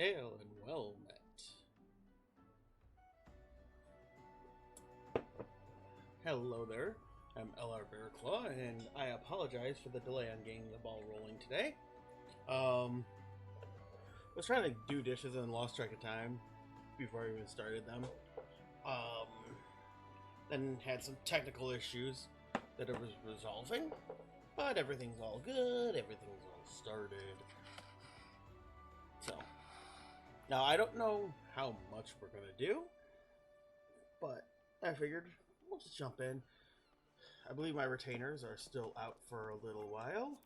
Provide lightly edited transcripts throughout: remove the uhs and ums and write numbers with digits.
Hail and well met. Hello there, I'm LR Bearclaw, and I apologize for the delay on getting the ball rolling today. Was trying to do dishes and lost track of time before I even started them. Then had some technical issues that I was resolving, but everything's all good, everything's all started. So, now I don't know how much we're gonna do, but I figured we'll just jump in. I believe my retainers are still out for a little while.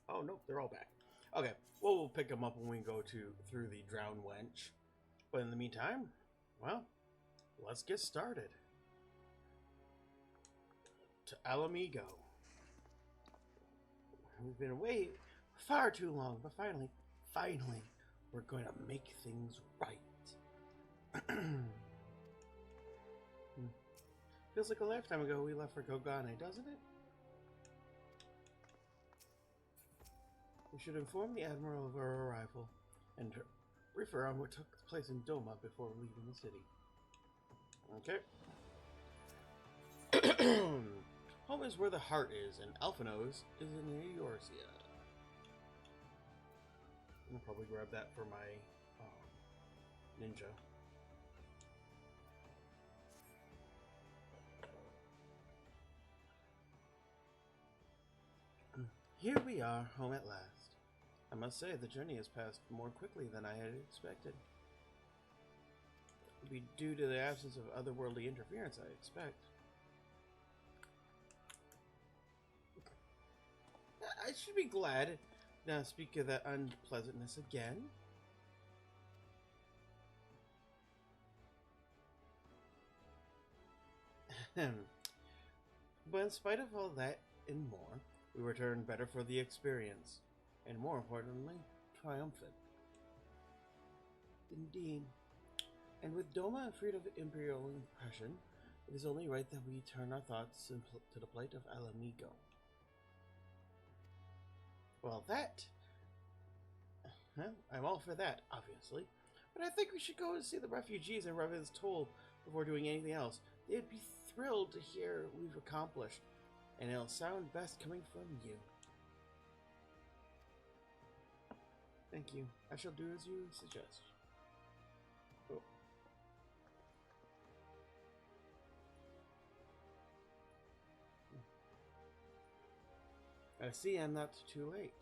Oh, nope, they're all back. Okay, well, we'll pick them up when we go through the Drowned Wench. But in the meantime, well, let's get started. To Mhigo. We've been away far too long, but finally, we're going to make things right. Feels like a lifetime ago we left for Gogane, doesn't it? We should inform the Admiral of our arrival and refer on what took place in Doma before leaving the city. Okay. Home is where the heart is, and Alphanos is in Eorzea. I'll probably grab that for my ninja. Here we are, home at last. I must say, the journey has passed more quickly than I had expected. It would be due to the absence of otherworldly interference, I expect. I should be glad now speak of that unpleasantness again. But in spite of all that and more, we returned better for the experience, and more importantly, triumphant. Indeed. And with Doma freed of imperial oppression, it is only right that we turn our thoughts to the plight of Mhigo. Well, I'm all for that, obviously. But I think we should go and see the refugees in Revan's Toll before doing anything else. They'd be thrilled to hear what we've accomplished, and it'll sound best coming from you. Thank you. I shall do as you suggest. Oh. I see I'm not too late.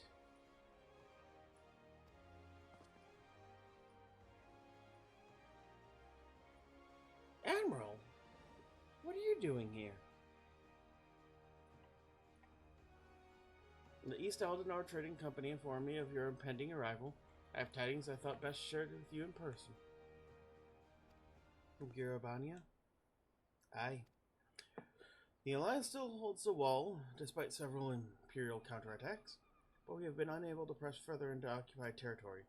Admiral, what are you doing here? The East Eldenor Trading Company informed me of your impending arrival. I have tidings I thought best shared with you in person. From Girabania? Aye. The Alliance still holds the wall, despite several Imperial counterattacks, but we have been unable to press further into occupied territory.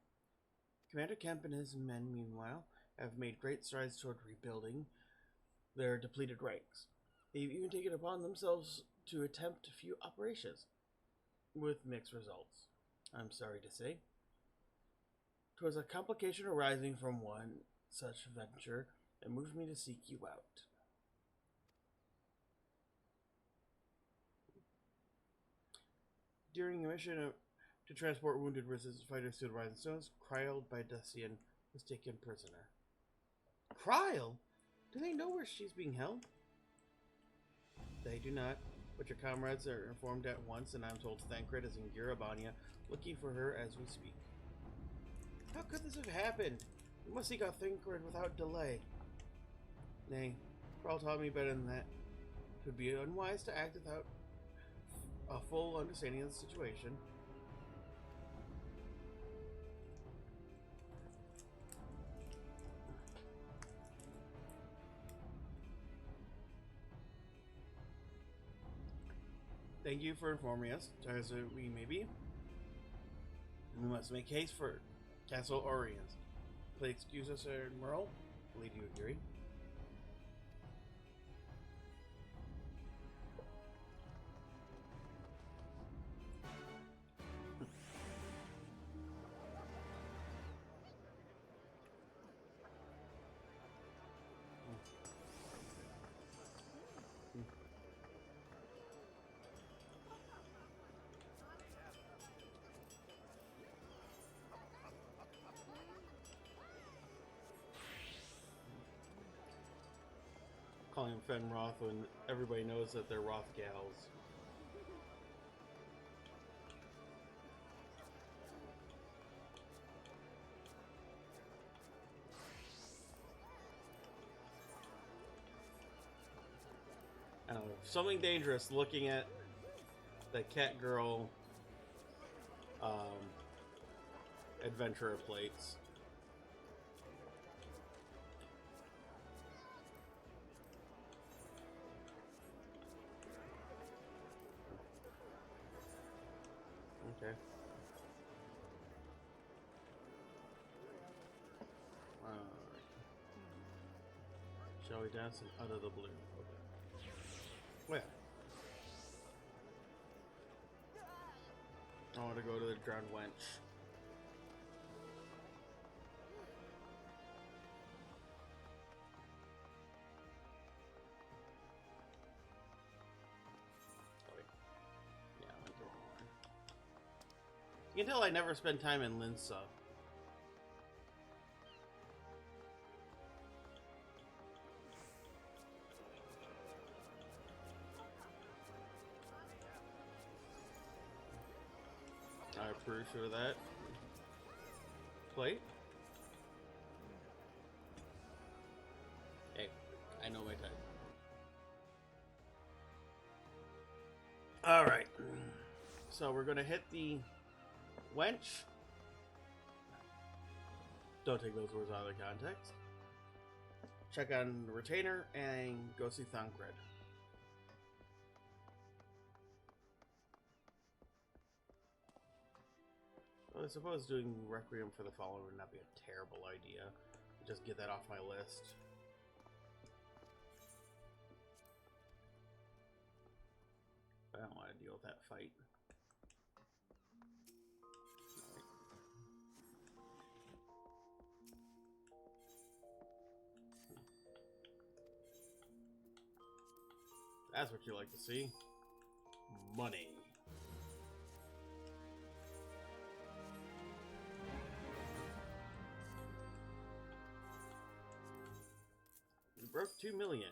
Commander Kemp and his men, meanwhile, have made great strides toward rebuilding their depleted ranks. They've even taken upon themselves to attempt a few operations, with mixed results, I'm sorry to say. 'Twas a complication arising from one such venture that moved me to seek you out. During a mission to transport wounded resistance fighters to the Rising Stones, Kryl by Decian was taken prisoner. Kryl? Do they know where she's being held? They do not, but your comrades are informed at once, and I'm told Thancred is in Girabania, looking for her as we speak. How could this have happened? We must seek out Thancred without delay. Nay, Kryl taught me better than that. It would be unwise to act without a full understanding of the situation. Thank you for informing us, as we may be. We must make haste for Castle Oriens. Please excuse us, Admiral. I believe you agree. calling them Fenroth when everybody knows that they're Roth gals. I don't know, something dangerous looking at the cat girl adventurer plates. Okay. Shall we dance out of the blue? Okay. Well, I want to go to the drowned wench. Oh, wait. Yeah, I went the wrong one. You can tell I never spend time in Linsa. I approve of that. Plate? Hey, I know my type. Alright. So we're gonna hit the wench. Don't take those words out of context. Check on the retainer and go see Thancred. Well, I suppose doing Requiem for the Fallen would not be a terrible idea. Just get that off my list. I don't want to deal with that fight. That's what you like to see. Money. We broke 2 million.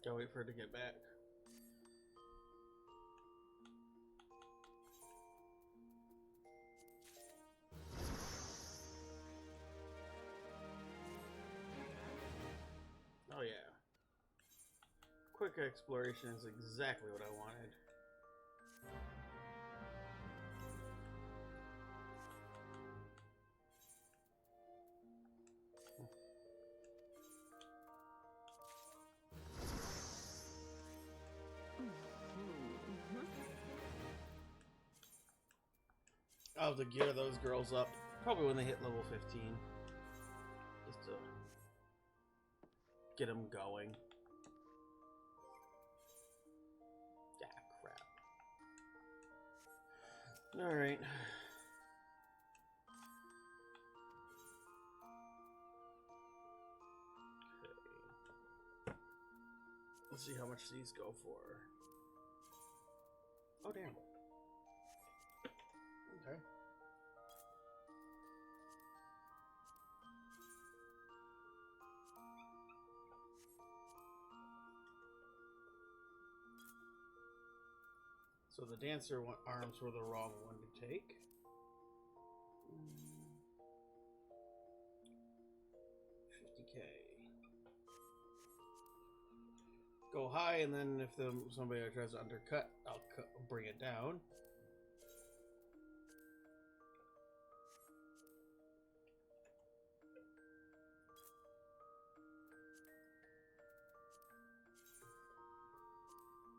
Gotta wait for her to get back. Oh yeah. Quick exploration is exactly what I wanted. I'll have to gear those girls up probably when they hit level 15. Just to get them going. Ah, crap. Alright. Okay. Let's see how much these go for. Oh, damn. Okay. So the dancer arms were the wrong one to take. 50k. Go high, and then if somebody tries to undercut, I'll bring it down.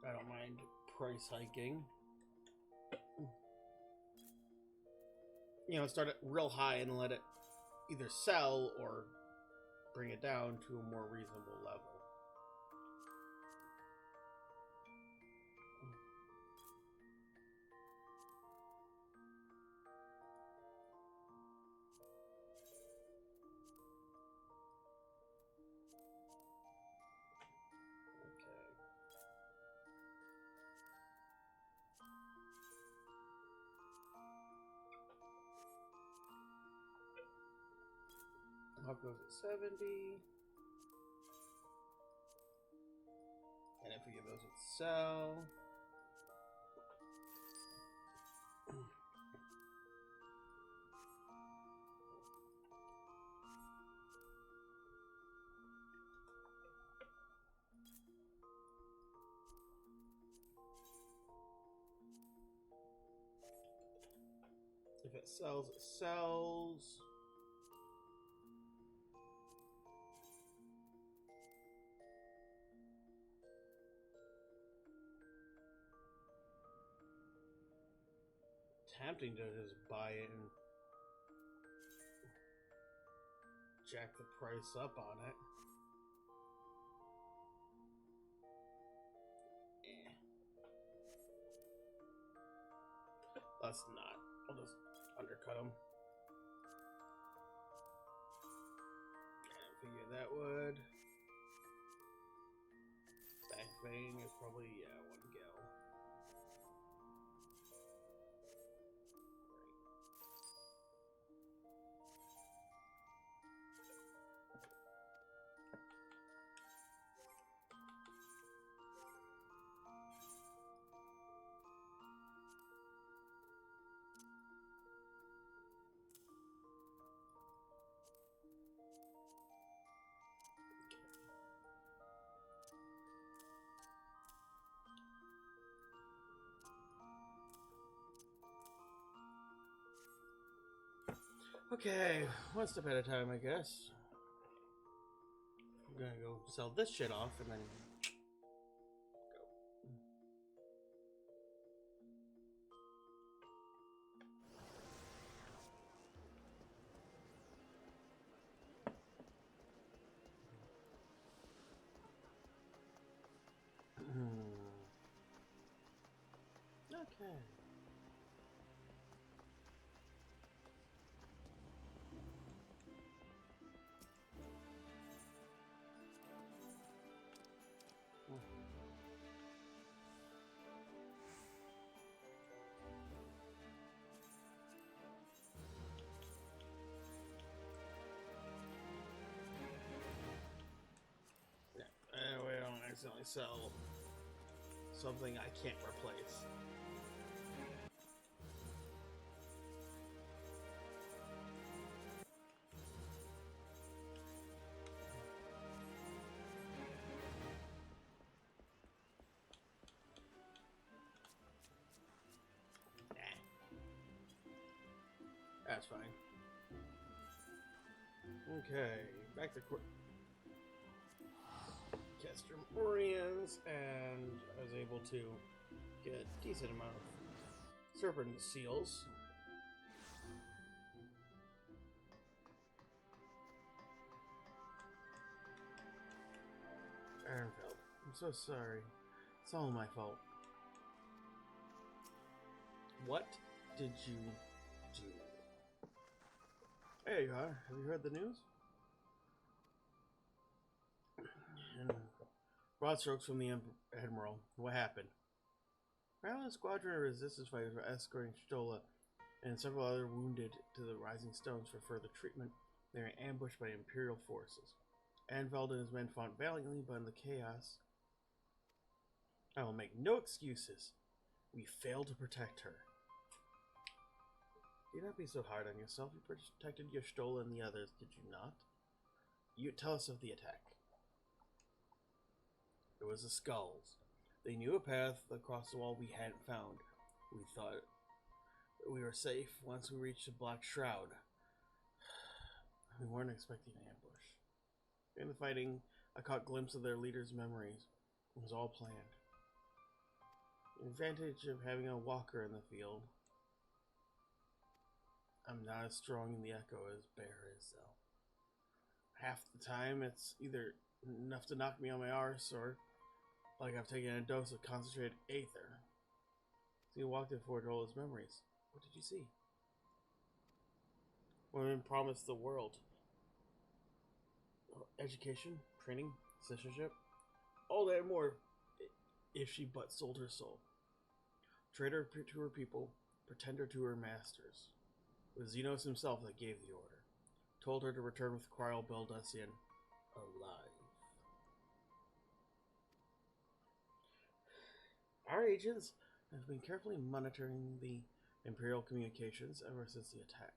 I don't mind price hiking. You know, start it real high and let it either sell or bring it down to a more reasonable level. Hawk goes at 70. And if we give those at sell. If it sells, it sells. Tempting to just buy it and jack the price up on it. Let's not. I'll just undercut them. And figure that would. Back vein is probably, yeah, 1 gil. Okay, one step at a time, I guess. I'm gonna go sell this shit off and then go. Okay. Anyway, I don't accidentally sell something I can't replace. That's fine. Okay, back to Castromorians, and I was able to get a decent amount of serpent seals. Ehrenfeld, I'm so sorry. It's all my fault. What did you do? There you are. Have you heard the news? And broad strokes from the Admiral. What happened? Maryland Squadron of Resistance fighters were escorting Stola and several other wounded to the Rising Stones for further treatment. They were ambushed by Imperial forces. Anvald and his men fought valiantly, but in the chaos, I will make no excuses. We failed to protect her. Do not be so hard on yourself. You protected your Stola and the others, did you not? You tell us of the attack. It was the skulls. They knew a path across the wall we hadn't found. We thought we were safe once we reached the Black Shroud. We weren't expecting an ambush. In the fighting, I caught a glimpse of their leader's memories. It was all planned. The advantage of having a walker in the field. I'm not as strong in the echo as Bear is, though. Half the time, it's either enough to knock me on my arse, or like I've taken a dose of concentrated aether. So he walked in forward all his memories. What did you see? Women promised the world. Education, training, citizenship, all that and more, if she but sold her soul. Traitor to her people, pretender to her masters. It was Xenos himself that gave the order. Told her to return with Kryl Beldusian alive. Our agents have been carefully monitoring the Imperial communications ever since the attack,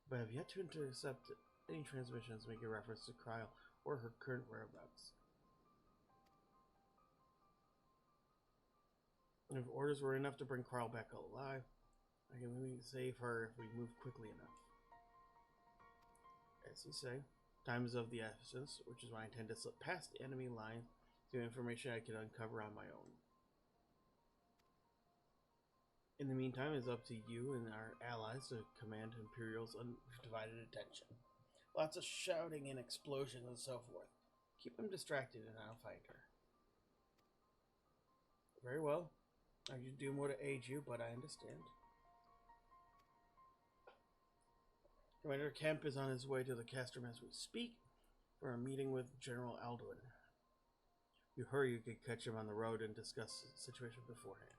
but have yet to intercept any transmissions making reference to Kryl or her current whereabouts. And if orders were enough to bring Kryl back alive, I can maybe save her if we move quickly enough. As you say, time is of the essence, which is why I intend to slip past the enemy line to information I can uncover on my own. In the meantime, it's up to you and our allies to command Imperial's undivided attention. Lots of shouting and explosions and so forth. Keep them distracted and I'll find her. Very well. I can do more to aid you, but I understand. Commander Kemp is on his way to the Castrum as we speak for a meeting with General Alduin. If you hurry, you could catch him on the road and discuss the situation beforehand.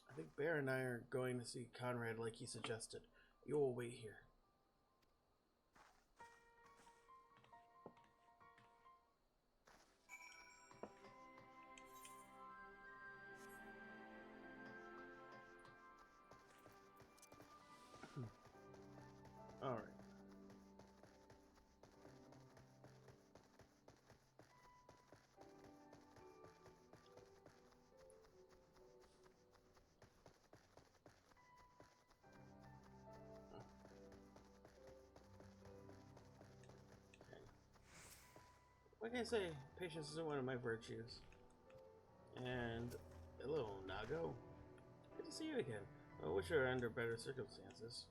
I think Bear and I are going to see Conrad like he suggested. You will wait here. Alright. Like I say, patience isn't one of my virtues. And hello, Mhigo. Good to see you again. I wish we were under better circumstances.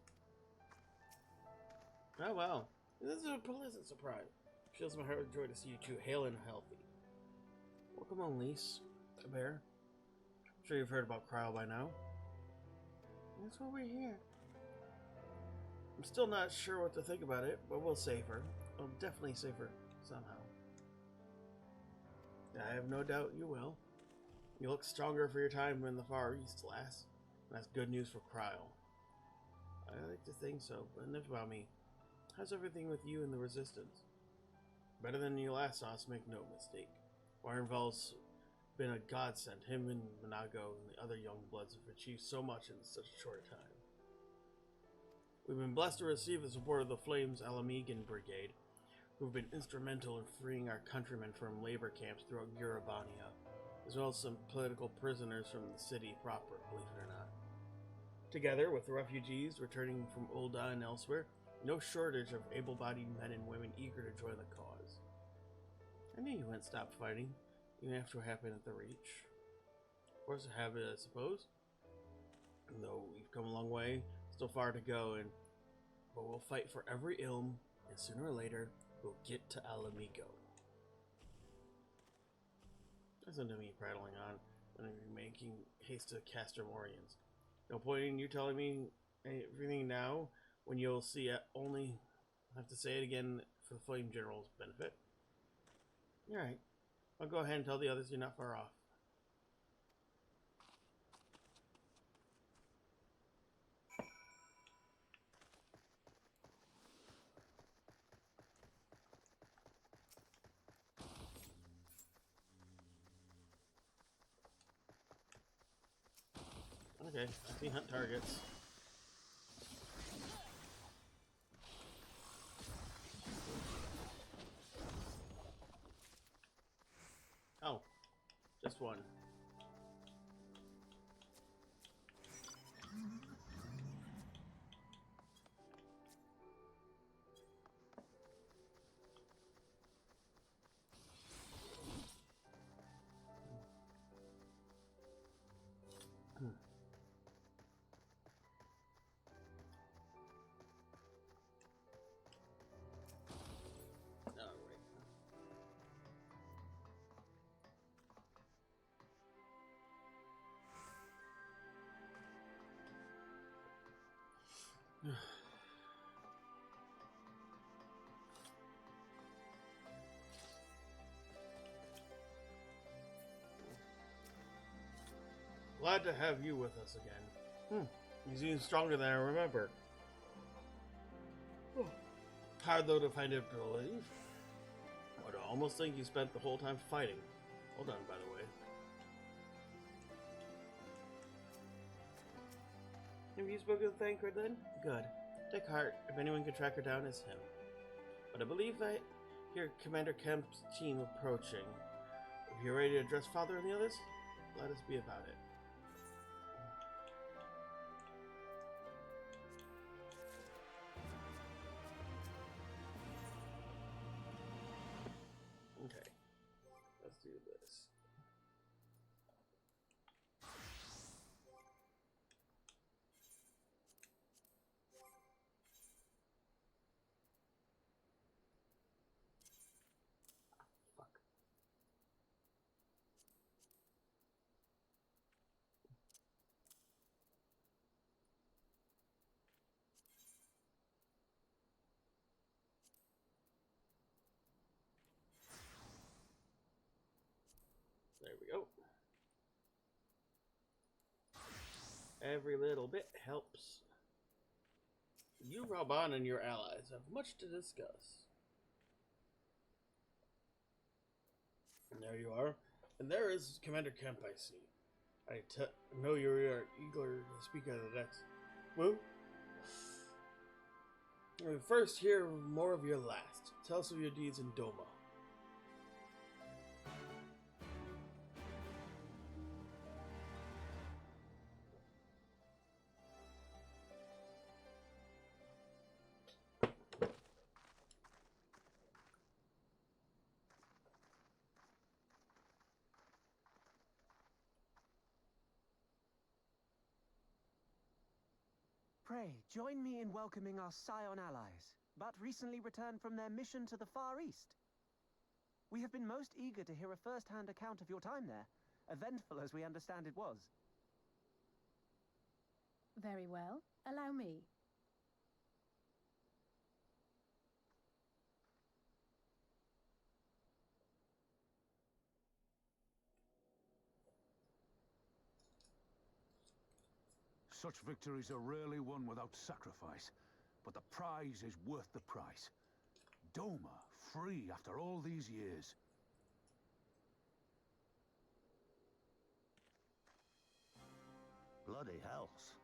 Oh well, this is a pleasant surprise. Fills my heart with joy to see you two hale and healthy. Welcome on, Lise. Bear. I'm sure you've heard about Kryl by now. That's why we're here. I'm still not sure what to think about it, but we'll save her. We'll definitely save her somehow. I have no doubt you will. You look stronger for your time in the Far East, lass. And that's good news for Kryl. I like to think so, but enough about me. How's everything with you and the Resistance? Better than you last saw us, make no mistake. Warrenval's been a godsend. Him and Mhigo and the other young bloods have achieved so much in such a short time. We've been blessed to receive the support of the Flames Alamegan Brigade, who've been instrumental in freeing our countrymen from labor camps throughout Eurobania, as well as some political prisoners from the city proper, believe it or not. Together with the refugees returning from Ul'dah and elsewhere, no shortage of able-bodied men and women eager to join the cause. I knew you wouldn't stop fighting, even after what happened at the Reach. Force of habit, I suppose. Though we've come a long way, still far to go, but we'll fight for every ilm, and sooner or later, we'll get to Mhigo. Listen to me prattling on when I'm making haste to Castrum Oriens. No point in you telling me everything now when you'll see it only have to say it again for the Flame General's benefit. Alright, I'll go ahead and tell the others you're not far off. Okay, I see hunt targets. Oh, just one. Glad to have you with us again. You seem stronger than I remember. Hard though to find it to believe. I'd almost think you spent the whole time fighting. Well done, by the way. Have you spoken to Thancred then? Good. Take heart. If anyone can track her down, it's him. But I believe I hear Commander Kemp's team approaching. If you're ready to address Father and the others, let us be about it. Okay. Let's do this. There we go. Every little bit helps. You, Raban, and your allies have much to discuss. And there you are. And there is Commander Kemp, I see. I know you are eager to speak at the next. Woo? First, hear more of your last. Tell us of your deeds in Doma. Pray, join me in welcoming our Scion allies, but recently returned from their mission to the Far East. We have been most eager to hear a first-hand account of your time there, eventful as we understand it was. Very well. Allow me. Such victories are rarely won without sacrifice, but the prize is worth the price. Doma, free after all these years. Bloody hells.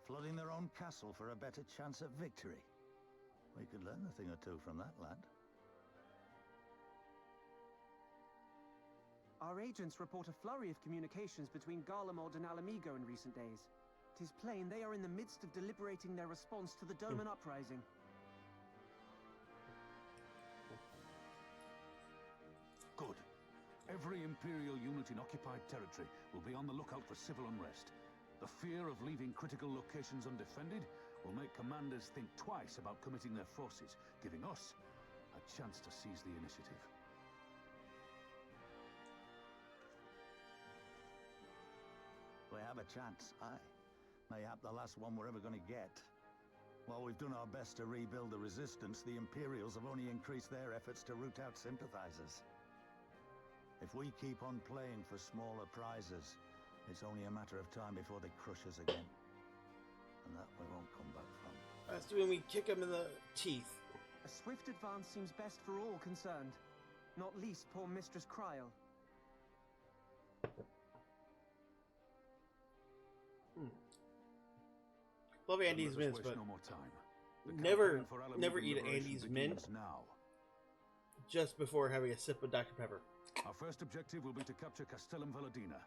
Flooding their own castle for a better chance at victory. We could learn a thing or two from that lad. Our agents report a flurry of communications between Garlemald and Mhigo in recent days. 'Tis plain they are in the midst of deliberating their response to the Doman uprising. Good. Every Imperial unit in occupied territory will be on the lookout for civil unrest. The fear of leaving critical locations undefended will make commanders think twice about committing their forces, giving us a chance to seize the initiative. We have a chance, aye. Mayhap the last one we're ever going to get. While we've done our best to rebuild the resistance, the Imperials have only increased their efforts to root out sympathizers. If we keep on playing for smaller prizes, it's only a matter of time before they crush us again. And that we won't come back from. That's when we kick him in the teeth. A swift advance seems best for all concerned, not least poor Mistress Kryl. Love Then Andy's let us mints, waste but no more time. The never campaign for Alameda eat liberation Andy's begins mint now. just before having a sip of Dr. Pepper. Our first objective will be to capture Castellum Valadina.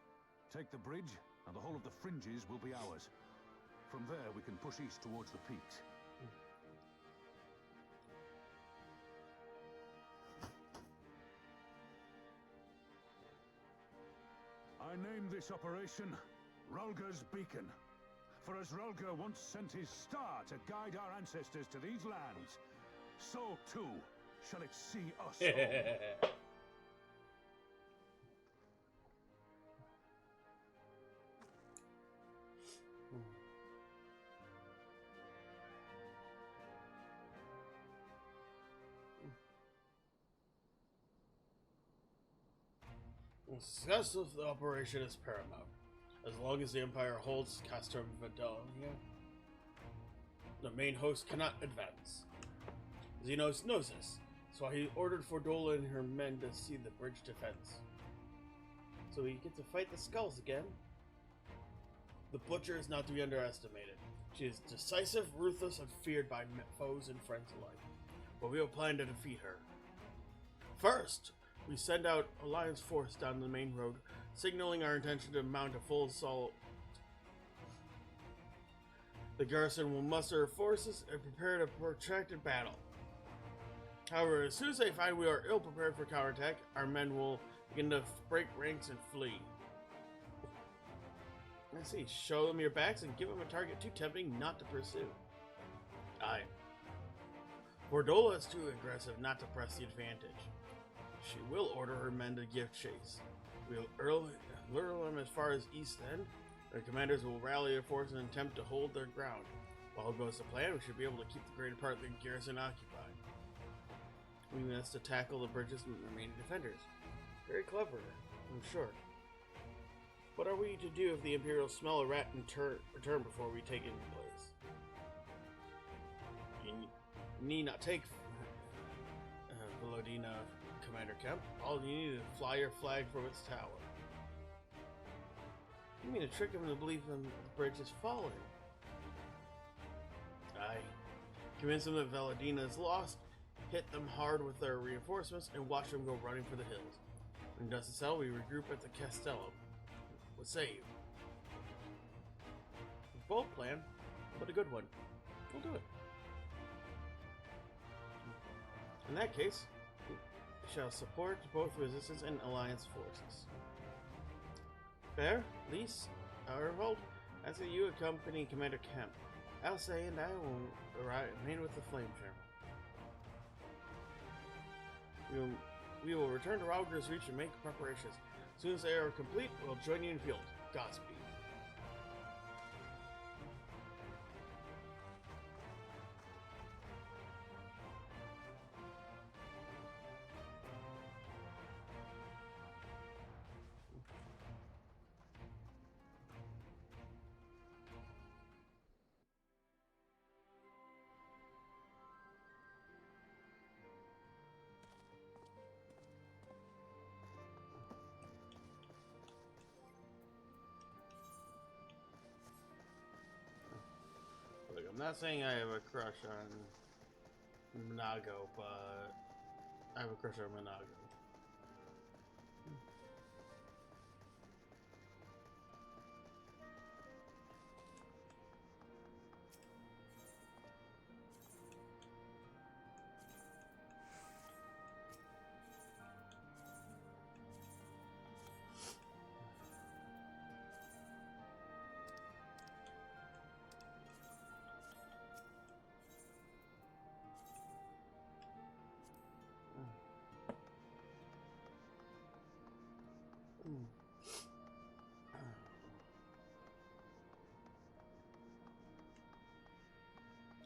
Take the bridge, and the whole of the fringes will be ours. From there, we can push east towards the peaks. I named this operation Rulga's Beacon. For as Rulga once sent his star to guide our ancestors to these lands, so too shall it see us home. Success of the operation is paramount. As long as the Empire holds Castrum Vidalia, the main host cannot advance. Xenos knows this, so he ordered Fordola and her men to see the bridge defense. So we get to fight the skulls again. The Butcher is not to be underestimated. She is decisive, ruthless, and feared by foes and friends alike. But we have a plan to defeat her. First, we send out Alliance force down the main road, signaling our intention to mount a full assault. The garrison will muster her forces and prepare a protracted battle. However, as soon as they find we are ill prepared for counterattack, our men will begin to break ranks and flee. I see. Show them your backs and give them a target too tempting not to pursue. Aye. Fordola is too aggressive not to press the advantage. She will order her men to give chase. We'll lure them as far as East End. Their commanders will rally their forces and attempt to hold their ground. If all goes to plan, we should be able to keep the greater part of the garrison occupied. We must to tackle the bridges and the remaining defenders. Very clever, I'm sure. What are we to do if the Imperials smell a rat and return before we take into place? You need not take Valadina Commander Kemp. All you need is to fly your flag from its tower. You mean to trick them to believe the bridge is falling? Aye. Convince them that Valadina is lost, hit them hard with their reinforcements, and watch them go running for the hills. When dust is settled, we regroup at the Castellum. What say you? A bold plan, but a good one. We'll do it. In that case, we shall support both resistance and alliance forces. Fair, Lise, Arvold, I say you accompany Commander Kemp. Alce and I will remain with the Flame Charmer. We will return to Rauger's Reach and make preparations. As soon as they are complete, we'll join you in field. Godspeed. Look, I'm not saying I have a crush on Mhigo, but I have a crush on Mhigo.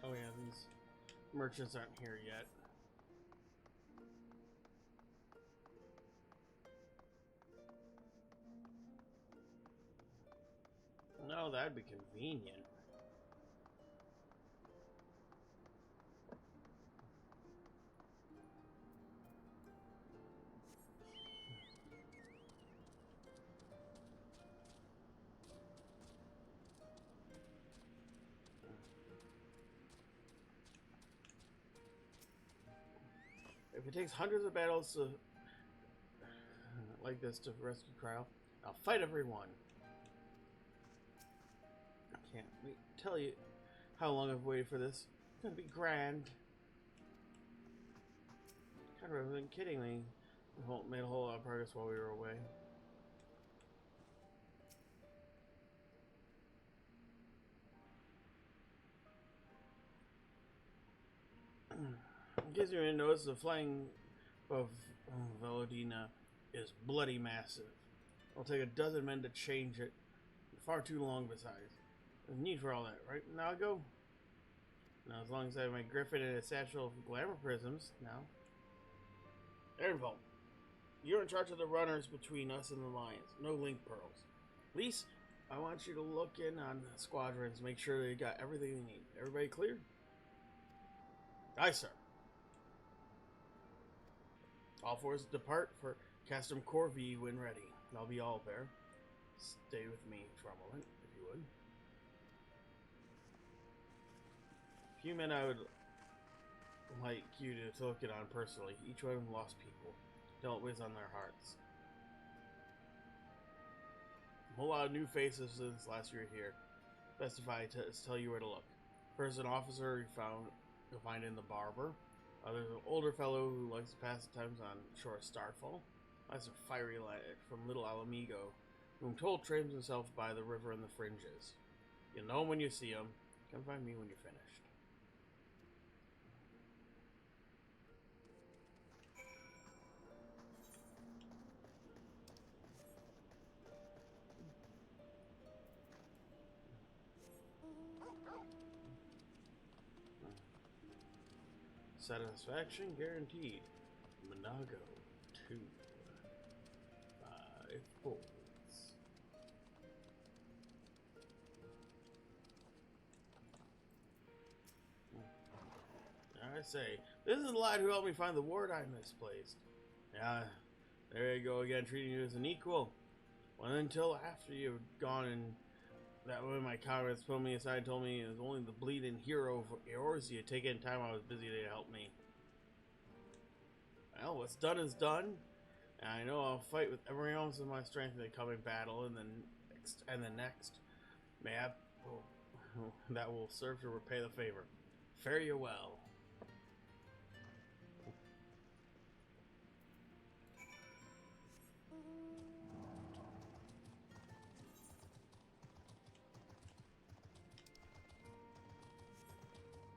Oh yeah, these merchants aren't here yet. No, that'd be convenient. If it takes hundreds of battles to like this to rescue Cryle, I'll fight everyone. I can't wait to tell you how long I've waited for this. It's gonna be grand. Kind of been kidding me. We made a whole lot of progress while we were away. In case you didn't notice, the flying of Velodina is bloody massive. It'll take a dozen men to change it. Far too long besides. There's need for all that, right? Now I go. Now as long as I have my griffin and a satchel of glamour prisms, now. Aaronvolt, you're in charge of the runners between us and the Lions. No link pearls. Lise, I want you to look in on the squadrons, make sure they got everything they need. Everybody clear? Aye, sir. All forces depart for Castrum Corvi when ready. I'll be all there. Stay with me for a moment, if you would. Few men I would like you to look it on personally. Each one of them lost people. Don't whiz on their hearts. A whole lot of new faces since last year here. Best if I tell you where to look. First, an officer you'll find in the barber. There's an older fellow who likes to pass the times on shore of Starfall. That's a fiery lad from Little Mhigo, whom told trains himself by the river and the fringes. You'll know him when you see him. Come find me when you're finished. Satisfaction guaranteed. Mhigo 2. 5 points. I say, this is the lad who helped me find the ward I misplaced. Yeah, there you go again, treating you as an equal. Well, until after you've gone and that way my comrades pulled me aside and told me it was only the bleeding hero for Eorzea taking time I was busy to help me. Well, what's done is done. And I know I'll fight with every ounce of my strength in the coming battle and the next. Mayhap that will serve to repay the favor. Fare you well.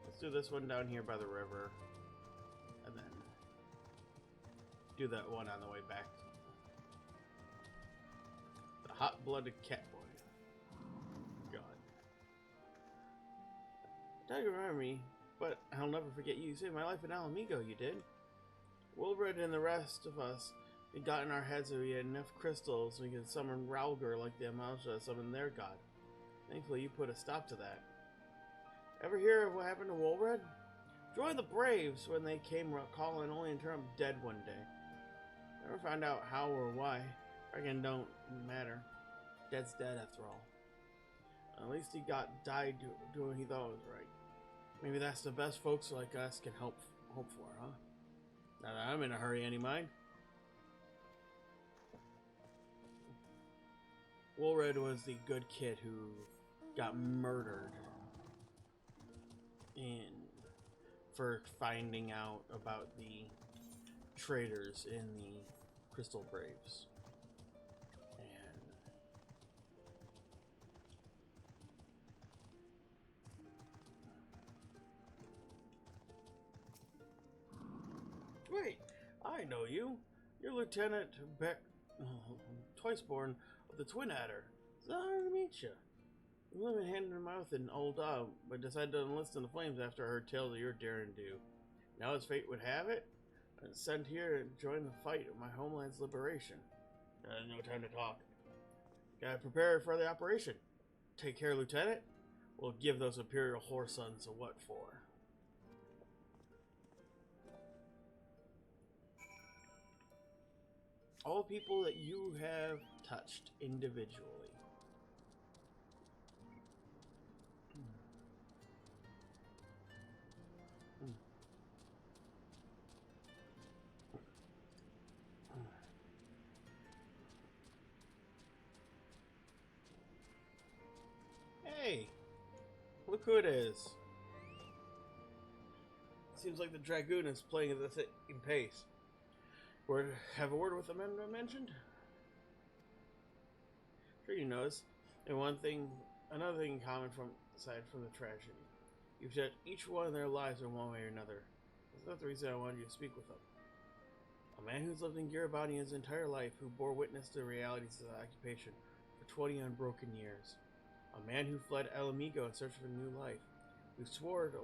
Let's do this one down here by the river. And then do that one on the way back. The hot-blooded cat boy. God. Don't you remember me, but I'll never forget you. You saved my life in Mhigo, you did. Wilbred and the rest of us had got in our heads that we had enough crystals so we could summon Ralgur like the Amalsha summoned their god. Thankfully, you put a stop to that. Ever hear of what happened to Wilbred? Joined the Braves when they came calling, only to turn up dead one day. Never found out how or why. Reckon don't matter. Dead's dead after all. At least he died doing what he thought was right. Maybe that's the best folks like us can hope for, huh? Not that I'm in a hurry, any mind. Wilred was the good kid who got murdered for finding out about the traitors in the Crystal Braves. Wait, I know you. You're Lieutenant Beck Twiceborn of the Twin Adder. It's an honor to meet you. You live in hand in mouth in old but decided to enlist in the flames after I heard tales of your daring do. Now as fate would have it, I was sent here to join the fight of my homeland's liberation. No time to talk. Gotta prepare for the operation. Take care, Lieutenant. We'll give those Imperial whore sons a what for. All people that you have touched individually. Look who it is. Seems like the Dragoon is playing at the same pace. Have a word with the men I mentioned? Sure you notice. And another thing in common aside from the tragedy. You've judged each one of their lives in one way or another. That's not the reason I wanted you to speak with them. A man who's lived in Garibaldi his entire life, who bore witness to the realities of the occupation for 20 unbroken years. A man who fled Mhigo in search of a new life, who swore to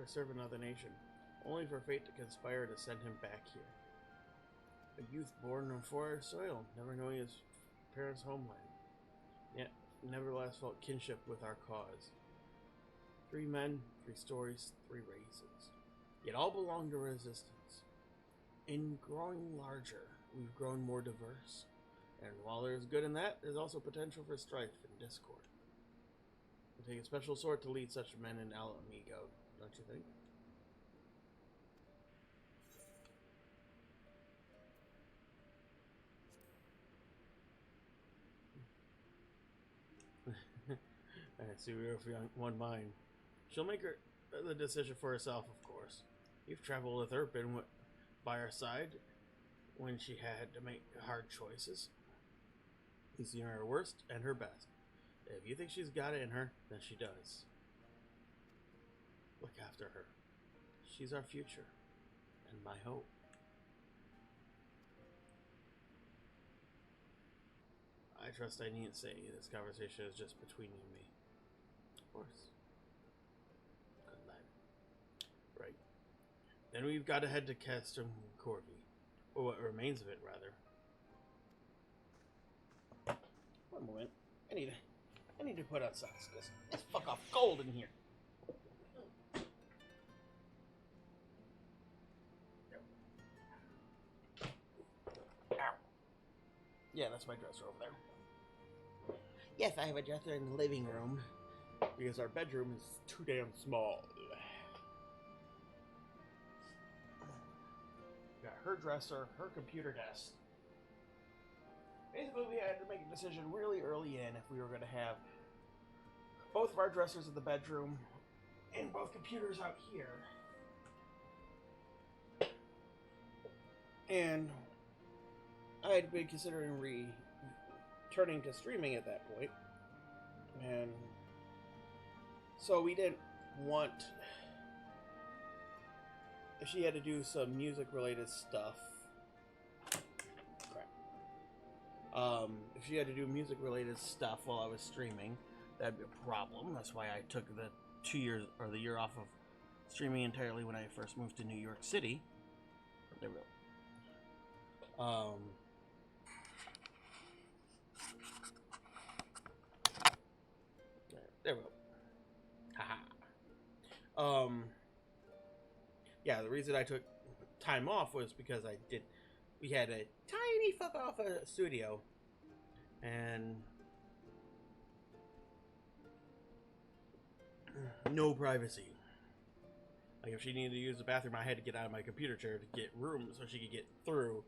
serve another nation, only for fate to conspire to send him back here. A youth born on foreign soil, never knowing his parents' homeland, yet nevertheless felt kinship with our cause. 3 men, 3 stories, 3 races, yet all belong to resistance. In growing larger, we've grown more diverse, and while there's good in that, there's also potential for strife and discord. It would take a special sort to lead such men in Mhigo, don't you think? I see we're of one mind. She'll make the decision for herself, of course. You've traveled with her, been by her side when she had to make hard choices. You've seen her worst and her best. If you think she's got it in her, then she does. Look after her. She's our future, and my hope. I trust I needn't say this conversation is just between you and me. Of course. Good lad. Right. Then we've got to head to Castor Corby. Or what remains of it, rather. One moment. I need to put on socks, because it's fuck off cold in here. Ow. Yeah, that's my dresser over there. Yes, I have a dresser in the living room, because our bedroom is too damn small. Got her dresser, her computer desk. Basically, we had to make a decision really early in if we were going to have both of our dressers in the bedroom and both computers out here. And I had been considering returning to streaming at that point. And so we didn't want... If she had to do some music-related stuff... if she had to do music-related stuff while I was streaming, that'd be a problem. That's why I took the 2 years, or the year off of streaming entirely when I first moved to New York City. There we go. There we go. Haha. Yeah, the reason I took time off was because we had a tiny fuck off a studio, and no privacy. Like, if she needed to use the bathroom, I had to get out of my computer chair to get room so she could get through,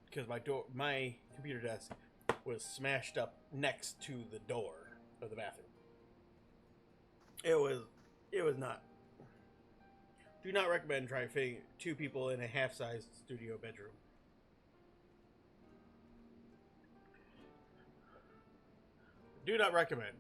because my computer desk was smashed up next to the door of the bathroom. It was not. Do not recommend trying fitting 2 people in a half-sized studio bedroom. Do not recommend.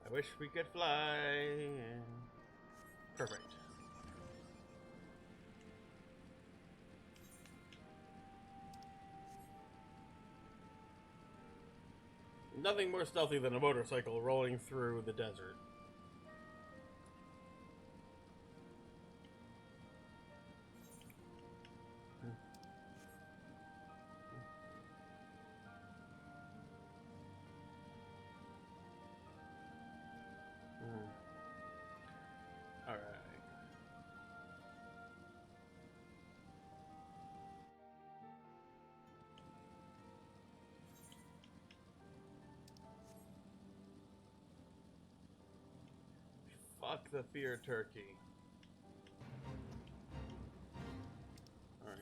I wish we could fly. Perfect. Nothing more stealthy than a motorcycle rolling through the desert. Fuck the fear turkey. Alright.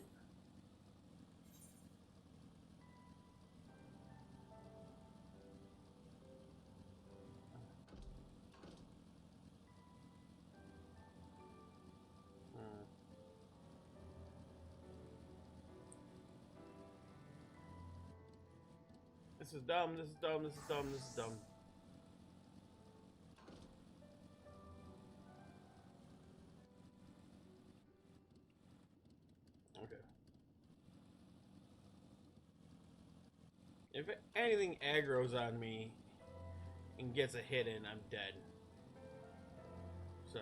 This is dumb, this is dumb, this is dumb, this is dumb. Okay. If anything aggroes on me and gets a hit in, I'm dead. So...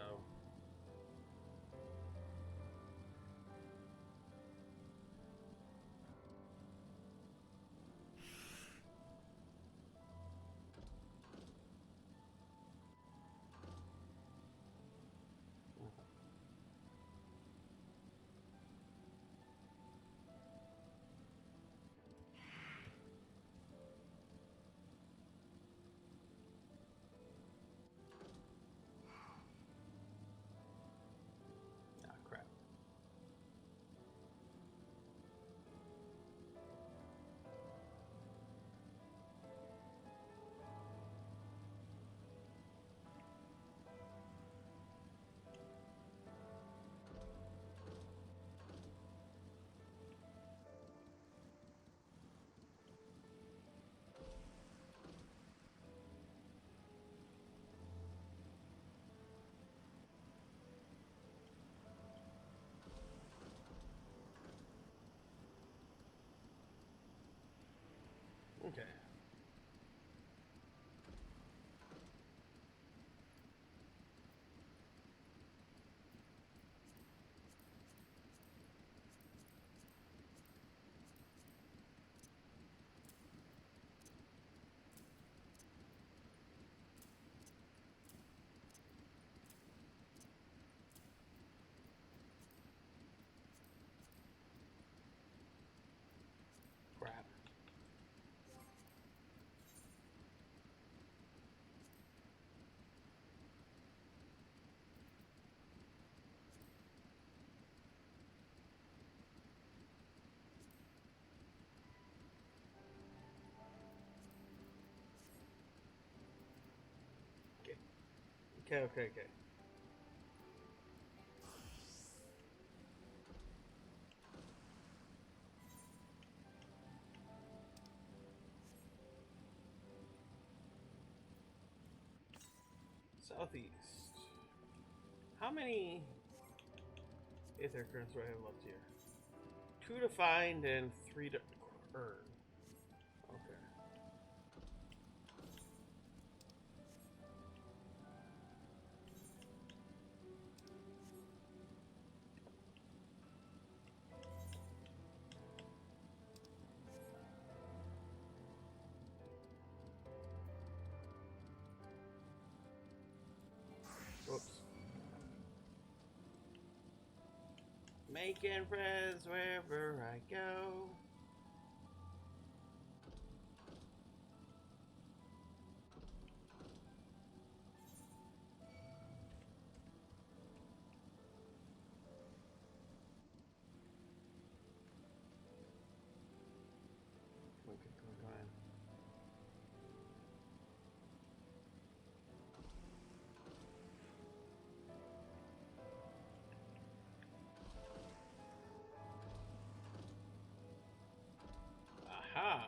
ah, crap. Okay. Crap. Okay. Southeast. How many Aether currents do I have left here? 2 to find and 3 to earn. Okay. Whoops. Making friends wherever I go. Come on. Aha!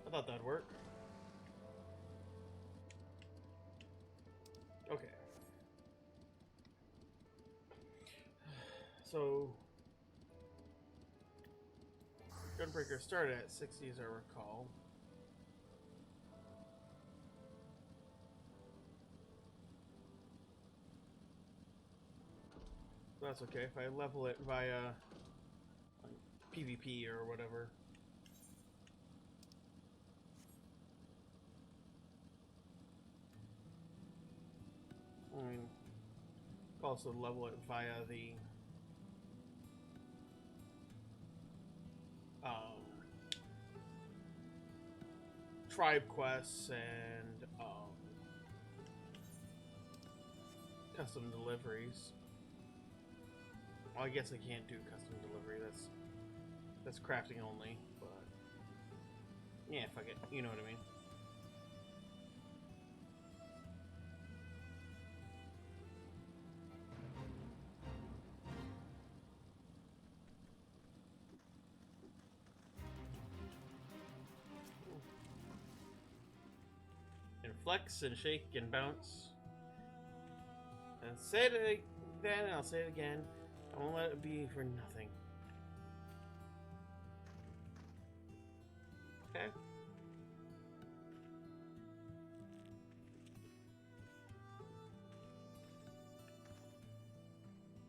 I thought that'd work. Okay. So, Gunbreaker started at 60, as I recall. That's okay if I level it via like, PvP or whatever. I mean, also level it via the tribe quests and custom deliveries. Well, I guess I can't do custom delivery. That's crafting only. But yeah, fuck it. You know what I mean. And flex and shake and bounce. And say it then, and I'll say it again. I won't let it be for nothing. Okay.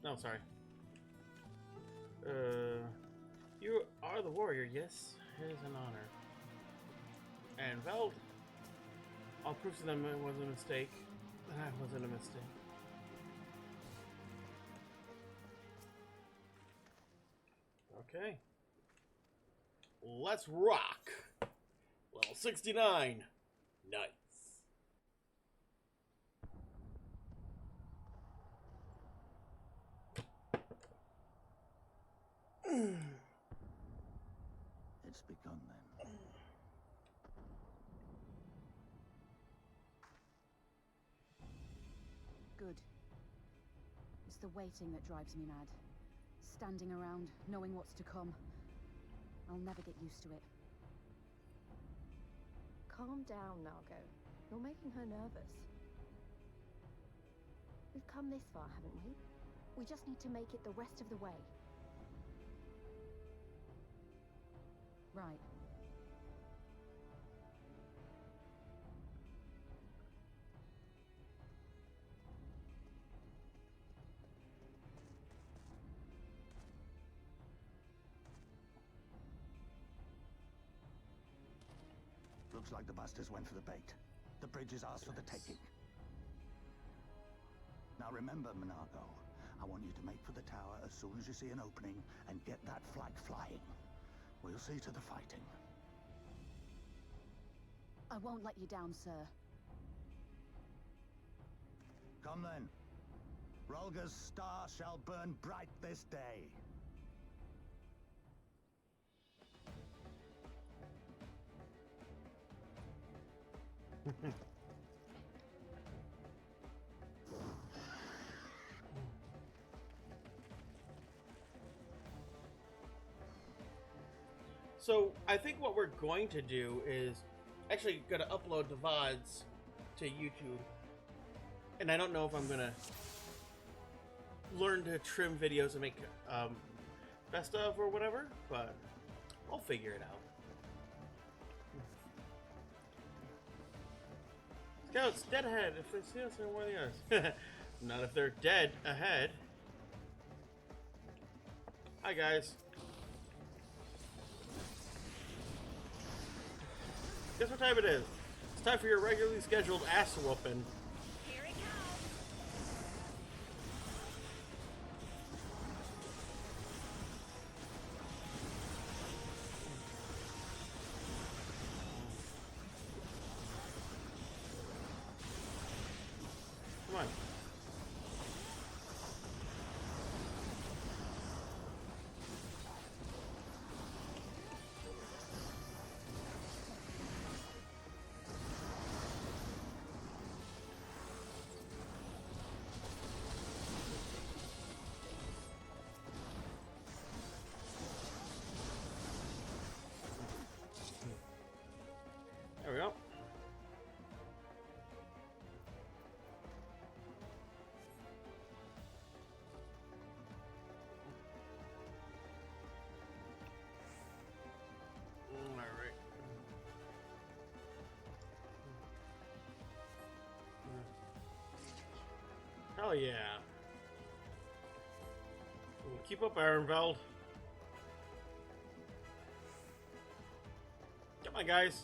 No, sorry. You are the warrior, yes? It is an honor. And Veld, I'll prove to them it wasn't a mistake. That I wasn't a mistake. Okay. Let's rock! Level 69. Nice. It's begun then. Good. It's the waiting that drives me mad. Standing around, knowing what's to come. I'll never get used to it. Calm down, Mhigo. You're making her nervous. We've come this far, haven't we? We just need to make it the rest of the way. Right. Looks like the bastards went for the bait. The bridge is ours for the taking. Now remember, Mhigo, I want you to make for the tower as soon as you see an opening and get that flag flying. We'll see to the fighting. I won't let you down, sir. Come then. Rolga's star shall burn bright this day. So, I think what we're going to do is actually going to upload the VODs to YouTube. And I don't know if I'm going to learn to trim videos and make best of or whatever, but I'll figure it out. Scouts, dead ahead. If they see us, they're one of the others. Not if they're dead ahead. Hi, guys. Guess what time it is? It's time for your regularly scheduled ass whooping. Here it comes! Come on. There we go. Alright. Hell yeah. Keep up, Ironveld. Come on, guys.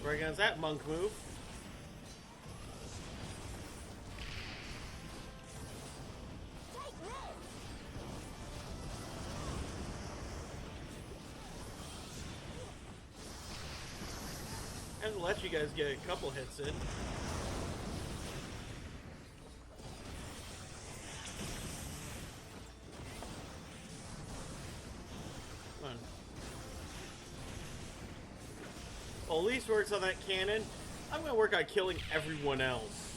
Right against that monk move. Take this! And let you guys get a couple hits in. Come on. Well, at least works on that cannon. I'm gonna work on killing everyone else.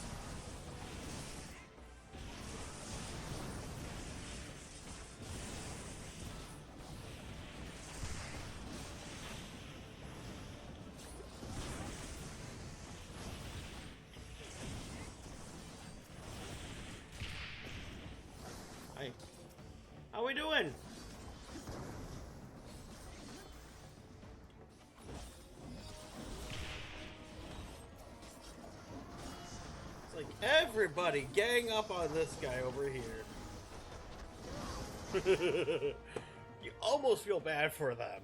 Hey, how we doing? It's like everybody gang up on this guy over here. You almost feel bad for them.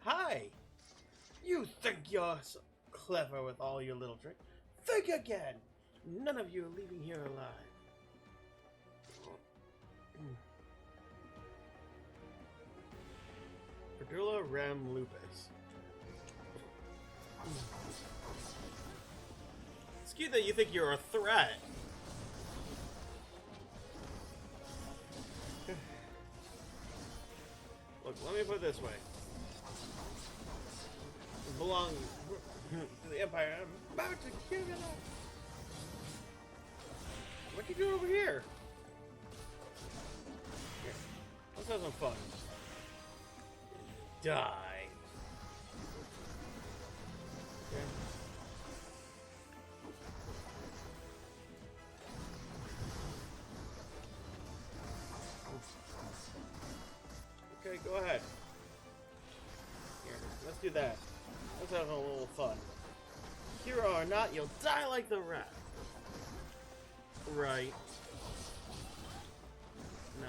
Hi! You think you're so clever with all your little tricks? Think again! None of you are leaving here alive. Perdula Rem Lupus. It's cute that you think you're a threat. Look, let me put it this way. You belong to the Empire. I'm about to give it up. What you doing over here? Here, let's have some fun. Die. Okay. Okay, go ahead. Here, let's do that. Let's have a little fun. Hero or not, you'll die like the rest. Right. No.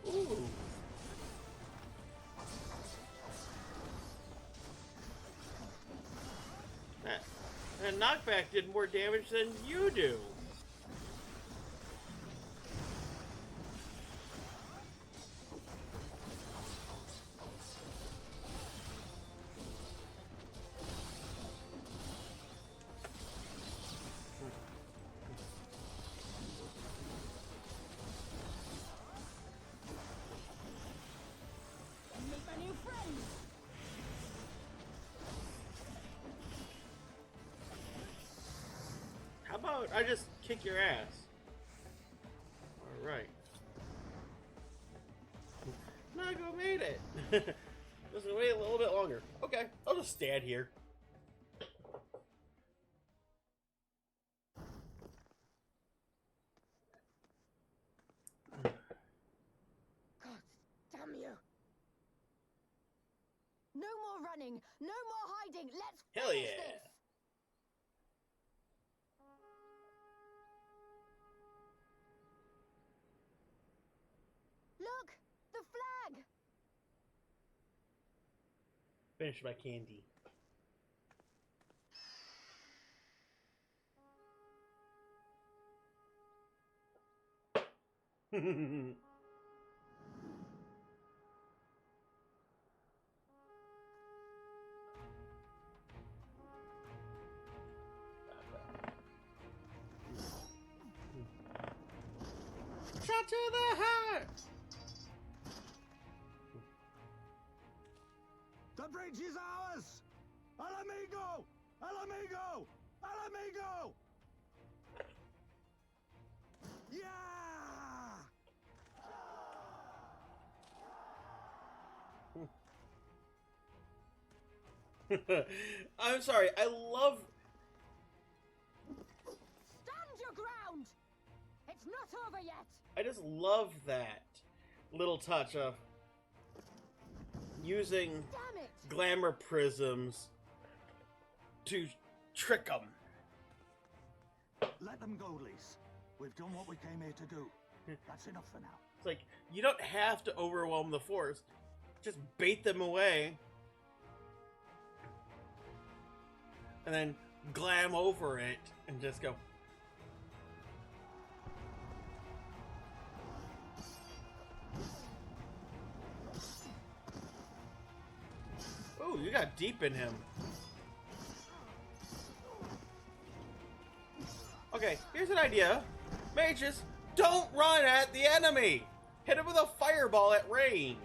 Ooh. That knockback did more damage than you do. Meet my new friends! How about I just kick your ass? Alright. Mhigo made it! Just wait a little bit longer. Okay, I'll just stand here. God damn you! No more running! No more hiding! Let's Hell finish yeah. this! Look! The flag! Finish my candy. Shot to the heart! The bridge is ours! Al Mhigo! Al Mhigo! Al Mhigo! Yeah! I'm sorry, I love... Stand your ground! It's not over yet! I just love that little touch of... using Damn it! glamour prisms to trick them. Let them go, Lise. We've done what we came here to do. That's enough for now. It's like, you don't have to overwhelm the force. Just bait them away. And then glam over it and just go. Oh, you got deep in him. Okay, here's an idea. Mages, don't run at the enemy! Hit him with a fireball at range.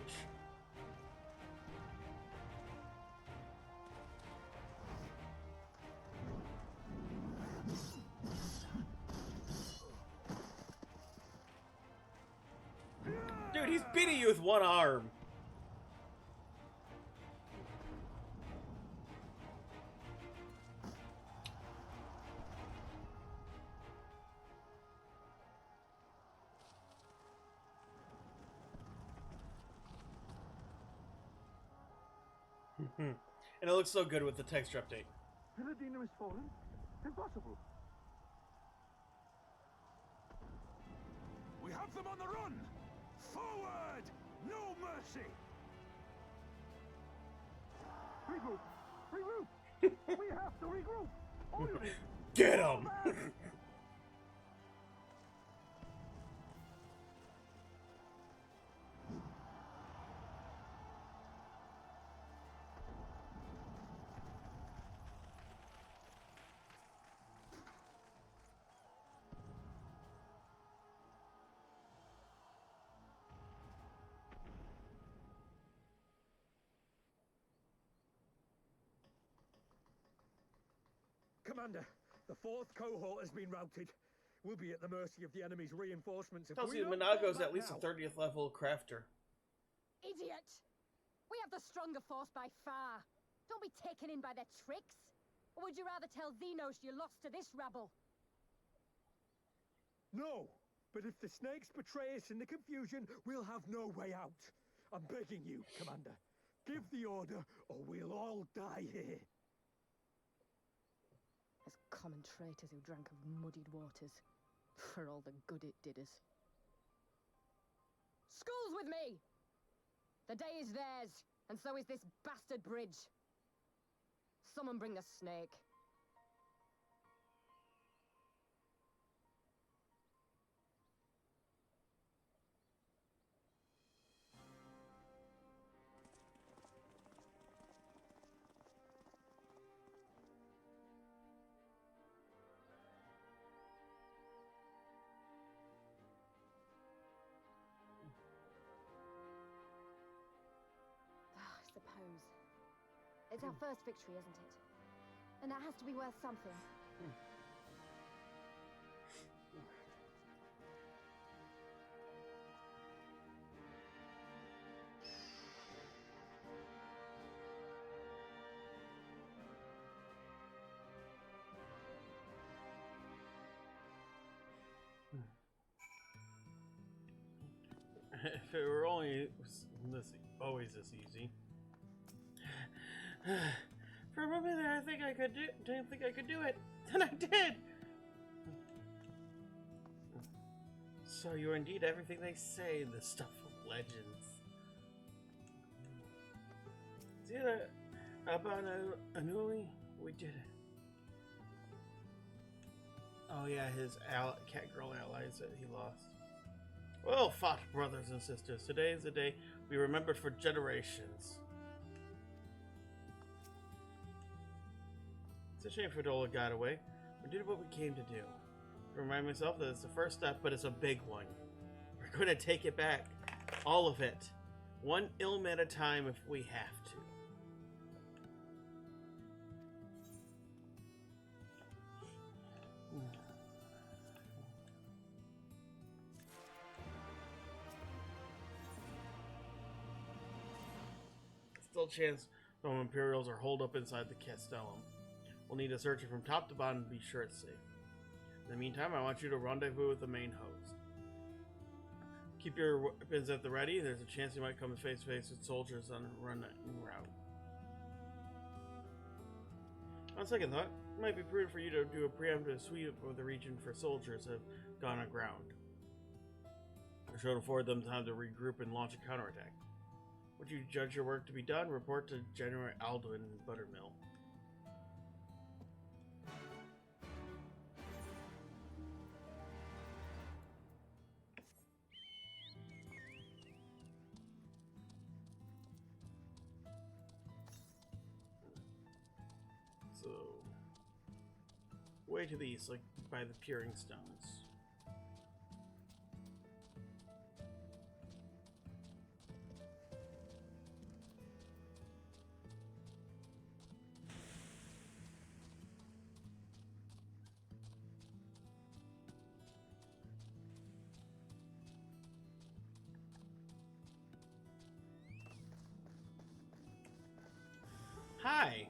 Dude, he's beating you with one arm. And it looks so good with the texture update. Paladino has fallen? Impossible. We have them on the run! Forward! No mercy! Regroup! Regroup! We have to regroup! All units! Get him! Commander, the 4th cohort has been routed. We'll be at the mercy of the enemy's reinforcements if Tells we you don't Mhigo's fall at back least now. a 30th level crafter. Idiot! We have the stronger force by far. Don't be taken in by their tricks. Or would you rather tell Xenos you're lost to this rabble? No, but if the snakes betray us in the confusion, we'll have no way out. I'm begging you, Commander. Give the order, or we'll all die here. As common traitors who drank of muddied waters. For all the good it did us. School's with me! The day is theirs, and so is this bastard bridge. Someone bring the snake. I suppose. It's our first victory, isn't it? And that has to be worth something. If it were only always this easy. For a moment there, didn't think I could do it. Then I did. So you're indeed everything they say, the stuff of legends. See that about Anuli? We did it. Oh yeah, his cat girl allies that he lost. Well fought, brothers and sisters. Today is the day we remember for generations. It's a shame Fredola got away. We did what we came to do. I remind myself that it's the first step, but it's a big one. We're going to take it back. All of it. One ilm at a time if we have to. Still a chance some Imperials are holed up inside the Castellum. We'll need to search it from top to bottom to be sure it's safe. In the meantime, I want you to rendezvous with the main host. Keep your weapons at the ready. There's a chance you might come face to face with soldiers on a run route. On second thought, it might be prudent for you to do a preemptive sweep of the region for soldiers that have gone aground. It should afford them time to regroup and launch a counterattack. Would you judge your work to be done? Report to General Alduin Buttermill. So, way to the east, like by the Peering Stones. Hi.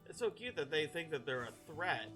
It's so cute that they think that they're a threat.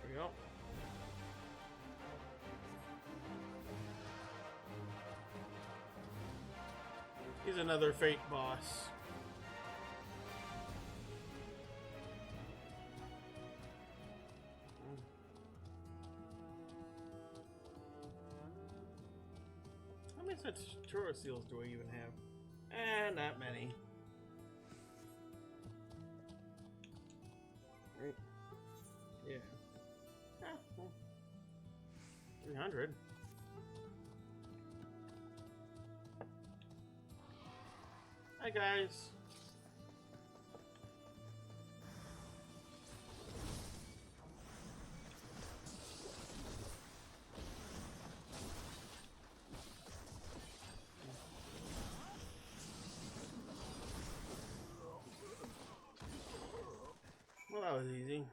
There we go. He's another fate boss. How many such Choro seals do I even have? Not many. Right? Yeah. Ah, well, 300. Hi guys. Well, that was easy.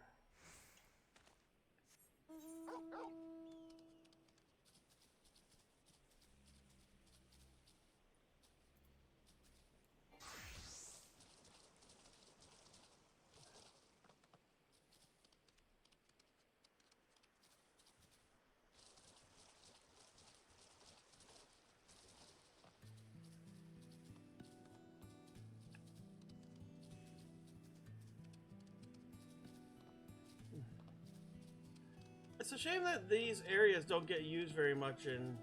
It's a shame that these areas don't get used very much in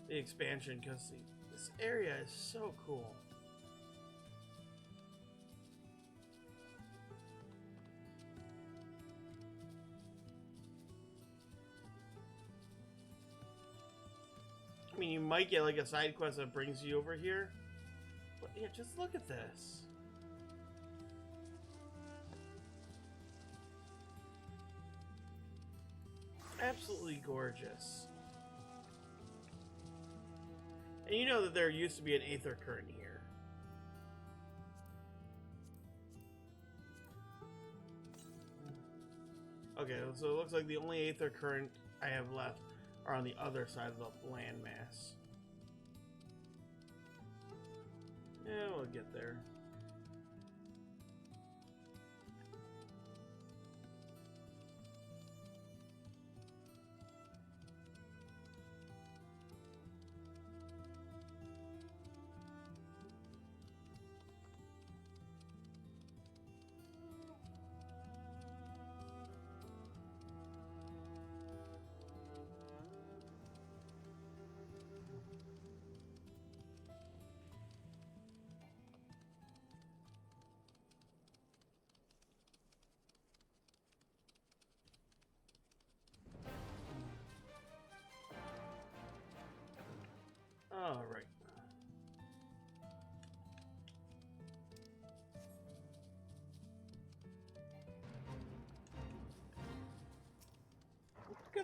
the expansion, because this area is so cool. I mean, you might get like a side quest that brings you over here, but yeah, just look at this. Absolutely gorgeous. And you know that there used to be an aether current here. Okay, so it looks like the only aether current I have left are on the other side of the landmass. Yeah, we'll get there.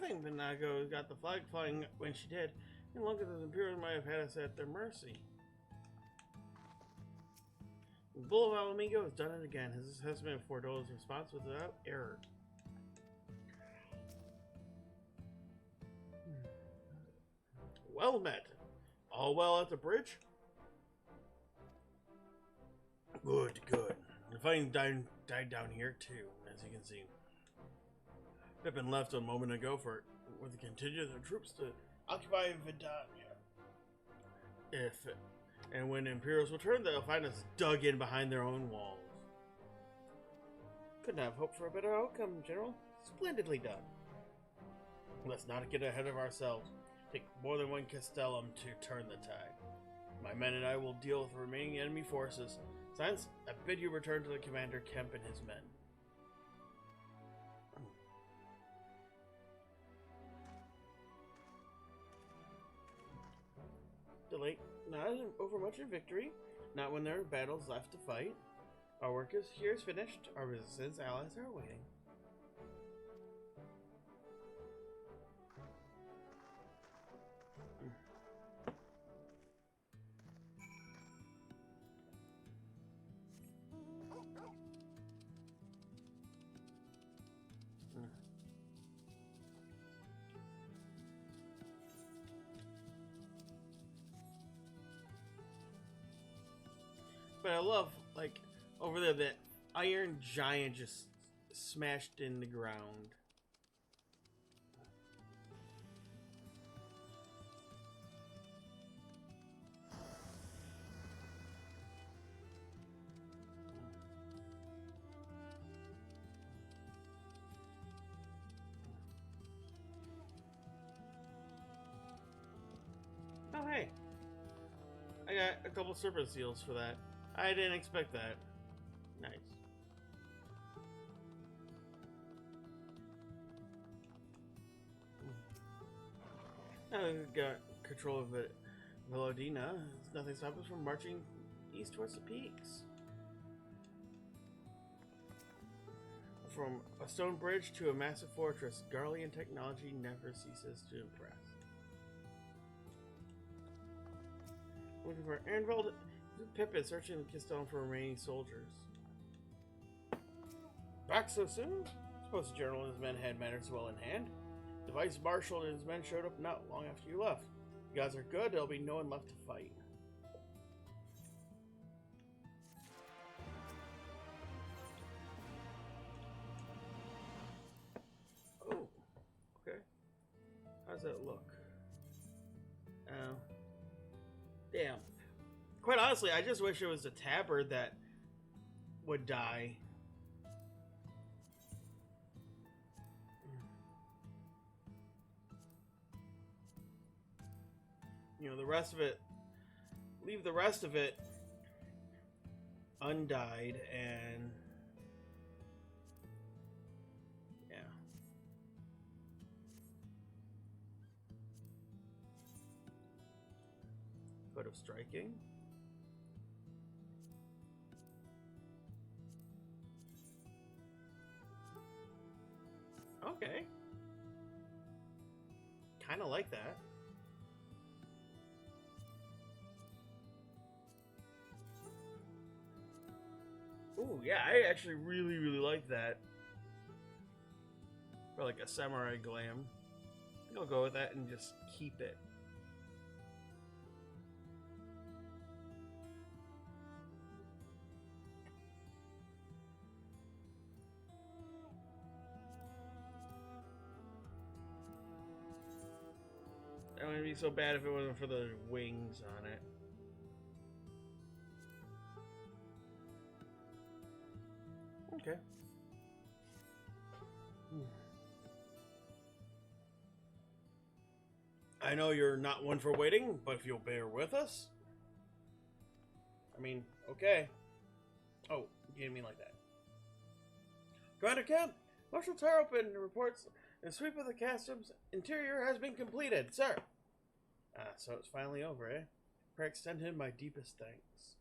think Mhigo got the flag flying when she did. Any longer than the Imperials might have had us at their mercy. The Bull of Mhigo has done it again. His assessment of Fordola's response was without error. Well met. All well at the bridge? Good, good. The fighting died down here too, as you can see. Pippin left a moment ago with a contingent of troops to occupy Vidania. And when Imperials return, they'll find us dug in behind their own walls. Couldn't have hoped for a better outcome, General. Splendidly done. Let's not get ahead of ourselves. Take more than one Castellum to turn the tide. My men and I will deal with the remaining enemy forces. Silence, I bid you return to the Commander Kemp and his men. Delay not over much in victory, not when there are battles left to fight. Our work here is finished. Our resistance allies are waiting. But I love, like, over there, that iron giant just smashed in the ground. Oh, hey. I got a couple serpent seals for that. I didn't expect that. Nice. Now we've got control of it. Velodina. Nothing stops us from marching east towards the peaks. From a stone bridge to a massive fortress, Garlean technology never ceases to impress. Looking for Ernvald. Pippin searching the Castellum for remaining soldiers. Back so soon? Suppose the general and his men had matters well in hand. The vice marshal and his men showed up not long after you left. You guys are good, there'll be no one left to fight. Oh, okay. How does that look? Oh. Damn. Quite honestly, I just wish it was the tabard that would die. You know, the rest of it, leave the rest of it undied, and yeah. Foot of striking. Okay. Kind of like that. Ooh, yeah, I actually really like that. For like a samurai glam. I think I'll go with that and just keep it. That wouldn't be so bad if it wasn't for the wings on it. Okay. I know you're not one for waiting, but if you'll bear with us. I mean, okay. Oh, you didn't mean like that. Commander Kemp, Marshal Tarropin reports the sweep of the customs interior has been completed, sir. Ah, so it's finally over, eh? Pray extend him my deepest thanks.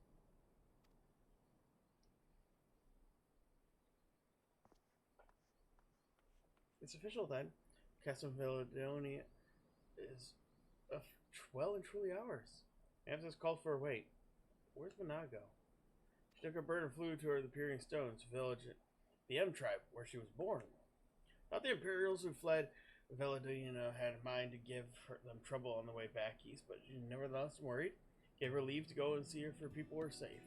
It's official then. Castle Veladonia is well and truly ours. Amphis called for a wait. Where's Mhigo? She took her bird and flew to the Peering Stones village, the M tribe, where she was born. Not the Imperials who fled Veladonia had in mind to give them trouble on the way back east, but she nevertheless worried. Gave her leave to go and see if her people were safe.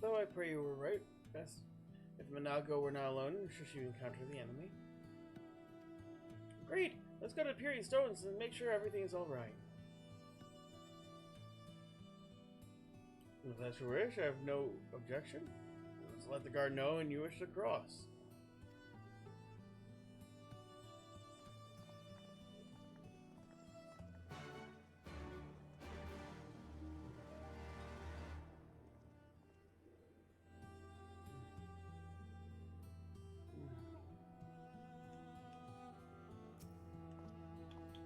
Though I pray you were right, best if Mhigo were not alone, should she encounter the enemy. Great! Let's go to Peering Stones and make sure everything is alright. If that's your wish, I have no objection. Just let the guard know and you wish to cross.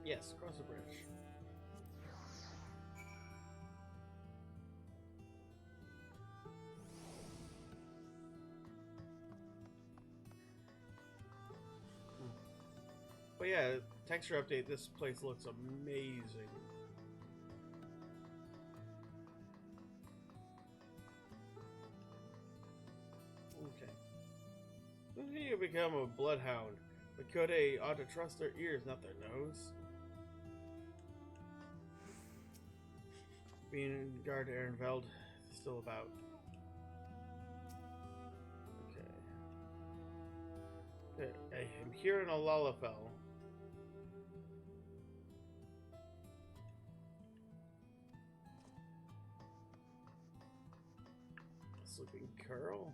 Yes, cross the bridge. But yeah, texture update, this place looks amazing. Okay. You become a bloodhound, but Kode ought to trust their ears, not their nose. Being guard Ehrenfeld is still about. Okay. I'm here in a Lalafell. Sleeping Curl.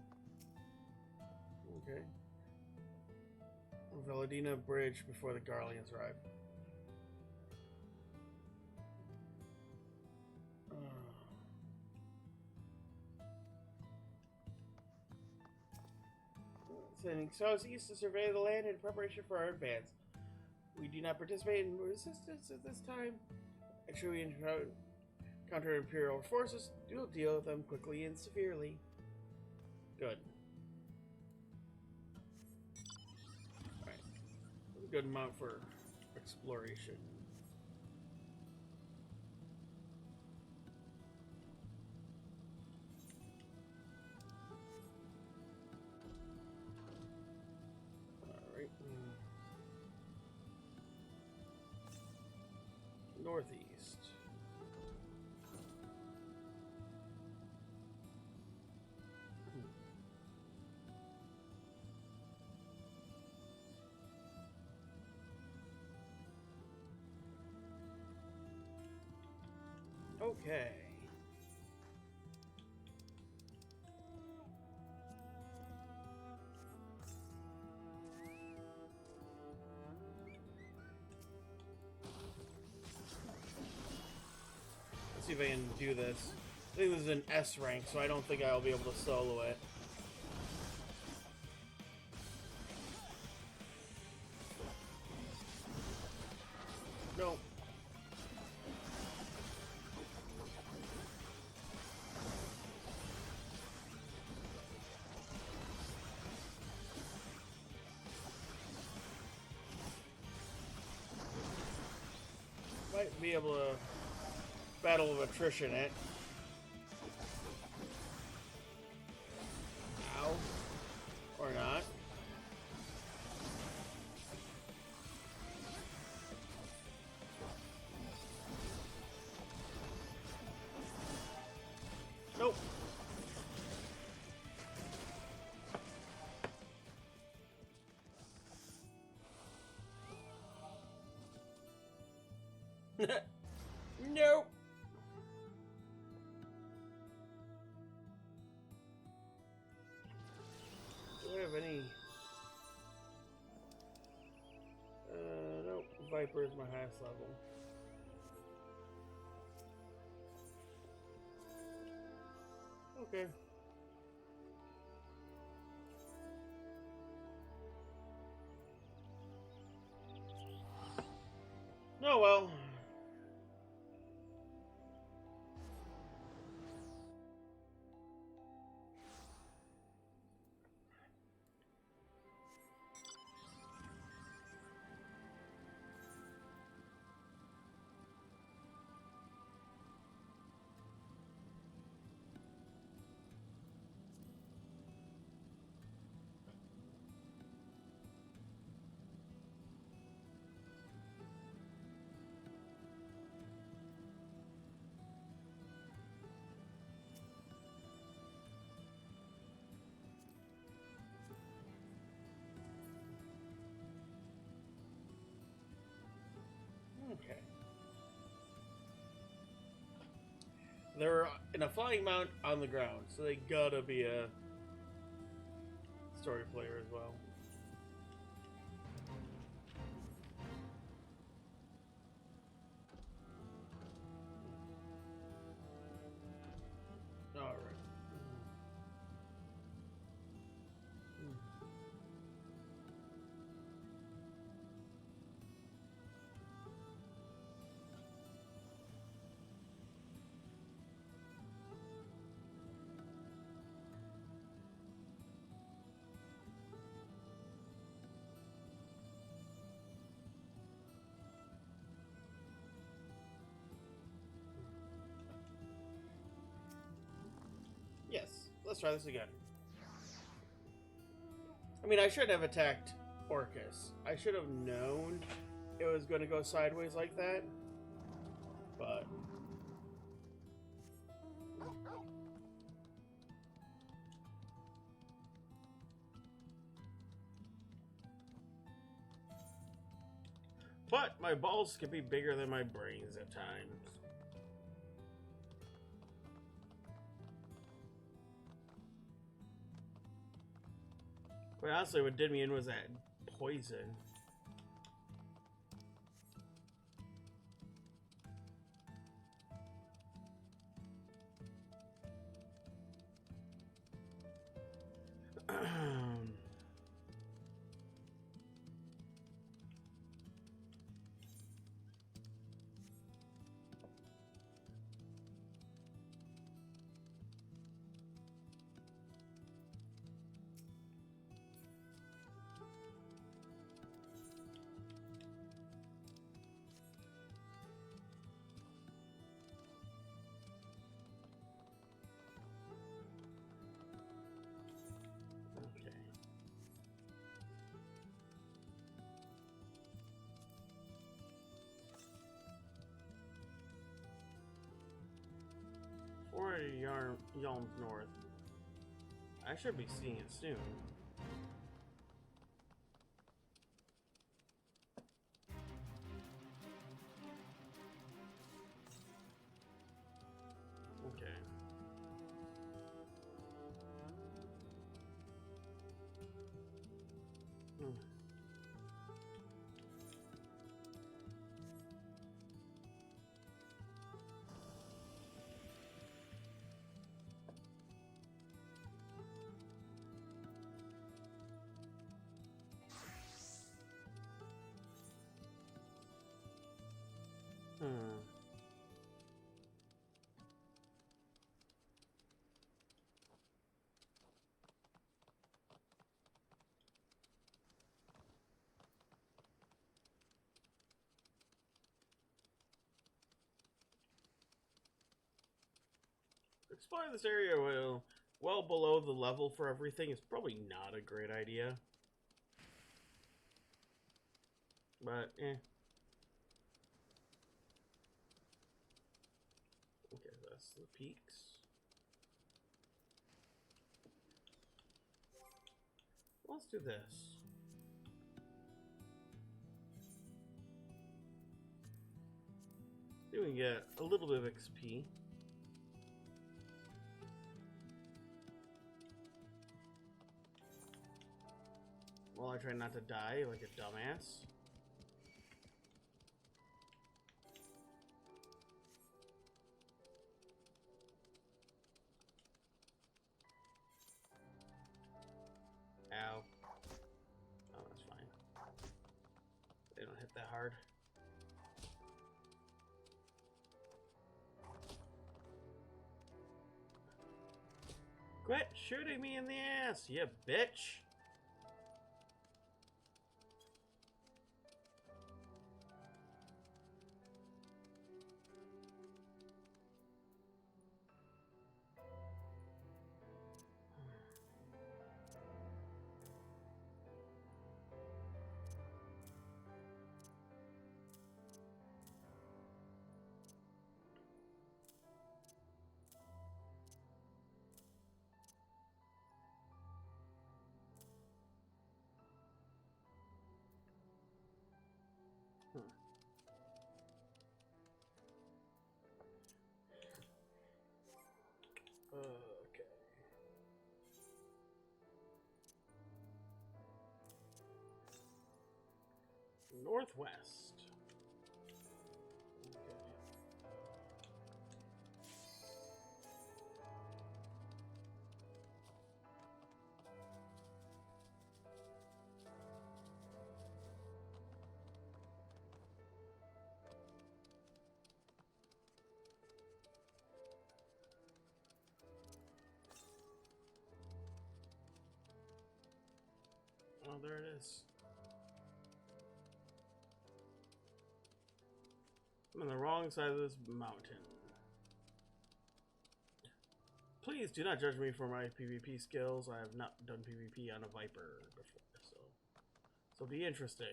Okay. Veladina Bridge before the Garleans arrive. Sending southeast to survey the land in preparation for our advance. We do not participate in resistance at this time. Should we encounter Imperial forces, we'll deal with them quickly and severely. Good. Alright. A good amount for exploration. Alright. Northeast. Okay. Let's see if I can do this. I think this is an S rank, so I don't think I'll be able to solo it. Nope. Might be able to battle of attrition it. Ow. Or not. Nope. Nope. Do I have any? Nope. Viper is my highest level. Okay. Oh well. They're in a flying mount on the ground, so they gotta be a story player as well. Alright. Yes, let's try this again. I mean, I should have attacked Orcus. I should have known it was going to go sideways like that. But... But my balls can be bigger than my brains at times. Quite honestly, what did me in was that poison. Or Yalm's north. I should be seeing it soon. Okay. Exploring this area well below the level for everything is probably not a great idea. But, eh. Okay, that's the peaks. Let's do this. See if we can get a little bit of XP. While I try not to die like a dumbass. Ow. Oh, that's fine. They don't hit that hard. Quit shooting me in the ass, you bitch! Northwest. Oh, there it is. I'm on the wrong side of this mountain. Please do not judge me for my PvP skills. I have not done PvP on a Viper before, so it'll be interesting.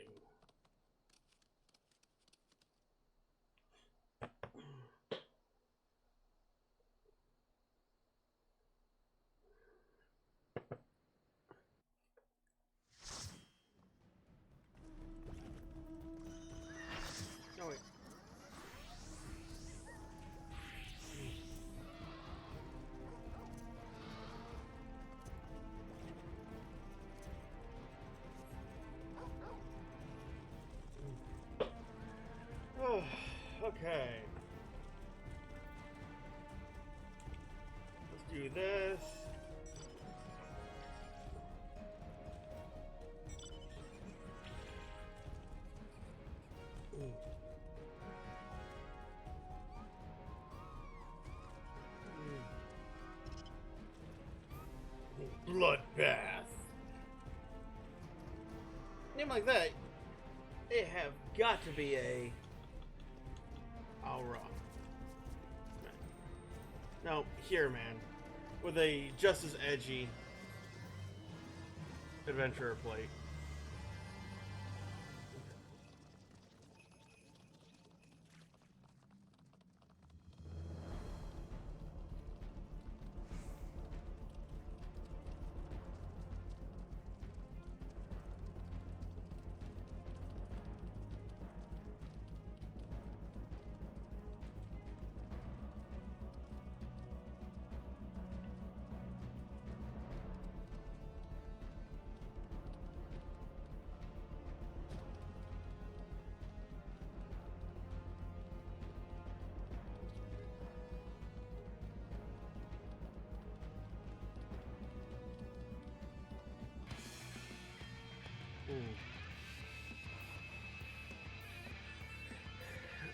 Oh wait. Oh, okay. Let's do this. Bloodbath. Name like that, it have got to be a Aura. No, here, man, with a just as edgy adventurer plate.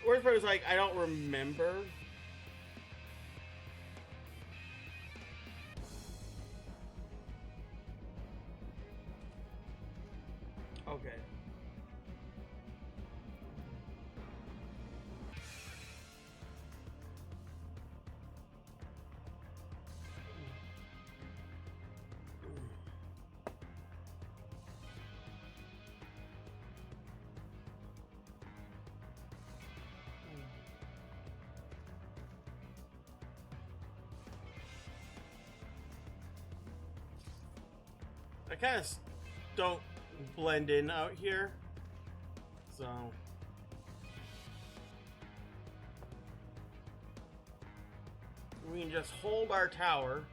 Worst part is, like, I don't remember. Okay. I kind of don't blend in out here, so we can just hold our tower.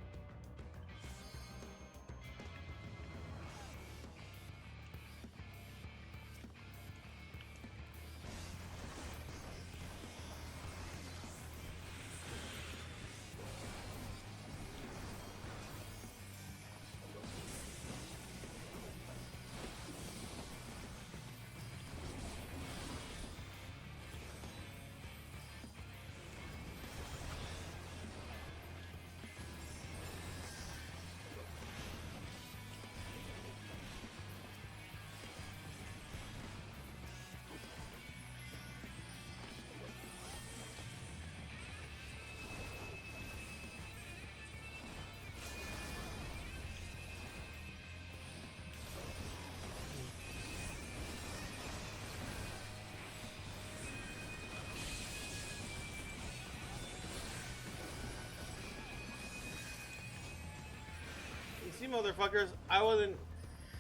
You see, motherfuckers, I wasn't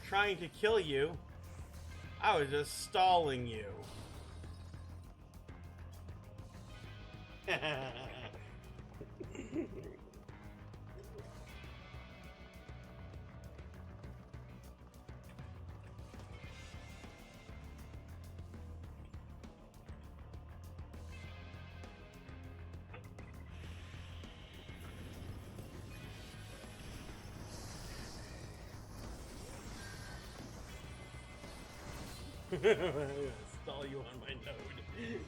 trying to kill you. I was just stalling you. Stall you on my node.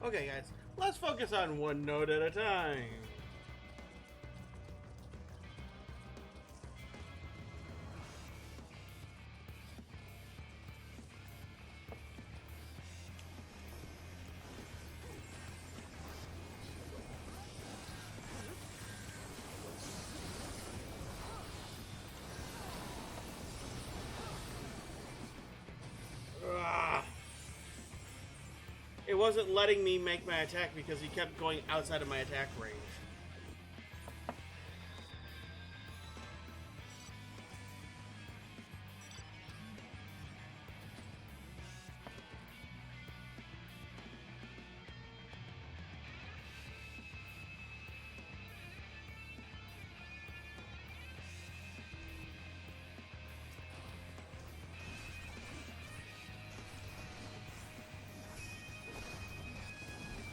Okay, guys, let's focus on one node at a time. Ugh. It wasn't letting me make my attack because he kept going outside of my attack range.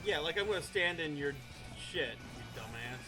Yeah, like I'm gonna stand in your shit, you dumbass.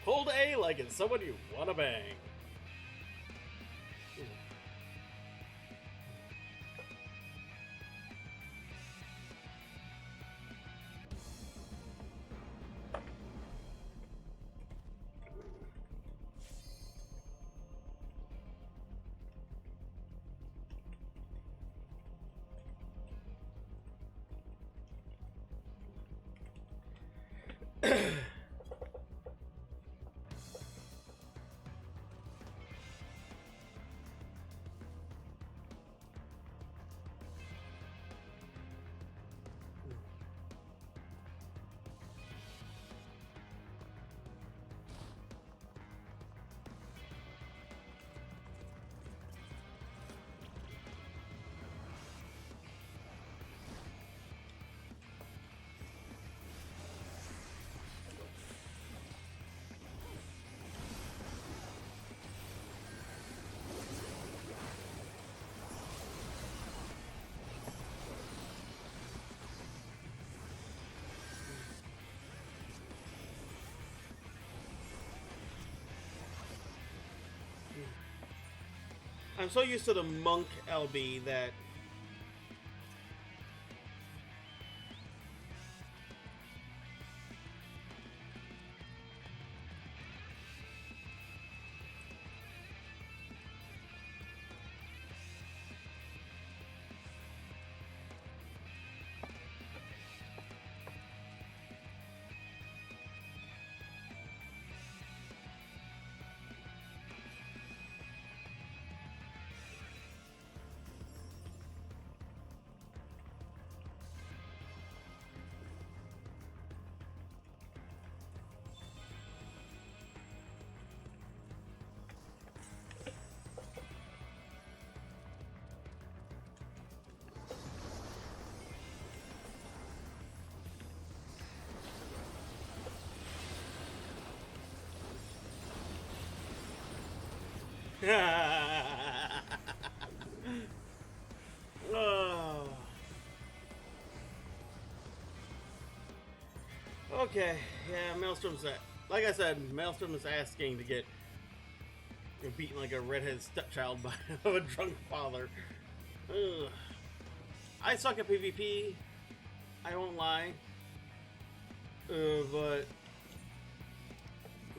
Hold A like it's someone you wanna bang. I'm so used to the monk LB that oh. Okay, yeah, Maelstrom's that. Like I said, Maelstrom is asking to get beaten like a redheaded stepchild by a drunk father. Ugh. I suck at PvP. I won't lie. But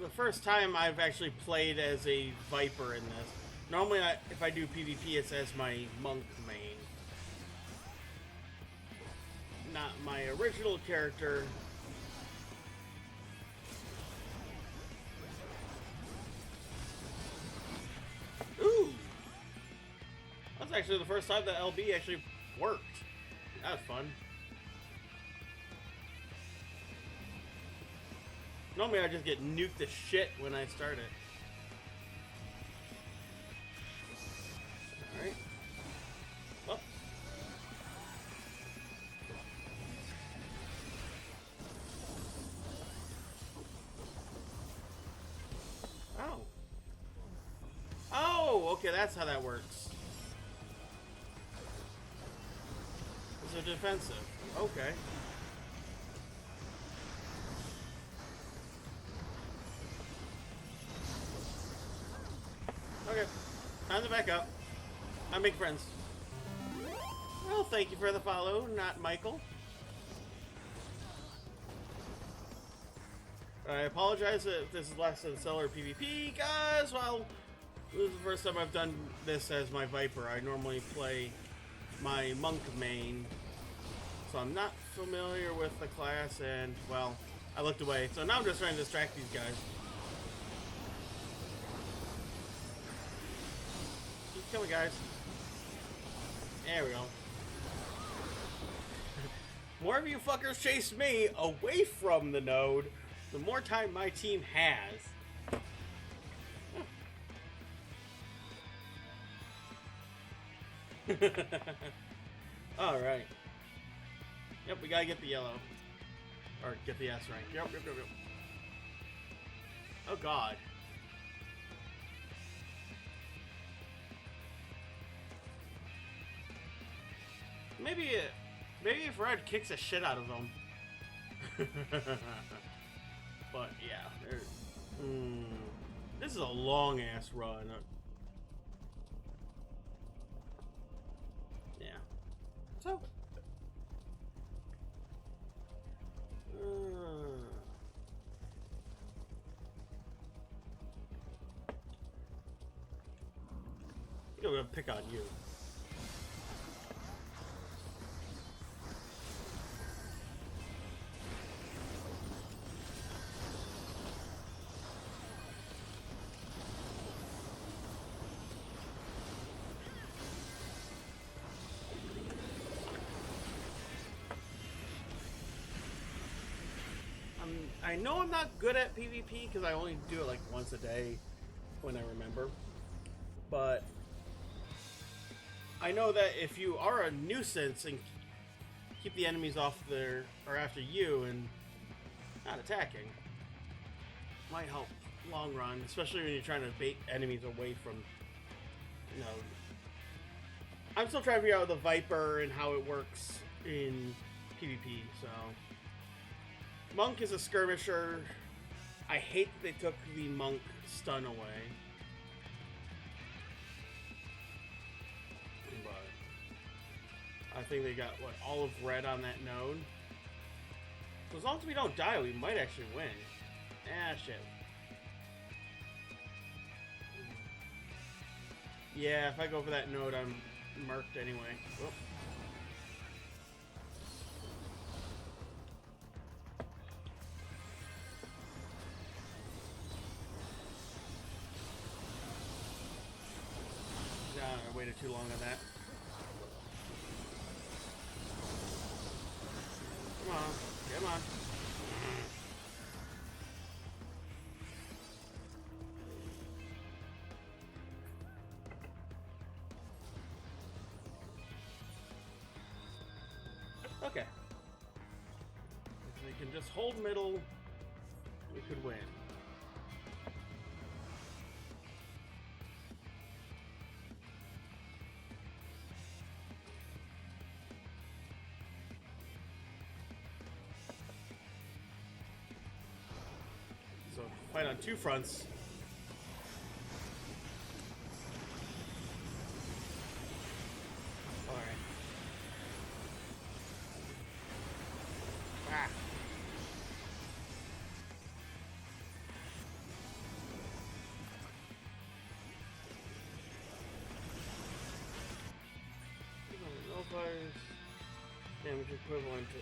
the first time I've actually played as a Viper in this. Normally, if I do PvP, it's as my monk main. Not my original character. Ooh! That's actually the first time that LB actually worked. That was fun. Normally I just get nuked to shit when I start it. Alright. Well. Oh. Oh, okay, that's how that works. It's a defensive. Okay. Okay, time to back up. I'm making friends. Well, thank you for the follow, not Michael. I apologize if this is less than stellar PvP, guys. Well, this is the first time I've done this as my Viper. I normally play my monk main, so I'm not familiar with the class, and, well, I looked away. So now I'm just trying to distract these guys. Keep coming, guys. There we go. More of you fuckers chase me away from the node, the more time my team has. Alright. Yep, we gotta get the yellow. Or get the S rank. Yep. Oh god. Maybe if Red kicks the shit out of him. But yeah, this is a long ass run. Yeah. So. I'm gonna pick on you. I know I'm not good at PvP because I only do it like once a day when I remember. But I know that if you are a nuisance and keep the enemies off there or after you and not attacking, might help long run, especially when you're trying to bait enemies away from, you know. I'm still trying to figure out the Viper and how it works in PvP, so. Monk is a skirmisher. I hate that they took the monk stun away. I think they got, what, all of red on that node. So as long as we don't die, we might actually win. Ah, shit. Yeah, if I go for that node, I'm marked anyway. Whoop. I waited too long on that. Come on, come on. Okay. If we can just hold middle, we could win. So fight on two fronts. All right. Ah. No fires. Damage equivalent to.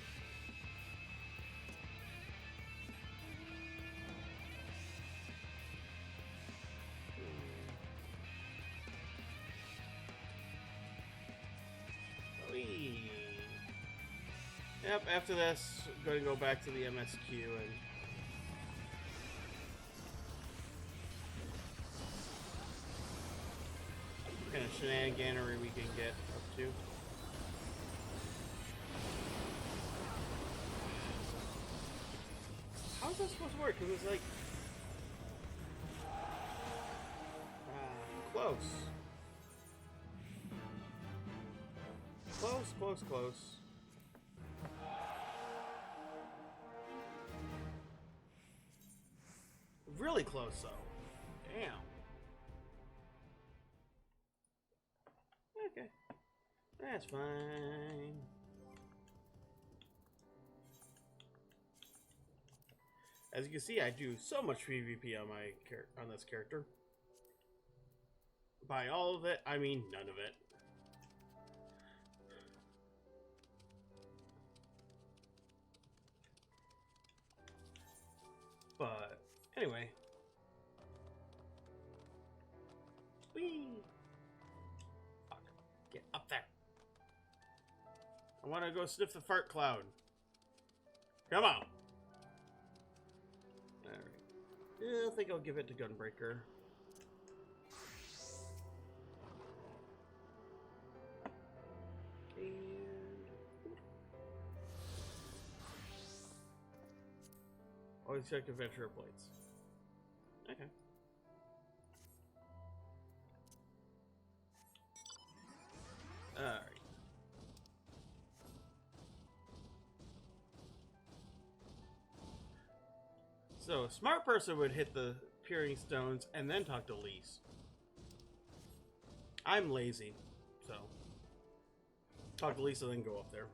Yep, after this, I'm going to go back to the MSQ and... kind of shenaniganery we can get up to. How's that supposed to work? Because it's like... close. Close, close, close. Really close, though. Damn. Okay. That's fine. As you can see, I do so much PvP on on this character. By all of it, I mean none of it. But anyway. Whee! Fuck. Get up there. I want to go sniff the fart cloud. Come on. Alright. Yeah, I think I'll give it to Gunbreaker. Always check adventurer plates. Okay. Alright. So, a smart person would hit the peering stones and then talk to Lise. I'm lazy, so talk to Lisa, then go up there.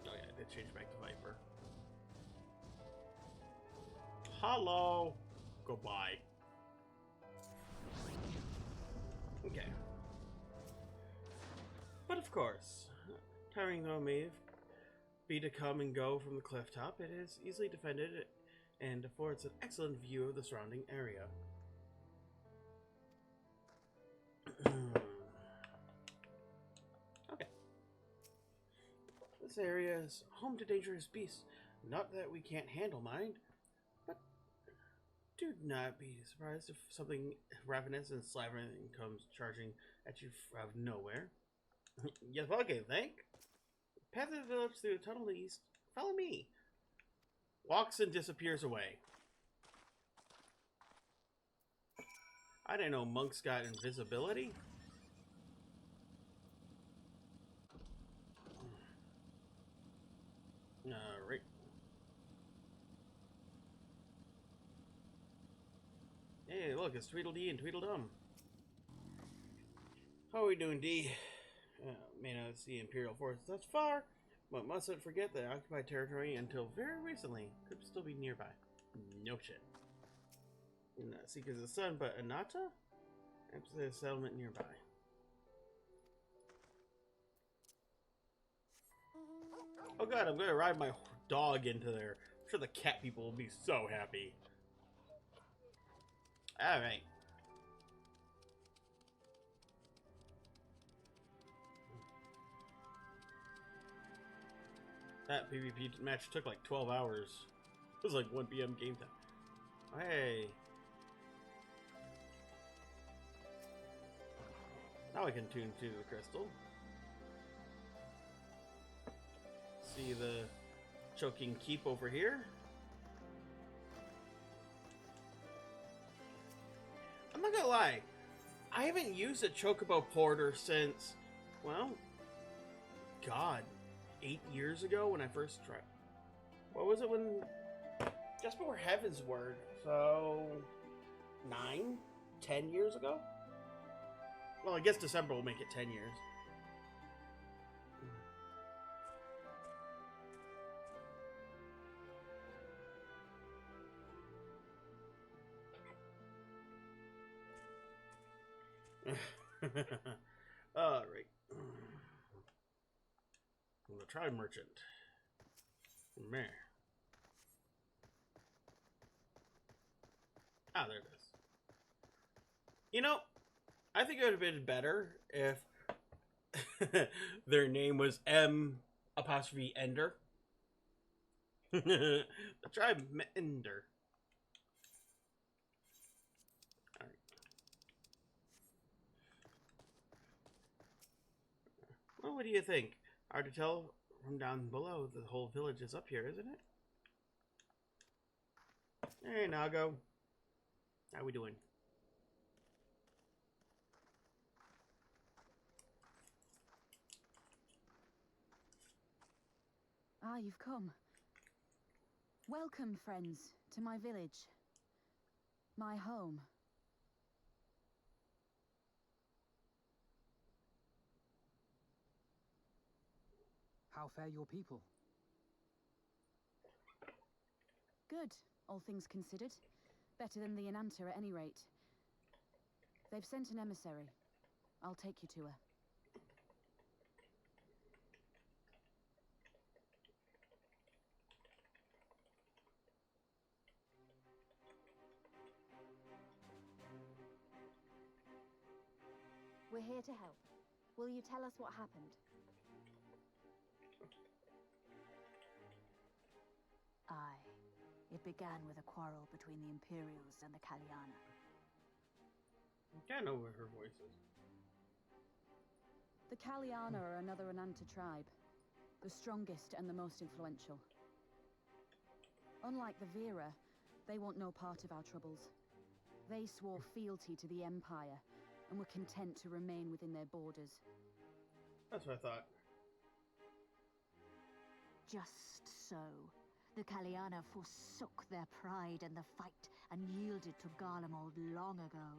Oh yeah, I did change back to Viper. Hello. Goodbye. Okay. But of course, tiring though it may be to come and go from the cliff top, it is easily defended and affords an excellent view of the surrounding area. Okay. This area is home to dangerous beasts. Not that we can't handle mind, but do not be surprised if something ravenous and slavering comes charging at you out of nowhere. Yes, okay, think? Path that develops through a tunnel to the east. Follow me. Walks and disappears away. I didn't know monks got invisibility. Alright. Hey, look, it's Tweedledee and Tweedledum. How are we doing, D? May not see Imperial forces thus far, but mustn't forget that occupied territory until very recently could still be nearby. No shit. Not Seekers of the Sun, but Anata? Empty a settlement nearby. Oh god, I'm gonna ride my dog into there. I'm sure the cat people will be so happy. Alright. That PvP match took like 12 hours. It was like 1 PM game time. Hey. Now I can tune to the crystal. See the choking keep over here. I'm not gonna lie. I haven't used a chocobo porter since, well, God, 8 years ago when I first tried. What was it when? Just before Heaven's Word. So, 9, 10 years ago? Well, I guess December will make it 10 years. Alright. The tribe merchant. Meh. Ah, there it is. You know, I think it would have been better if their name was M apostrophe Ender. The tribe Ender. Alright. Well, what do you think? Hard to tell from down below. The whole village is up here, isn't it? Hey, Nago. How we doing? Ah, you've come. Welcome, friends, to my village. My home. How fare your people? Good, all things considered. Better than the Ananta at any rate. They've sent an emissary. I'll take you to her. We're here to help. Will you tell us what happened? Aye. It began with a quarrel between the Imperials and the Kaliana. I can't know where her voice is. The Kaliana are another Ananta tribe. The strongest and the most influential. Unlike the Vera, they want no part of our troubles. They swore fealty to the Empire and were content to remain within their borders. That's what I thought. Just so. The Kaliana forsook their pride in the fight and yielded to Garlemald long ago.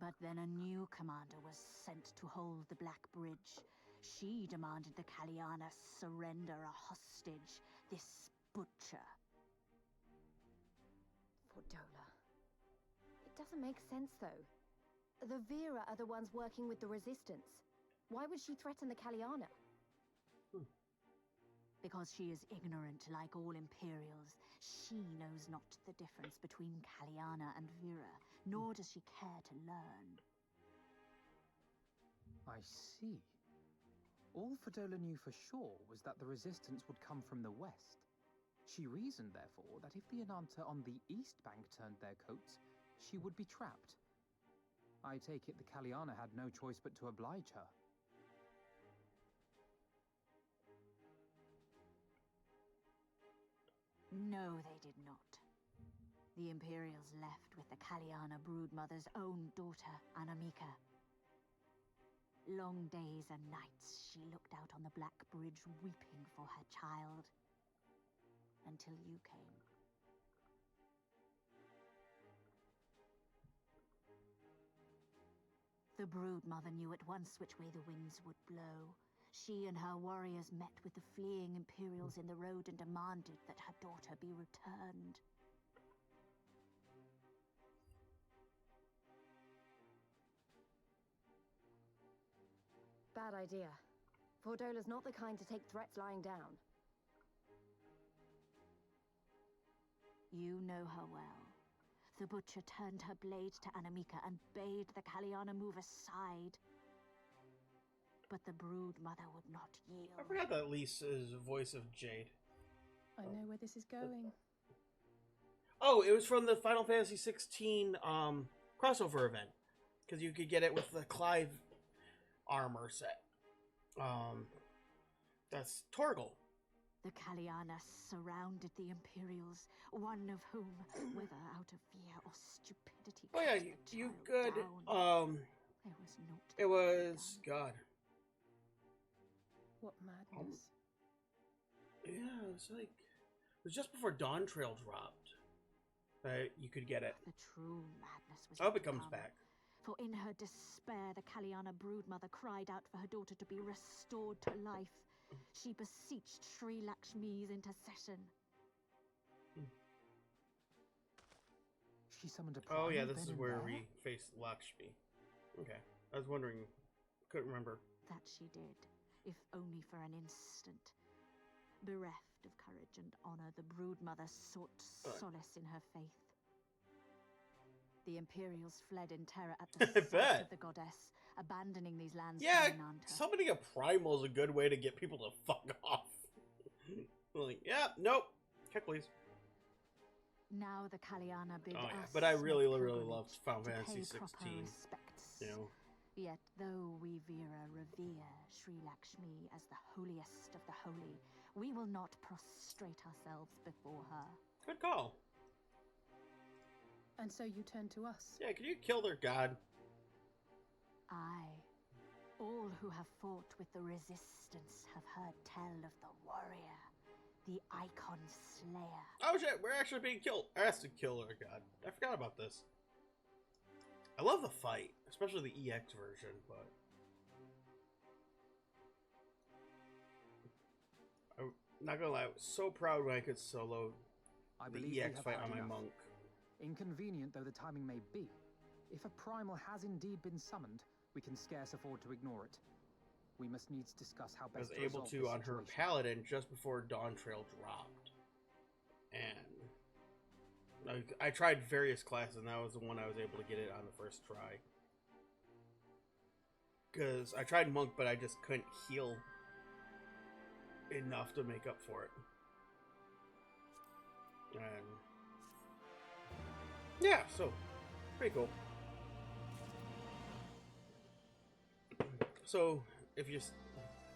But then a new commander was sent to hold the Black Bridge. She demanded the Kaliana surrender a hostage, this butcher. Fordola. It doesn't make sense, though. The Vera are the ones working with the Resistance. Why would she threaten the Kaliana? Because she is ignorant like all Imperials. She knows not the difference between Kaliana and Vera, nor does she care to learn. I see. All Fordola knew for sure was that the resistance would come from the west. She reasoned, therefore, that if the Ananta on the east bank turned their coats, she would be trapped. I take it the Kaliana had no choice but to oblige her. No, they did not. The Imperials left with the Kaliana broodmother's own daughter, Anamika. Long days and nights she looked out on the Black Bridge weeping for her child. Until you came. The broodmother knew at once which way the winds would blow. She and her warriors met with the fleeing Imperials in the road and demanded that her daughter be returned. Bad idea. Fordola's not the kind to take threats lying down. You know her well. The butcher turned her blade to Anamika and bade the Kaliana move aside. But the broodmother would not yield. I forgot that Lise is the voice of Jade. I know where this is going. Oh, it was from the Final Fantasy 16 crossover event. Because you could get it with the Clive armor set. That's Torgal. The Kaliana surrounded the Imperials, one of whom, whether out of fear or stupidity, Oh yeah, cut the you child could. down. There was naught It that was could be done. God. What madness. Yeah, it was like it was just before Dawn Trail dropped. You could get it. The true madness was I hope yet it to comes come. back. For in her despair, the Kaliana broodmother cried out for her daughter to be restored to life. She beseeched Sri Lakshmi's intercession. She summoned a Oh yeah, primal this is then and where there? we faced Lakshmi. Okay, I was wondering, couldn't remember. That she did, if only for an instant. Bereft of courage and honor, the broodmother sought solace in her faith. The Imperials fled in terror at the I sight bet. of the goddess, abandoning these lands Yeah, to Nanta. summoning a primal is a good way to get people to fuck off. Like, yeah, nope, heck please. Now the Kaliana bid Oh yeah, us but I really, make really pilgrimage loved Final to Fantasy pay proper 16. respects. You know, Yet though we Vera revere Sri Lakshmi as the holiest of the holy, we will not prostrate ourselves before her. good call. And so you turn to us. Yeah, can you kill their god? Aye. All who have fought with the resistance have heard tell of the warrior, the icon slayer. Oh shit, we're actually being killed. Asked to kill our god. I forgot about this. I love the fight, especially the EX version, but I'm not gonna lie, I was so proud when I could solo I believe the we EX have fight had on my enough. monk. Inconvenient though the timing may be, if a primal has indeed been summoned, we can scarce afford to ignore it. We must needs discuss how I was best able resolve to this on her situation. paladin just before Dawn Trail dropped. And I tried various classes, and that was the one I was able to get it on the first try. Because I tried monk, but I just couldn't heal enough to make up for it. And yeah, so pretty cool. So if you,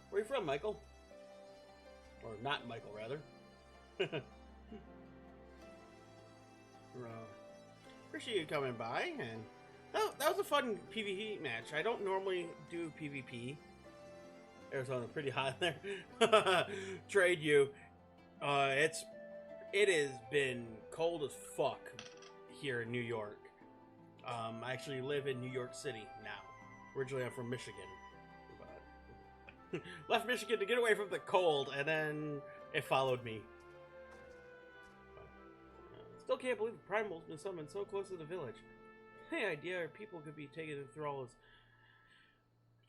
where are you from, Michael? Or not Michael, rather. Appreciate you coming by, and that was a fun PvP match. I don't normally do PvP. There's something pretty hot there. Trade you. It has been cold as fuck here in New York. I actually live in New York City now. Originally, I'm from Michigan, but left Michigan to get away from the cold, and then it followed me. Still can't believe the Primal's been summoned so close to the village. Any idea people could be taken in thrall is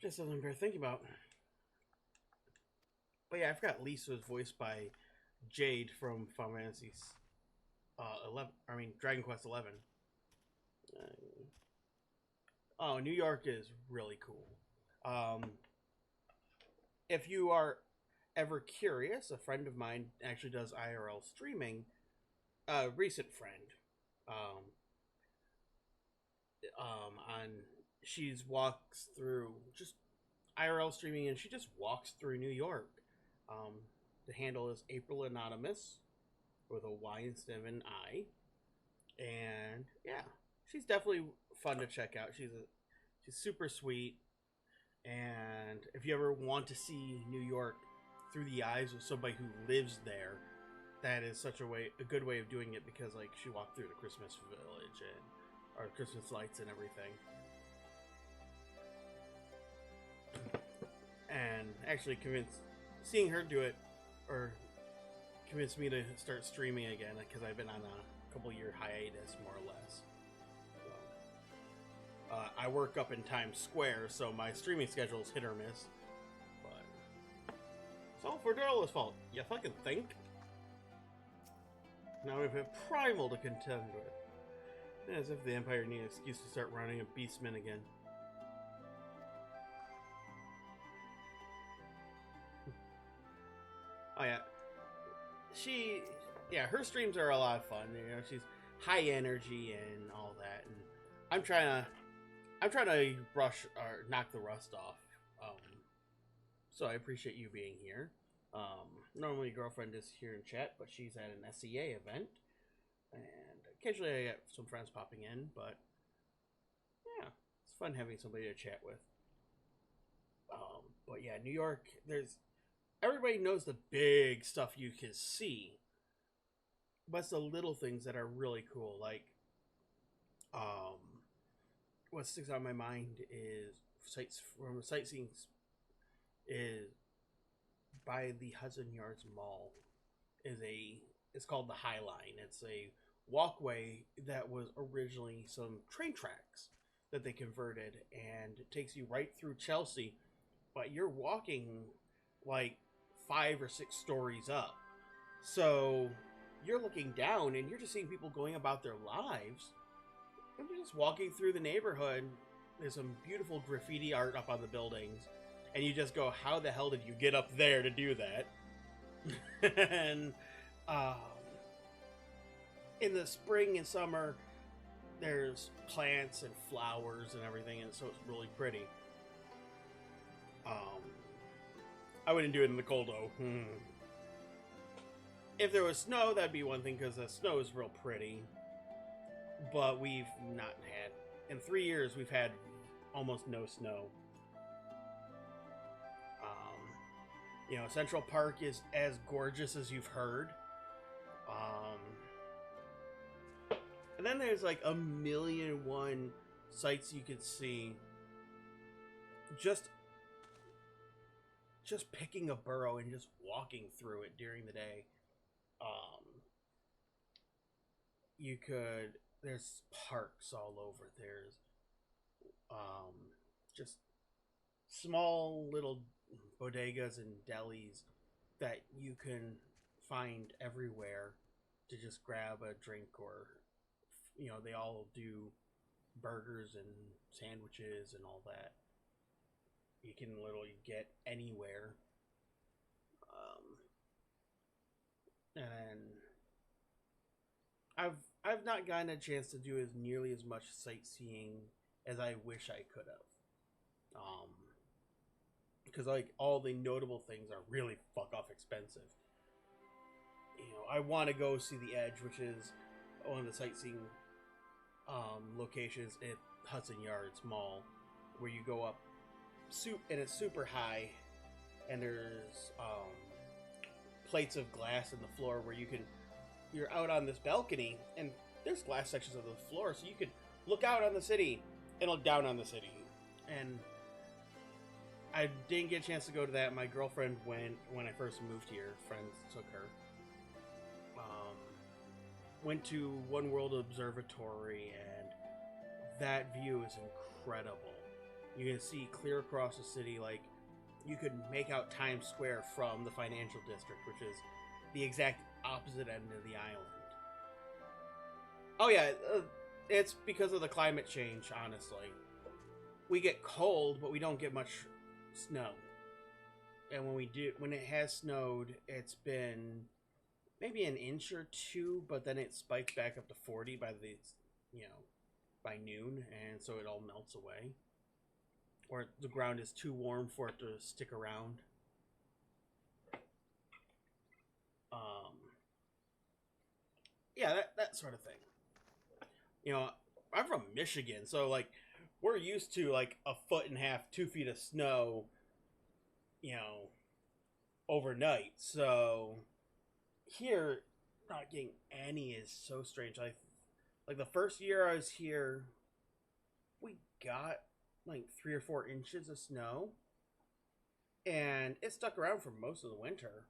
just something we're thinking about. But yeah, I forgot Lisa was voiced by Jade from Final Fantasy 11. I mean, Dragon Quest 11. Oh, New York is really cool. If you are ever curious, a friend of mine actually does IRL streaming. A recent friend, she's walks through just IRL streaming, and she just walks through New York. The handle is April Anonymous with a Y instead of an I, and yeah, she's definitely fun to check out. She's super sweet, and if you ever want to see New York through the eyes of somebody who lives there, that is such a good way of doing it, because like she walked through the Christmas village and or Christmas lights and everything. and actually seeing her do it, or convinced me to start streaming again, because I've been on a couple year hiatus, more or less. So, I work up in Times Square, so my streaming schedule is hit or miss. But it's all Verdola's fault. You fucking think? Now we have Primal to contend with. As if the Empire needed an excuse to start running a Beastman again. Oh yeah. Her streams are a lot of fun. You know, she's high energy and all that. And I'm trying to brush or knock the rust off. So I appreciate you being here. Normally girlfriend is here in chat, but she's at an SEA event. And occasionally I get some friends popping in, but yeah, it's fun having somebody to chat with. But yeah, New York, everybody knows the big stuff you can see, but it's the little things that are really cool. Like, what sticks out in my mind is sightseeing is by the Hudson Yards Mall. It's called the High Line. It's a walkway that was originally some train tracks that they converted, and it takes you right through Chelsea, but you're walking like 5 or 6 stories up. So you're looking down and you're just seeing people going about their lives. And you're just walking through the neighborhood. There's some beautiful graffiti art up on the buildings. And you just go, how the hell did you get up there to do that? And in the spring and summer, there's plants and flowers and everything, and so it's really pretty. I wouldn't do it in the cold though. If there was snow, that'd be one thing, because the snow is real pretty. But we've not had, in 3 years, we've had almost no snow. You know, Central Park is as gorgeous as you've heard. And then there's like 1,000,001 sites you could see. Just picking a borough and just walking through it during the day. There's parks all over. There's just small little bodegas and delis that you can find everywhere to just grab a drink, or, you know, they all do burgers and sandwiches and all that. You can literally get anywhere. And I've not gotten a chance to do nearly as much sightseeing as I wish I could have. Because like all the notable things are really fuck off expensive. You know, I want to go see the Edge, which is one of the sightseeing locations at Hudson Yards Mall, where you go up and it's super high, and there's plates of glass in the floor where you're out on this balcony, and there's glass sections of the floor, so you could look out on the city and look down on the city. And I didn't get a chance to go to that. My girlfriend went when I first moved here. Friends took her. Went to One World Observatory, and that view is incredible. You can see clear across the city. Like, you could make out Times Square from the financial district, which is the exact opposite end of the island. Oh yeah, it's because of the climate change, honestly. We get cold, but we don't get much snow. And when it has snowed, it's been maybe an inch or 2, but then it spikes back up to 40 by noon, and so it all melts away. Or the ground is too warm for it to stick around. Yeah, that sort of thing. You know, I'm from Michigan, so like we're used to like 1.5 feet, 2 feet of snow, you know, overnight. So here, not getting any is so strange. Like the first year I was here, we got like 3 or 4 inches of snow, And it stuck around for most of the winter.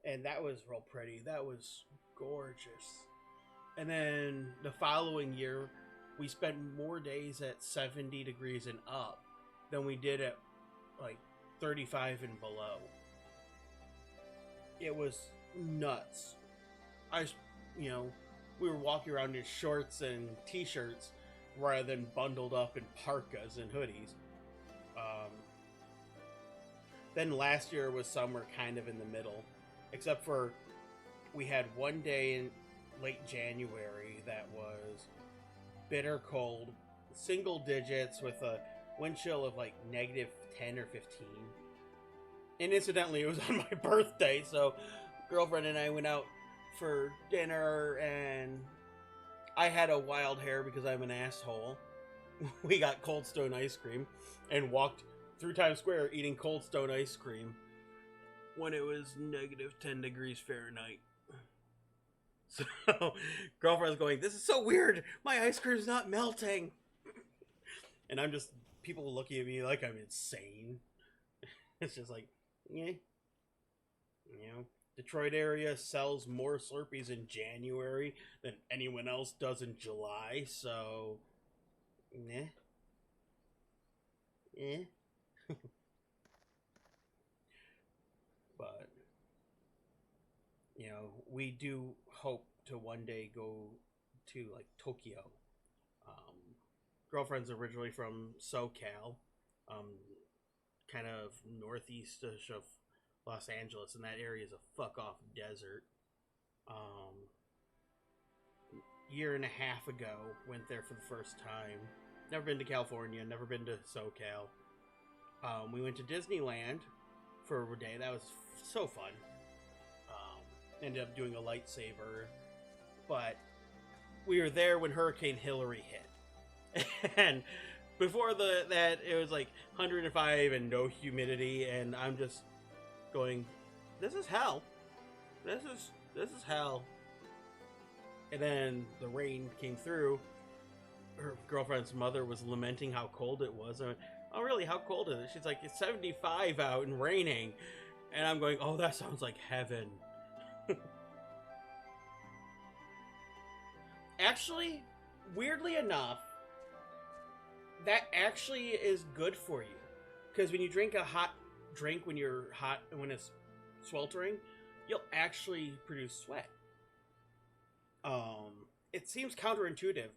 And that was real pretty. That was gorgeous. And then the following year, we spent more days at 70 degrees and up than we did at like 35 and below. It was nuts. We were walking around in shorts and t-shirts rather than bundled up in parkas and hoodies. Then last year was summer kind of in the middle, except for we had one day in late January that was bitter cold, single digits with a wind chill of like negative 10 or 15. And incidentally, it was on my birthday, so girlfriend and I went out for dinner, and I had a wild hair because I'm an asshole. We got Cold Stone ice cream and walked through Times Square eating Cold Stone ice cream when it was negative 10 degrees Fahrenheit. So, girlfriend's going, "This is so weird. My ice cream's not melting." And I'm just, people looking at me like I'm insane. It's just like, yeah. Detroit area sells more Slurpees in January than anyone else does in July, so, nah. But, we do hope to one day go to, like, Tokyo. Girlfriend's originally from SoCal, kind of northeast-ish of Los Angeles, and that area is a fuck-off desert. Year and a half ago, went there for the first time. Never been to California, never been to SoCal. We went to Disneyland for a day. That was so fun. Ended up doing a lightsaber, but we were there when Hurricane Hillary hit. And before that, it was like 105 and no humidity, and I'm just going, this is hell. This is hell. And then the rain came through. Her girlfriend's mother was lamenting how cold it was. I went, "Oh, really? How cold is it?" She's like, "It's 75 out and raining." And I'm going, "Oh, that sounds like heaven." Actually, weirdly enough, that actually is good for you. Because when you drink a hot drink when you're hot and when it's sweltering, you'll actually produce sweat. It seems counterintuitive,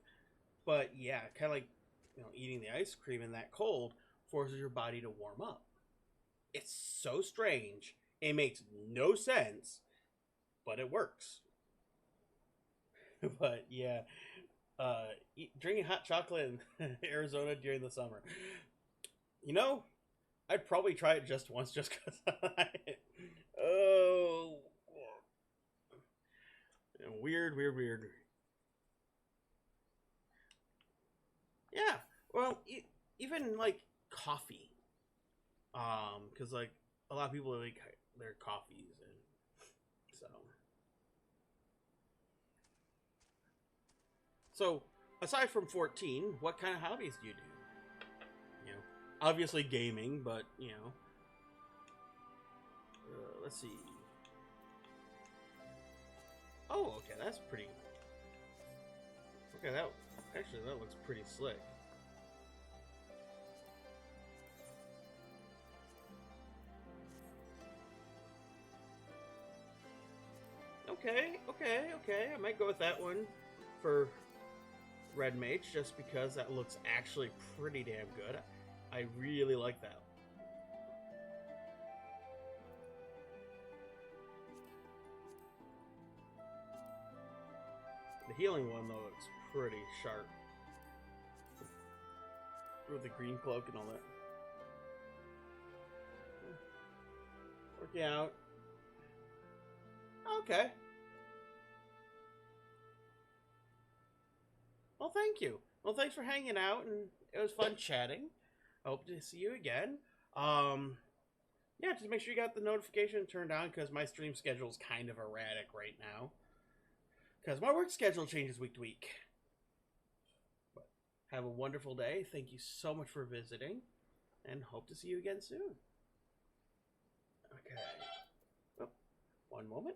but yeah, kind of like eating the ice cream in that cold forces your body to warm up. It's so strange. It makes no sense, but it works. But yeah, drinking hot chocolate in Arizona during the summer. I'd probably try it just once, just because. Oh, weird. Yeah, well, even like coffee, because like a lot of people like their coffees, and so aside from 14, what kind of hobbies do you do? Obviously gaming, but let's see. Oh, okay, that's pretty. Okay, that looks pretty slick. Okay. I might go with that one for Red Mage, just because that looks actually pretty damn good. I really like that. The healing one, though, looks pretty sharp. With the green cloak and all that. Working out. Okay. Well, thank you. Well, thanks for hanging out, and it was fun chatting. I hope to see you again. Yeah, just make sure you got the notification turned on, because my stream schedule is kind of erratic right now. Because my work schedule changes week to week. But have a wonderful day. Thank you so much for visiting, and hope to see you again soon. Okay. Oh, one moment.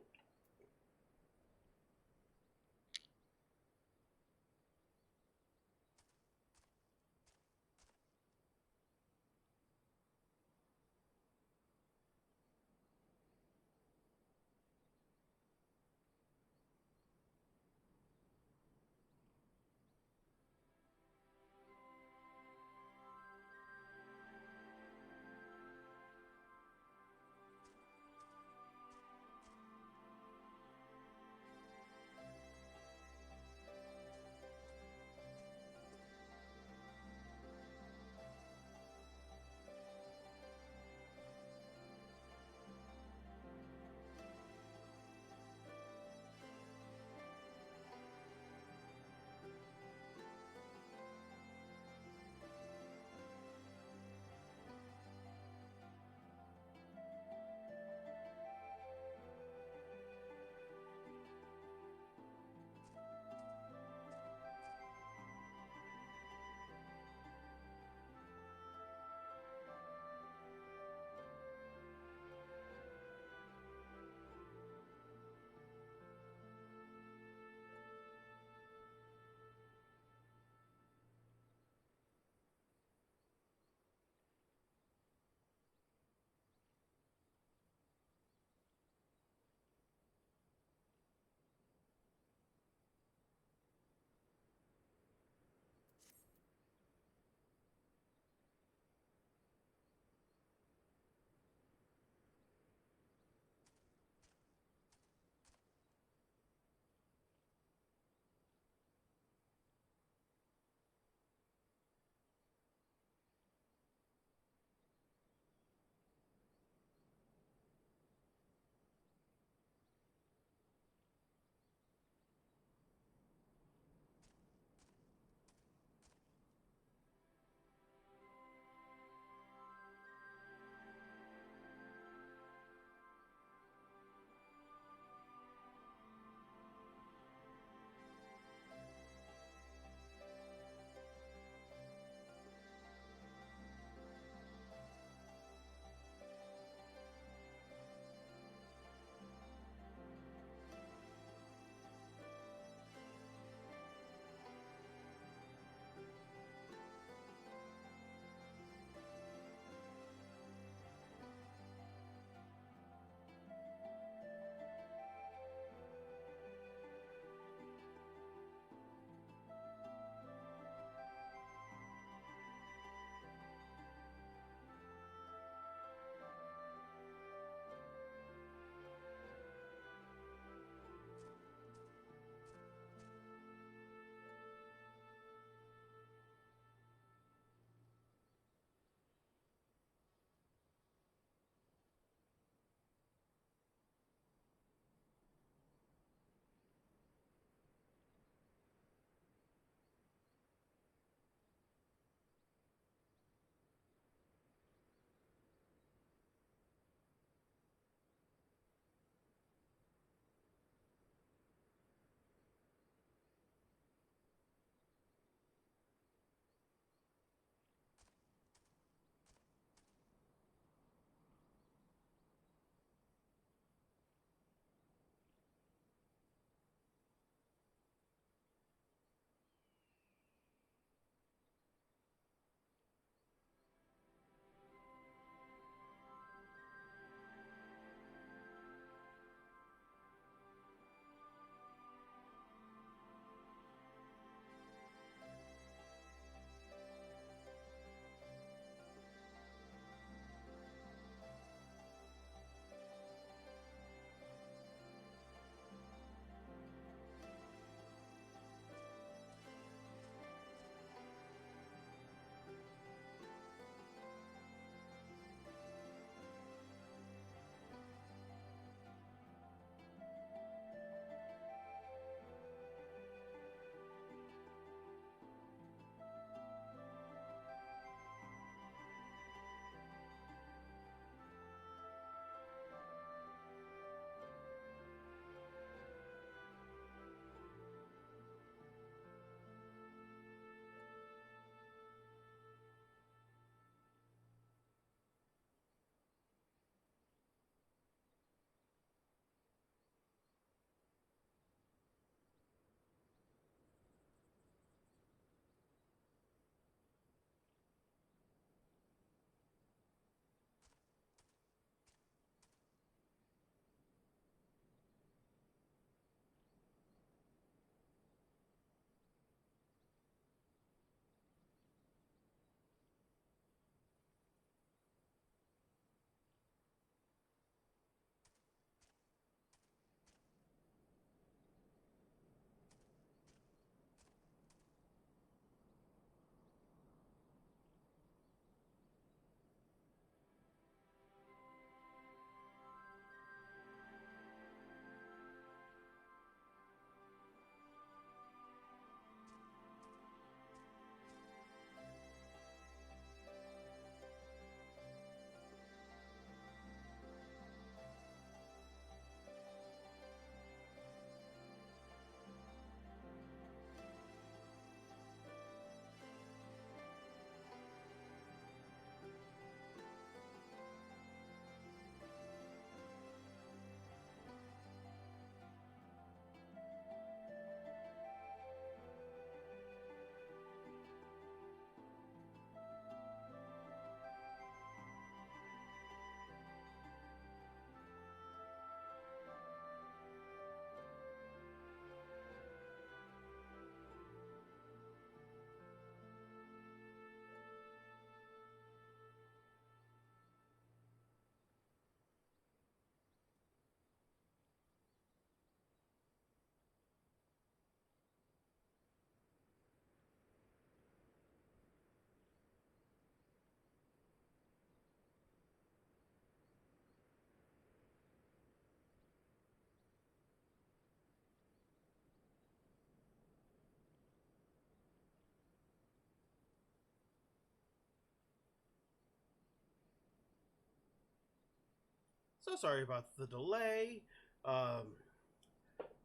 so sorry about the delay.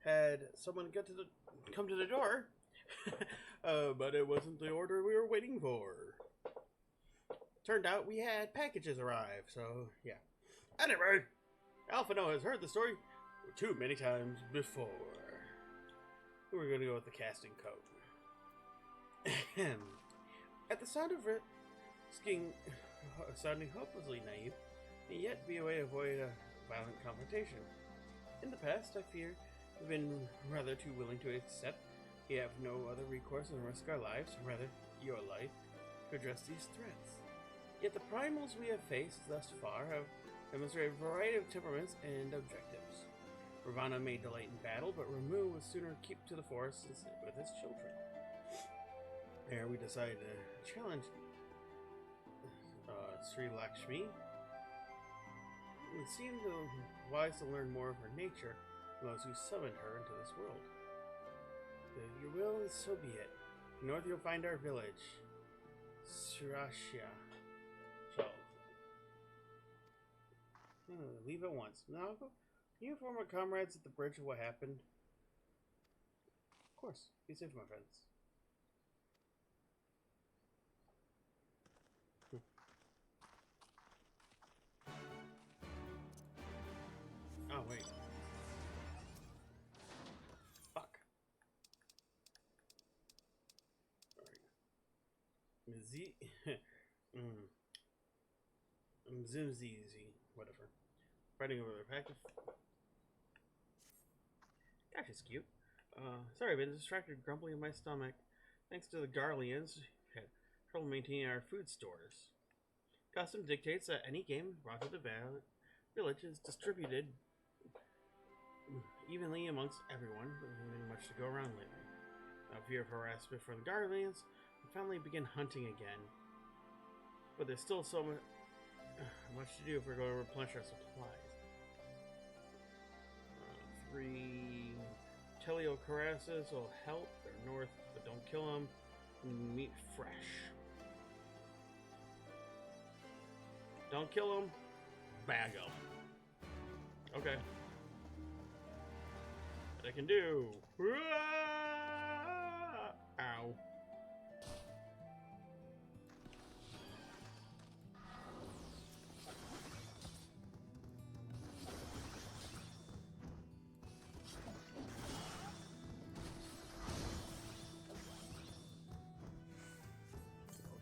Had someone come to the door, but it wasn't the order we were waiting for. Turned out we had packages arrive, so yeah. Anyway, Alphino has heard the story too many times before. We're gonna go with the casting code. At the sound of it, sounding hopelessly naive, and yet be a way to avoid a violent confrontation. In the past, I fear, we've been rather too willing to accept we have no other recourse than risk our lives, or rather, your life, to address these threats. Yet the primals we have faced thus far have demonstrated a variety of temperaments and objectives. Ravana may delay in battle, but Ramu would sooner keep to the forest and sit with his children. There we decided to challenge Sri Lakshmi. It seemed wise to learn more of her nature from those who summoned her into this world. If your will is, so be it. North you'll find our village, Srashya. Leave at once. Now, can you inform our comrades at the bridge of what happened? Of course. Be safe, my friends. Oh, wait. Fuck. Alright. Mzimzizi. Whatever. Fighting over their package. Gosh, it's cute. Sorry, I've been distracted, grumbling in my stomach. Thanks to the Garleans, we've had trouble maintaining our food stores. Custom dictates that any game brought to the village is distributed evenly amongst everyone. There hasn't been much to go around lately. Out of fear of harassment from the Garleans, we finally begin hunting again. But there's still so much to do if we're going to replenish our supplies. 3 Telio Carasses will help. They're north, but don't kill them. Meat fresh. Don't kill them. Bag them. Okay. What I can do. Ow.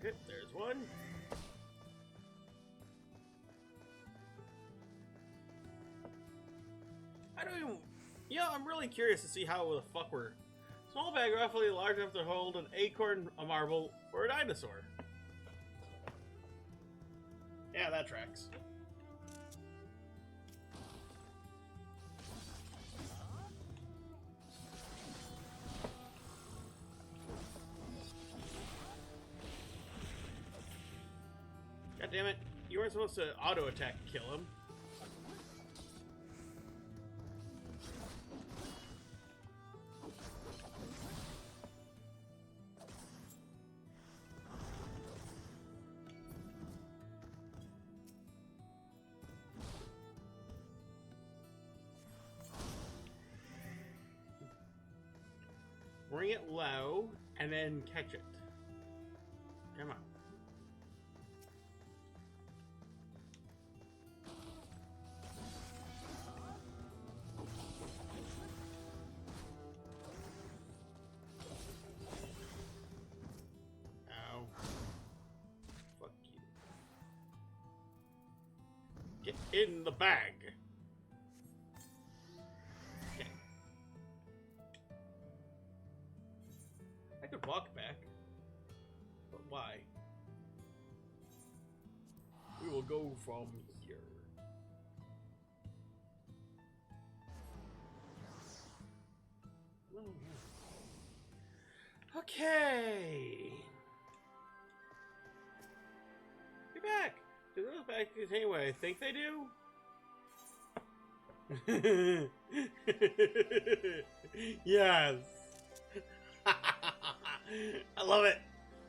Okay, there's one. I don't even... Yeah, I'm really curious to see how the fuck we're... Small bag roughly large enough to hold an acorn, a marble, or a dinosaur. Yeah, that tracks. God damn it. You weren't supposed to auto-attack kill him. Bring it low, and then catch it. Come on. Ow. Fuck you. Get in the bag. I could walk back, but why? We will go from here. Okay. You're back. Do those bags contain what I think they do? Yes. I love it.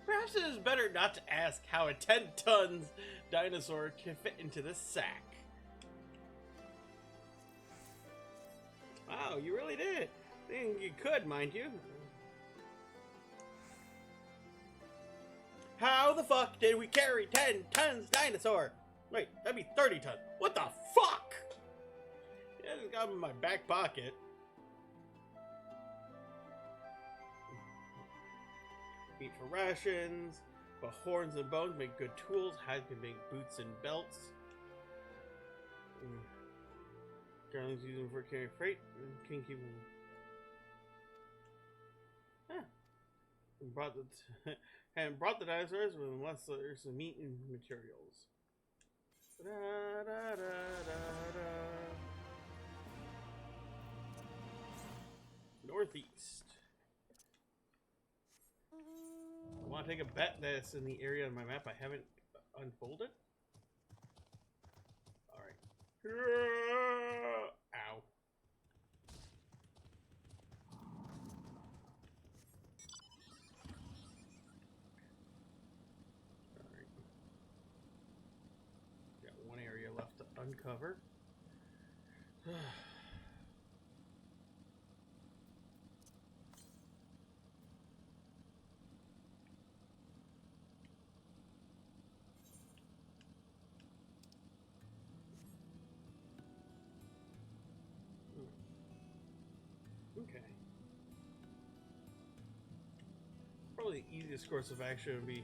Perhaps it is better not to ask how a 10 tons dinosaur can fit into this sack. Wow, you really did. Think you could, mind you. How the fuck did we carry 10 tons dinosaur? Wait, that'd be 30 tons. What the fuck? Yeah, I just got them in my back pocket. Meat for rations, but horns and bones make good tools. Hides can make boots and belts. Garland's using them for carrying freight. Can keep them. Huh. And brought the dinosaurs with less layers of meat and materials. Da, da, da, da, da. Northeast. I want to take a bet that's in the area on my map I haven't unfolded. Alright. Ow. Alright. Got one area left to uncover. Okay. Probably the easiest course of action would be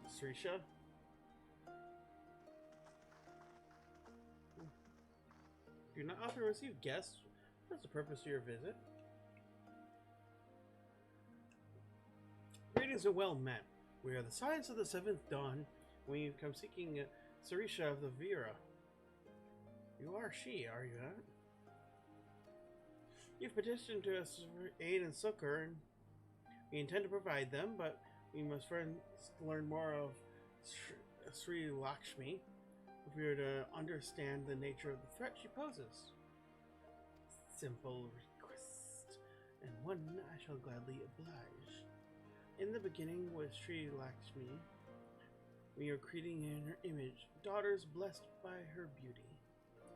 Srisha. Do not often receive guests. What's the purpose of your visit? Greetings and well met. We are the Science of the Seventh Dawn. We have come seeking Sarisha of the Vera. You are she, are you not? You've petitioned to us for aid and succor, and we intend to provide them, but we must first learn more of Sri Lakshmi if we are to understand the nature of the threat she poses. Simple request, and one I shall gladly oblige. In the beginning was Sri Lakshmi. We are creating in her image daughters blessed by her beauty.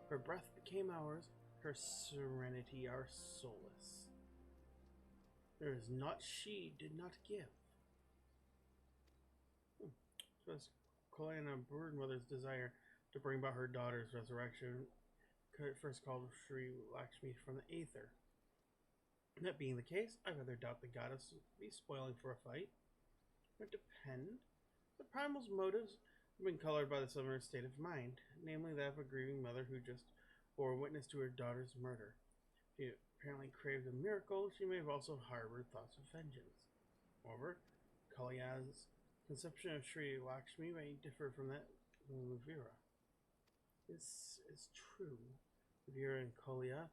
Her breath became ours, her serenity our solace. There is naught she did not give. So it's Kalina Broodmother's desire to bring about her daughter's resurrection. First called Sri Lakshmi from the Aether. That being the case, I rather doubt the goddess would be spoiling for a fight. It depend. The primal's motives have been colored by the summoner's state of mind, namely that of a grieving mother who just bore witness to her daughter's murder. She apparently craved a miracle. She may have also harbored thoughts of vengeance. Moreover, Kalia's conception of Sri Lakshmi may differ from that of Vera. This is true. Vera and Kalia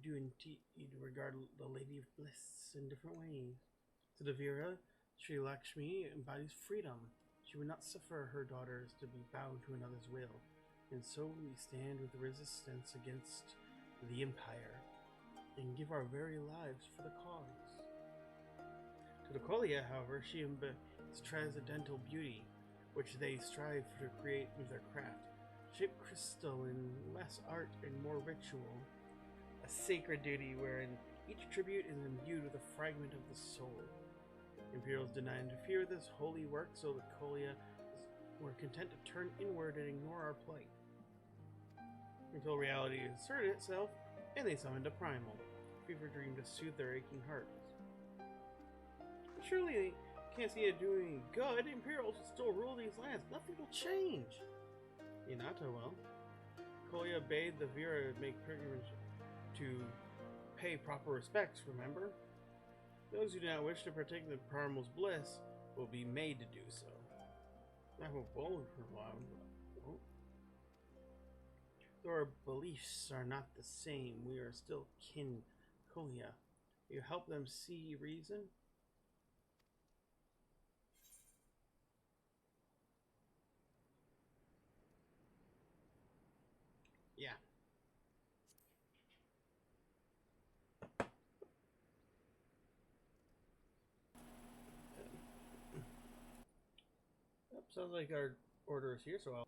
do indeed regard the Lady of Bliss in different ways. To the Vera, Sri Lakshmi embodies freedom. She would not suffer her daughters to be bound to another's will, and so we stand with resistance against the Empire, and give our very lives for the cause. To the Kalia, however, she embodies transcendental beauty, which they strive to create with their craft. Shape crystal in less art and more ritual. A sacred duty wherein each tribute is imbued with a fragment of the soul. Imperials did not interfere with this holy work, so the Kalia were content to turn inward and ignore our plight. Until reality asserted itself, and they summoned a primal, fever dream to soothe their aching hearts. Surely they can't see it doing good. Imperials will still rule these lands. Nothing will change. Hinata will. Koya bade the Vera make pilgrimage to pay proper respects, remember? Those who do not wish to partake in the primal's bliss will be made to do so. I hope all of her love. Though our beliefs are not the same, we are still kin, Koya. You help them see reason? Yeah. Sounds like our order is here, so I'll...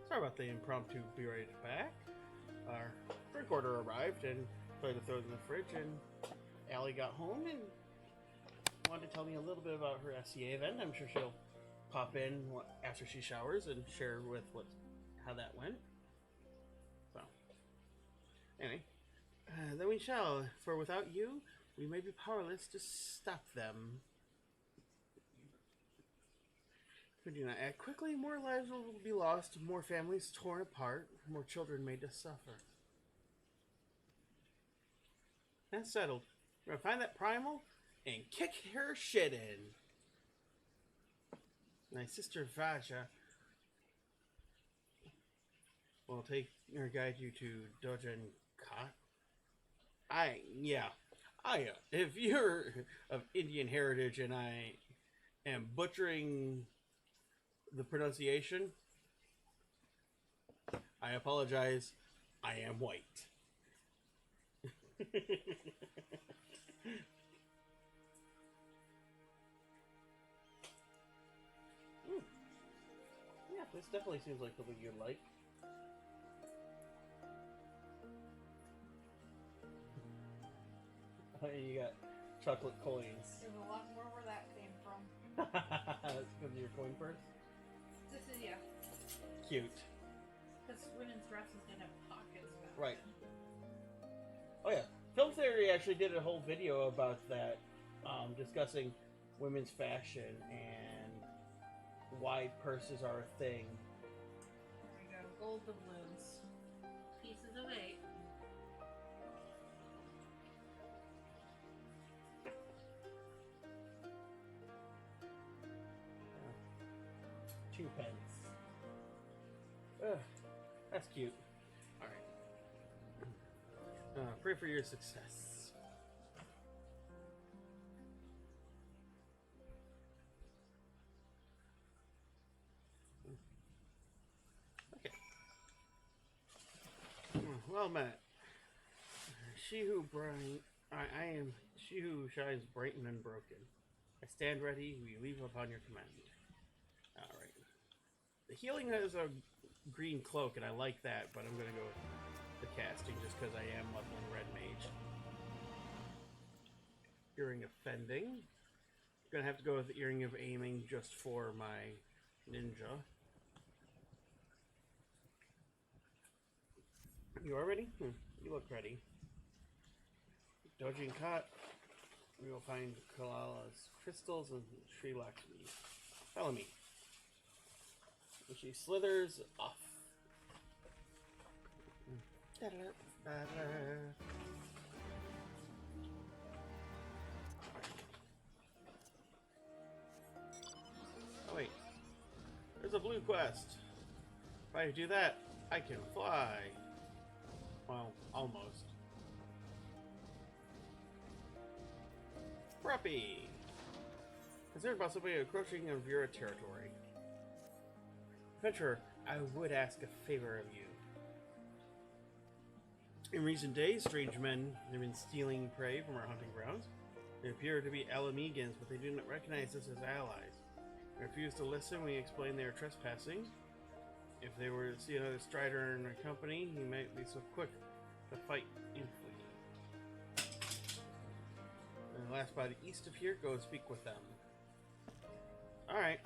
Sorry about the impromptu be right back. Our drink order arrived and tried to throw it in the fridge, and Allie got home and wanted to tell me a little bit about her SCA event. I'm sure she'll pop in after she showers and share with how that went. So, anyway, then we shall, for without you, we may be powerless to stop them. If we do not act quickly, more lives will be lost, more families torn apart, more children made to suffer. That's settled. We're gonna find that primal and kick her shit in. My sister Vaja will take or guide you to Dojan Ka. If you're of Indian heritage and I am butchering the pronunciation, I apologize. I am white. Yeah, this definitely seems like something you'd like. You got chocolate coins. There's a lot more where that came from. That's because of your coin purse? This is, yeah. Cute. Because women's dresses didn't have pockets back Right. then. Oh yeah. Film Theory actually did a whole video about that, discussing women's fashion and why purses are a thing. There we go. Gold doubloons. Pieces of 8. pence. Ugh, that's cute. Alright. Pray for your success. Okay. Well met. She who bright, I am she who shines bright and unbroken. I stand ready. We leave upon your command. All right. The healing has a green cloak, and I like that, but I'm gonna go with the casting just because I am leveling red mage. Earring of Fending. Gonna have to go with the Earring of Aiming just for my ninja. You are ready? You look ready. Dodging Cot. We will find Kalala's crystals and Sri Lakshmi. Follow me. And she slithers off. Oh wait. There's a blue quest. If I do that, I can fly. Well, almost. Preppy! Concerned about somebody encroaching on Vera territory. Adventurer, I would ask a favor of you. In recent days, strange men have been stealing prey from our hunting grounds. They appear to be Alamegans, but they do not recognize us as allies. They refuse to listen when we explain they are trespassing. If they were to see another Strider in their company, he might be so quick to fight and flee. And the last body east of here, go and speak with them. Alright.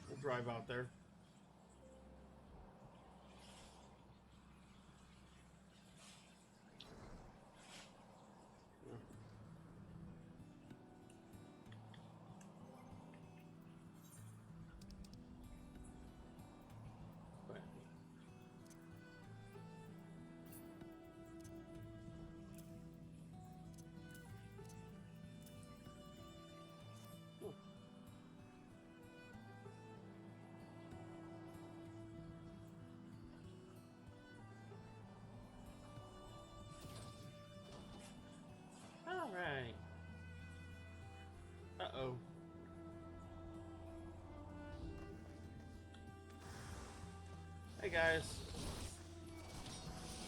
We'll drive out there. Alright. Uh-oh. Hey guys.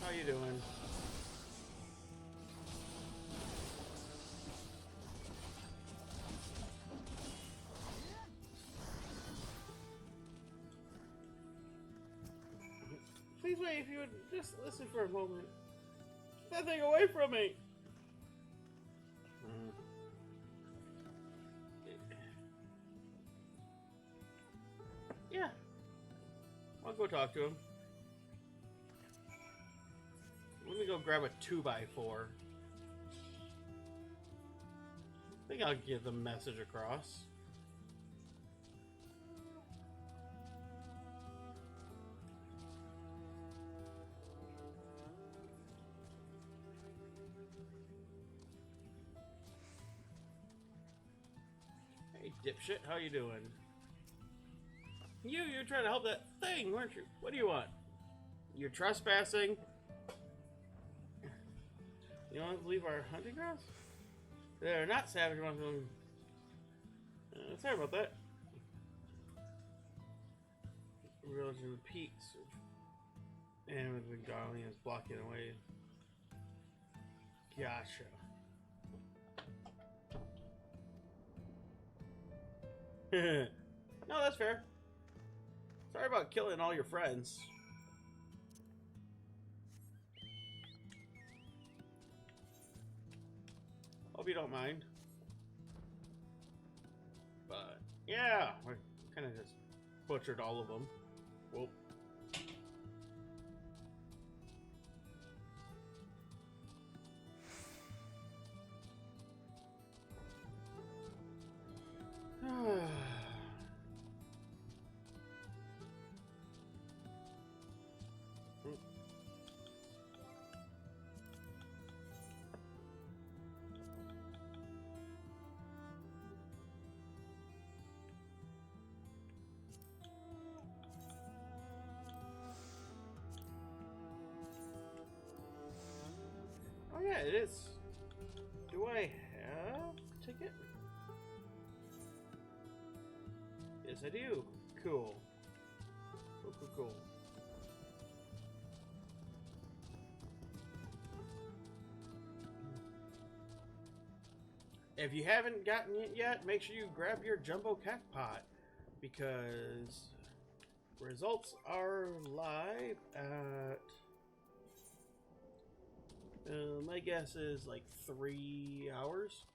How you doing? Please wait, if you would just listen for a moment. Get that thing away from me! Yeah. I'll go talk to him. Let me go grab a 2x4. I think I'll get the message across. Hey, dipshit, how you doing? You're trying to help that thing, weren't you? What do you want? You're trespassing? You want to leave our hunting grounds? They're not savage ones. Sorry about that. Village in the peaks. And with the Galians blocking away. Gotcha. No, that's fair. Sorry about killing all your friends. Hope you don't mind. But, yeah, we kind of just butchered all of them. Whoop. Yeah, it is. Do I have a ticket? Yes, I do. Cool. Cool, cool, cool. If you haven't gotten it yet, make sure you grab your jumbo pot because results are live at my guess is like 3 hours,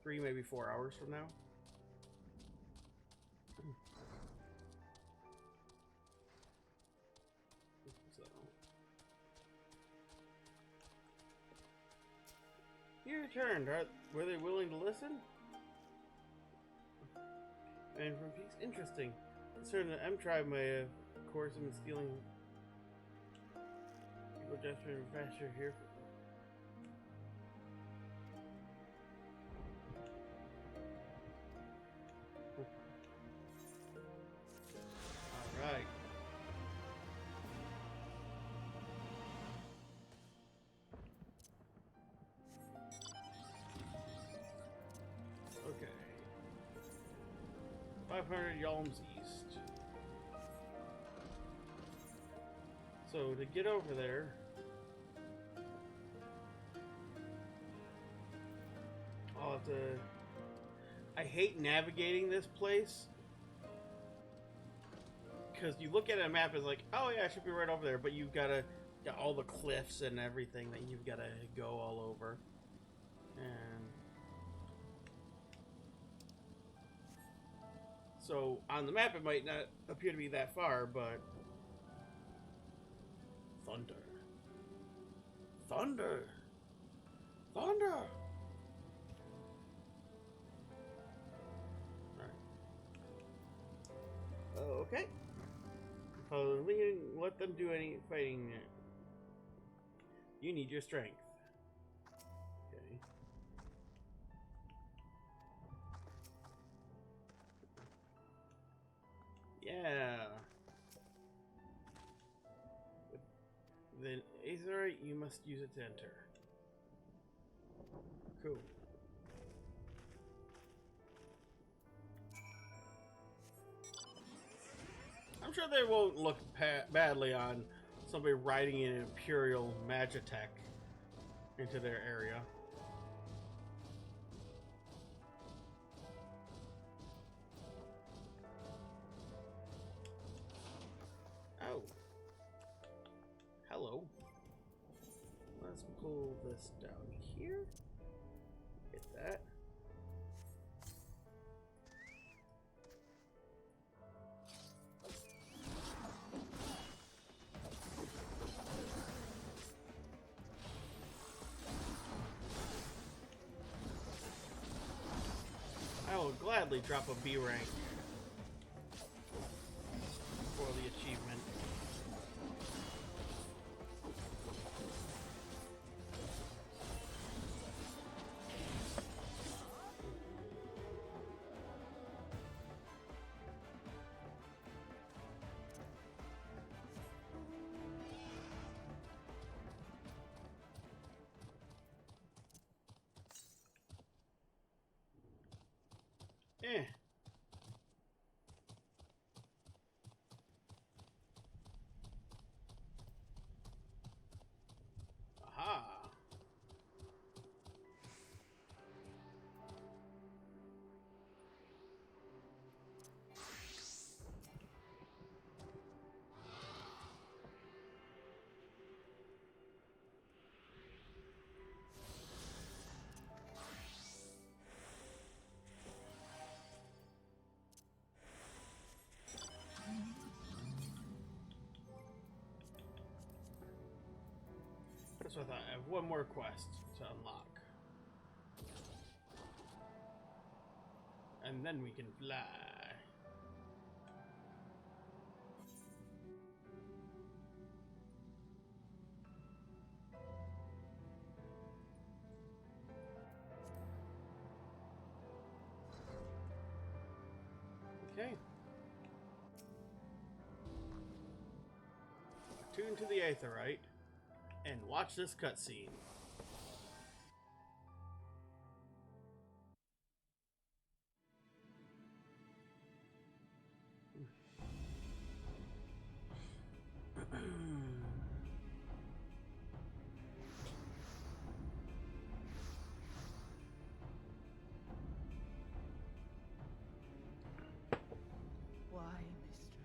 3 maybe 4 hours from now. So. You returned. Were they willing to listen? And from Peaks, interesting. Concerned that M Tribe may have, of course, been stealing people just for faster here. Alright. Okay. 500 Yalms East. So to get over there, I'll have to... I hate navigating this place because you look at a map as like, oh yeah, I should be right over there, but you've got all the cliffs and everything that you've got to go all over. And so on the map it might not appear to be that far, but thunder. Thunder! Thunder! Okay. So let them do any fighting. You need your strength. Okay. Yeah. Then Aetherite, you must use it to enter. Cool. I'm sure they won't look badly on somebody riding an Imperial Magitech into their area. Oh. Hello. Let's pull this down here. Get that. I will gladly drop a B rank for the achievement. Eh. Aha. So I thought I have one more quest to unlock. And then we can fly. Okay. Attune to the Aetherite. And watch this cutscene. Why, mistress?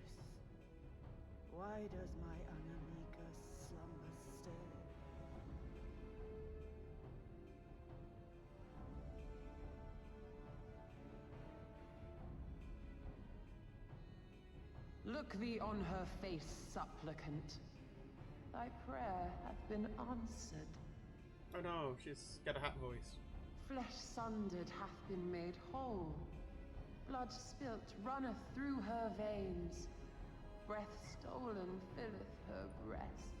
Why does my Anamika slumber still? Look thee on her face, supplicant. Thy prayer hath been answered. Oh no, she's got a hot voice. Flesh sundered hath been made whole. Blood spilt runneth through her veins. Breath stolen filleth her breast.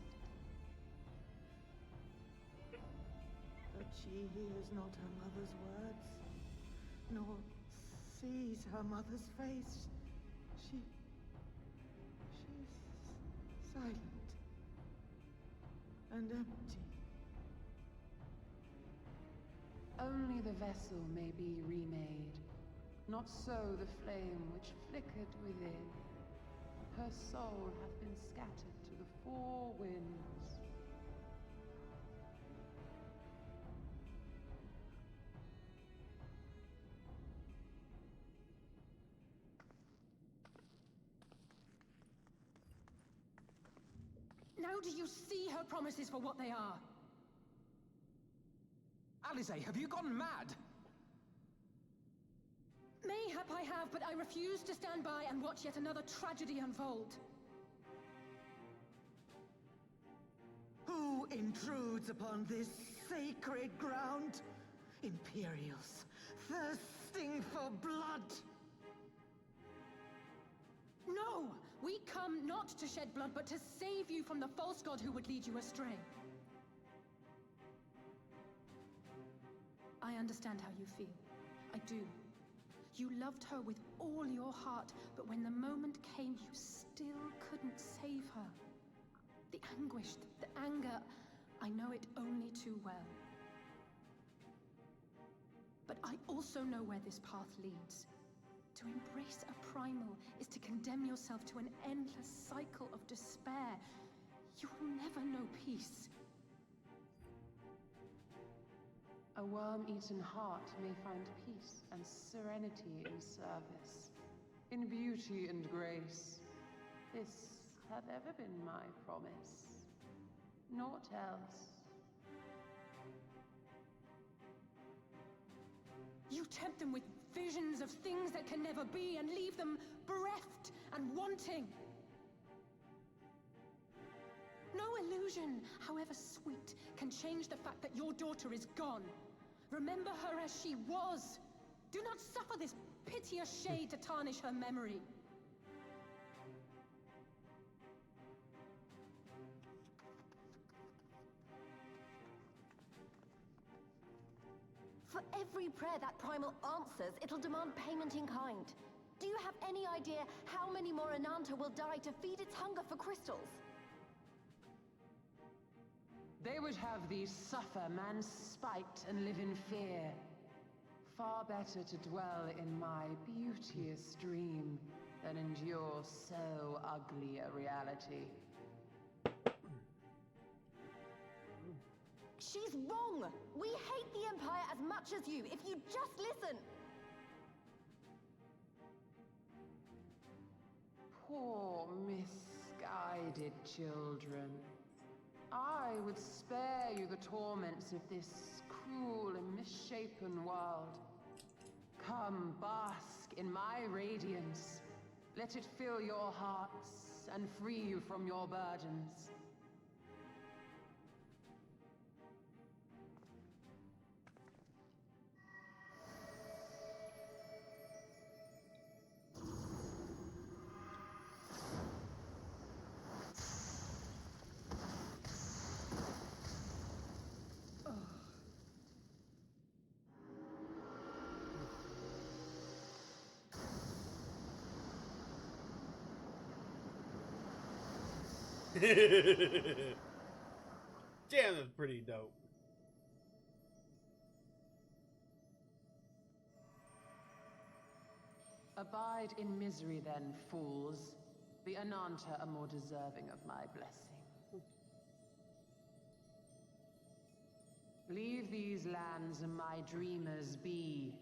But she hears not her mother's words, nor sees her mother's face. She's silent and empty. Only the vessel may be remade, not so the flame which flickered within. Her soul hath been scattered to the four winds. Now do you see her promises for what they are? Alisaie, have you gone mad? Mayhap I have, but I refuse to stand by and watch yet another tragedy unfold. Who intrudes upon this sacred ground? Imperials, thirsting for blood! No! We come not to shed blood, but to save you from the false god who would lead you astray. I understand how you feel. I do. You loved her with all your heart, but when the moment came, you still couldn't save her. The anguish, the anger, I know it only too well. But I also know where this path leads. To embrace a primal is to condemn yourself to an endless cycle of despair. You will never know peace. A worm-eaten heart may find peace and serenity in service, in beauty and grace. This hath ever been my promise. Naught else. You tempt them with visions of things that can never be and leave them bereft and wanting. No illusion, however sweet, can change the fact that your daughter is gone. Remember her as she was. Do not suffer this piteous shade to tarnish her memory. For every prayer that primal answers, it'll demand payment in kind. Do you have any idea how many more Ananta will die to feed its hunger for crystals? They would have thee suffer man's spite and live in fear. Far better to dwell in my beauteous dream than endure so ugly a reality. She's wrong! We hate the Empire as much as you, if you just listen! Poor misguided children. I would spare you the torments of this cruel and misshapen world. Come, bask in my radiance. Let it fill your hearts and free you from your burdens. Damn, that's pretty dope. Abide in misery then, fools. The Ananta are more deserving of my blessing. Leave these lands and my dreamers be.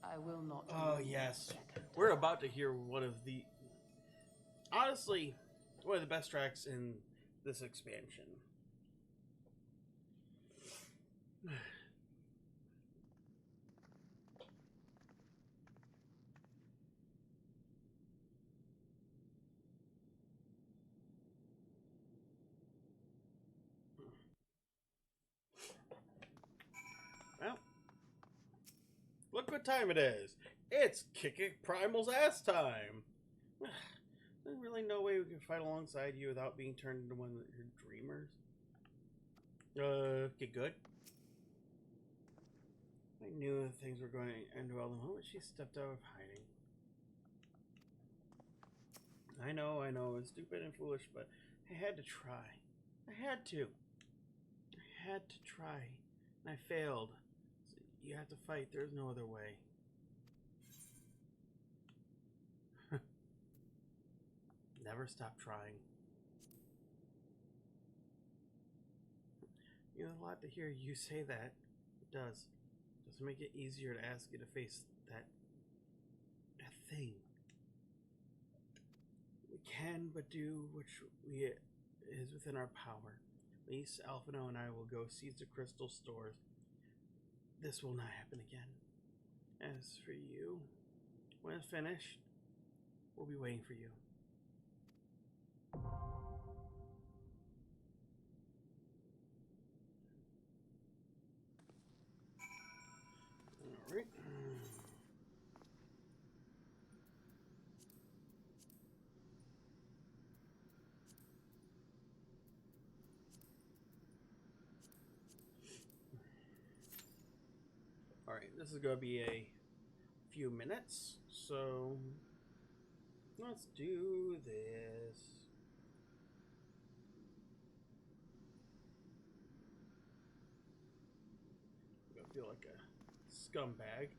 I will not. Oh, yes. We're about to hear one of the... honestly, one of the best tracks in this expansion. Well, look what time it is. It's Kicking Primal's ass time. There's really no way we can fight alongside you without being turned into one of your dreamers. Get good. I knew that things were going to end well the moment she stepped out of hiding. I know, it's stupid and foolish, but I had to try. I had to. I had to try. And I failed. So you have to fight. There's no other way. Never stop trying. You know, a lot to hear you say that. It does. It doesn't make it easier to ask you to face that thing. We can but do which is within our power. Lise, Alphino, and I will go seize the crystal stores. This will not happen again. As for you, when it's finished, we'll be waiting for you. Alright. Alright, this is going to be a few minutes, so let's do this. I'm going to feel like a scumbag.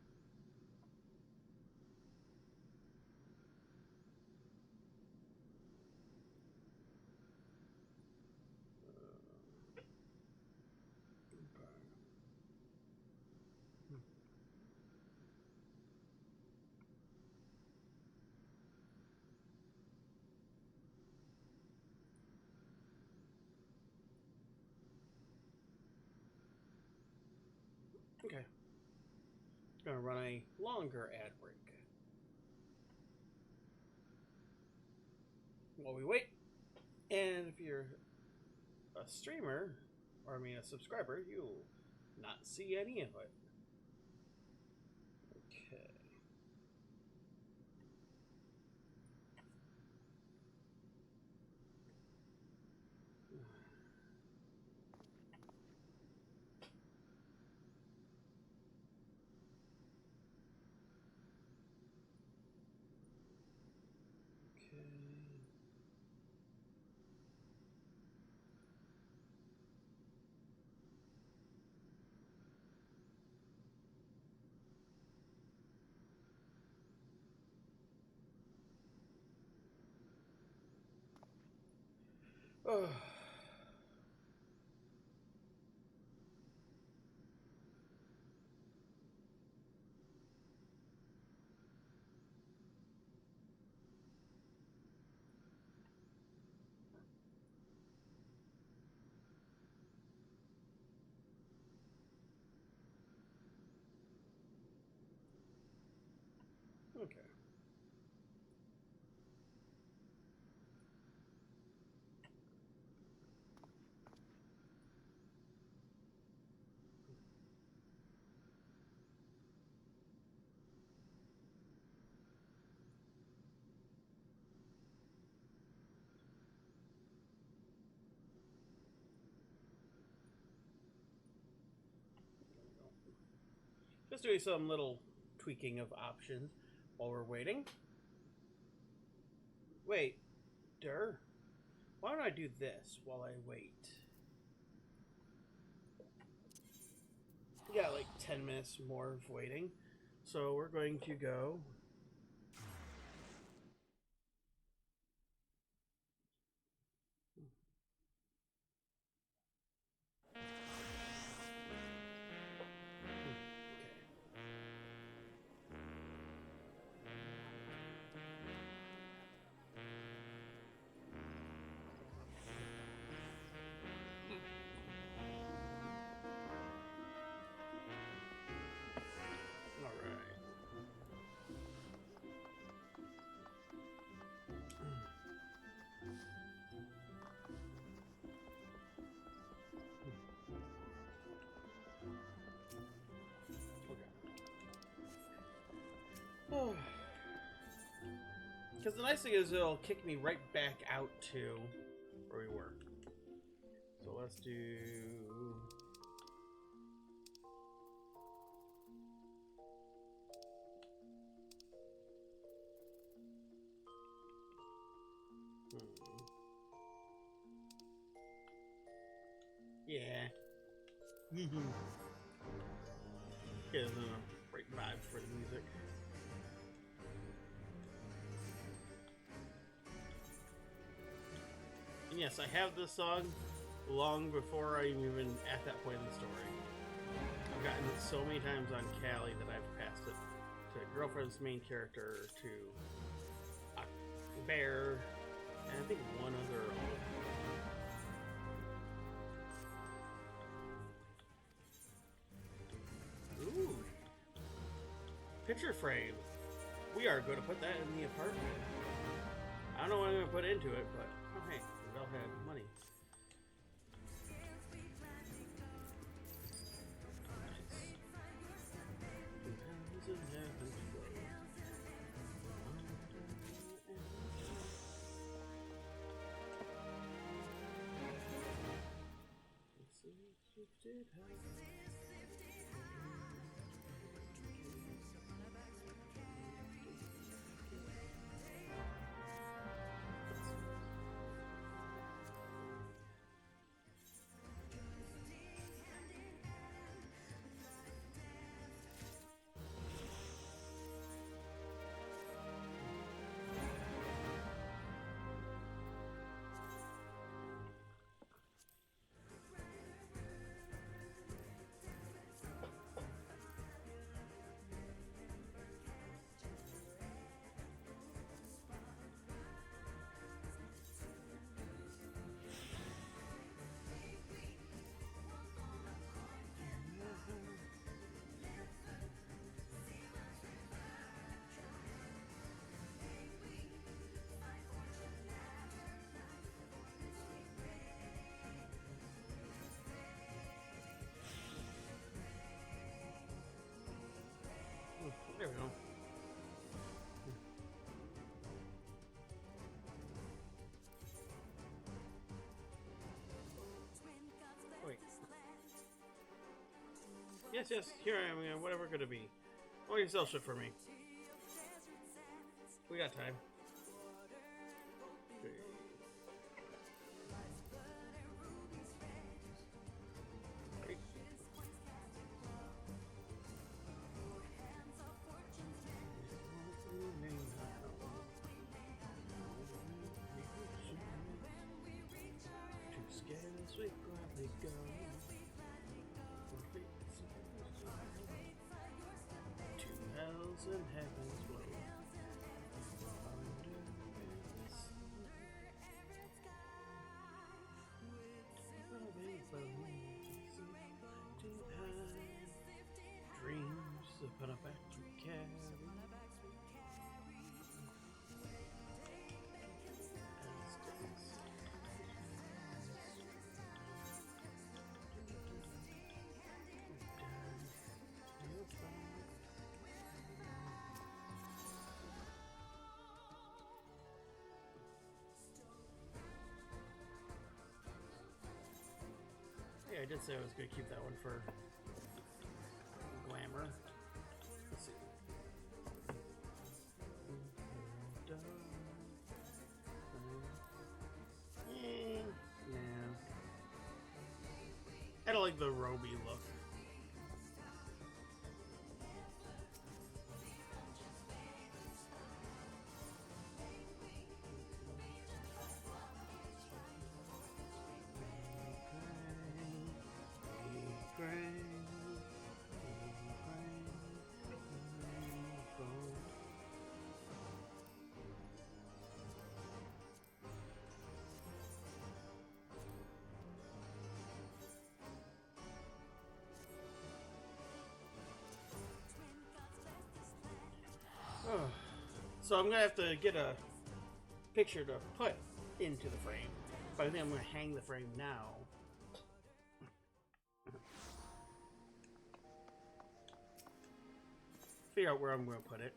Okay. Gonna run a longer ad break. While we wait, and if you're a streamer, or I mean a subscriber, you'll not see any of it. Okay. Oh. Okay. Just doing some little tweaking of options while we're waiting. Wait, why don't I do this while I wait? We got like 10 minutes more of waiting. So we're going to go. Because the nice thing is it'll kick me right back out to where we were. So let's do... Yeah. Gives a great vibe for the music. And yes, I have this song long before I'm even at that point in the story. I've gotten it so many times on Callie that I've passed it to Girlfriend's main character, to Bear, and I think one other. Ooh. Picture frame. We are going to put that in the apartment. I don't know what I'm going to put into it, but oh hey, they'll have money. There we go. Wait. Yes, yes, here I am, whatever it's gonna be. Oh, you sell shit for me. We got time. And heavens below. Dreams upon a back to carry. Yeah, I did say I was going to keep that one for glamour. Let's see. Nah. I don't like the roby look. So I'm gonna have to get a picture to put into the frame. But I think I'm gonna hang the frame now. Figure out where I'm gonna put it.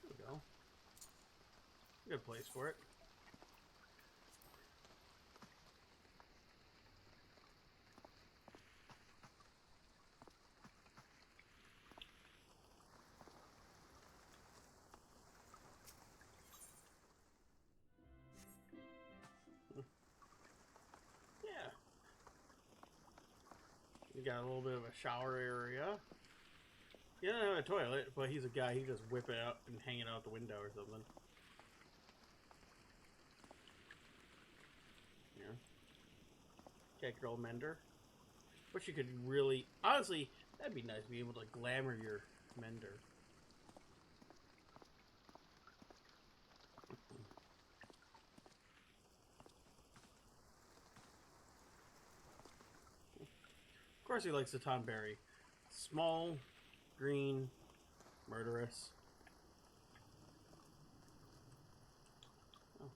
There we go. Good place for it. Yeah. You got a little bit of a shower area. He doesn't have a toilet, but he's a guy. He just whip it up and hang it out the window or something. Yeah. Cat girl mender. Wish you could really... Honestly, that'd be nice to be able to glamour your mender. Of course he likes the Tonberry. Small, green, murderous. Oh.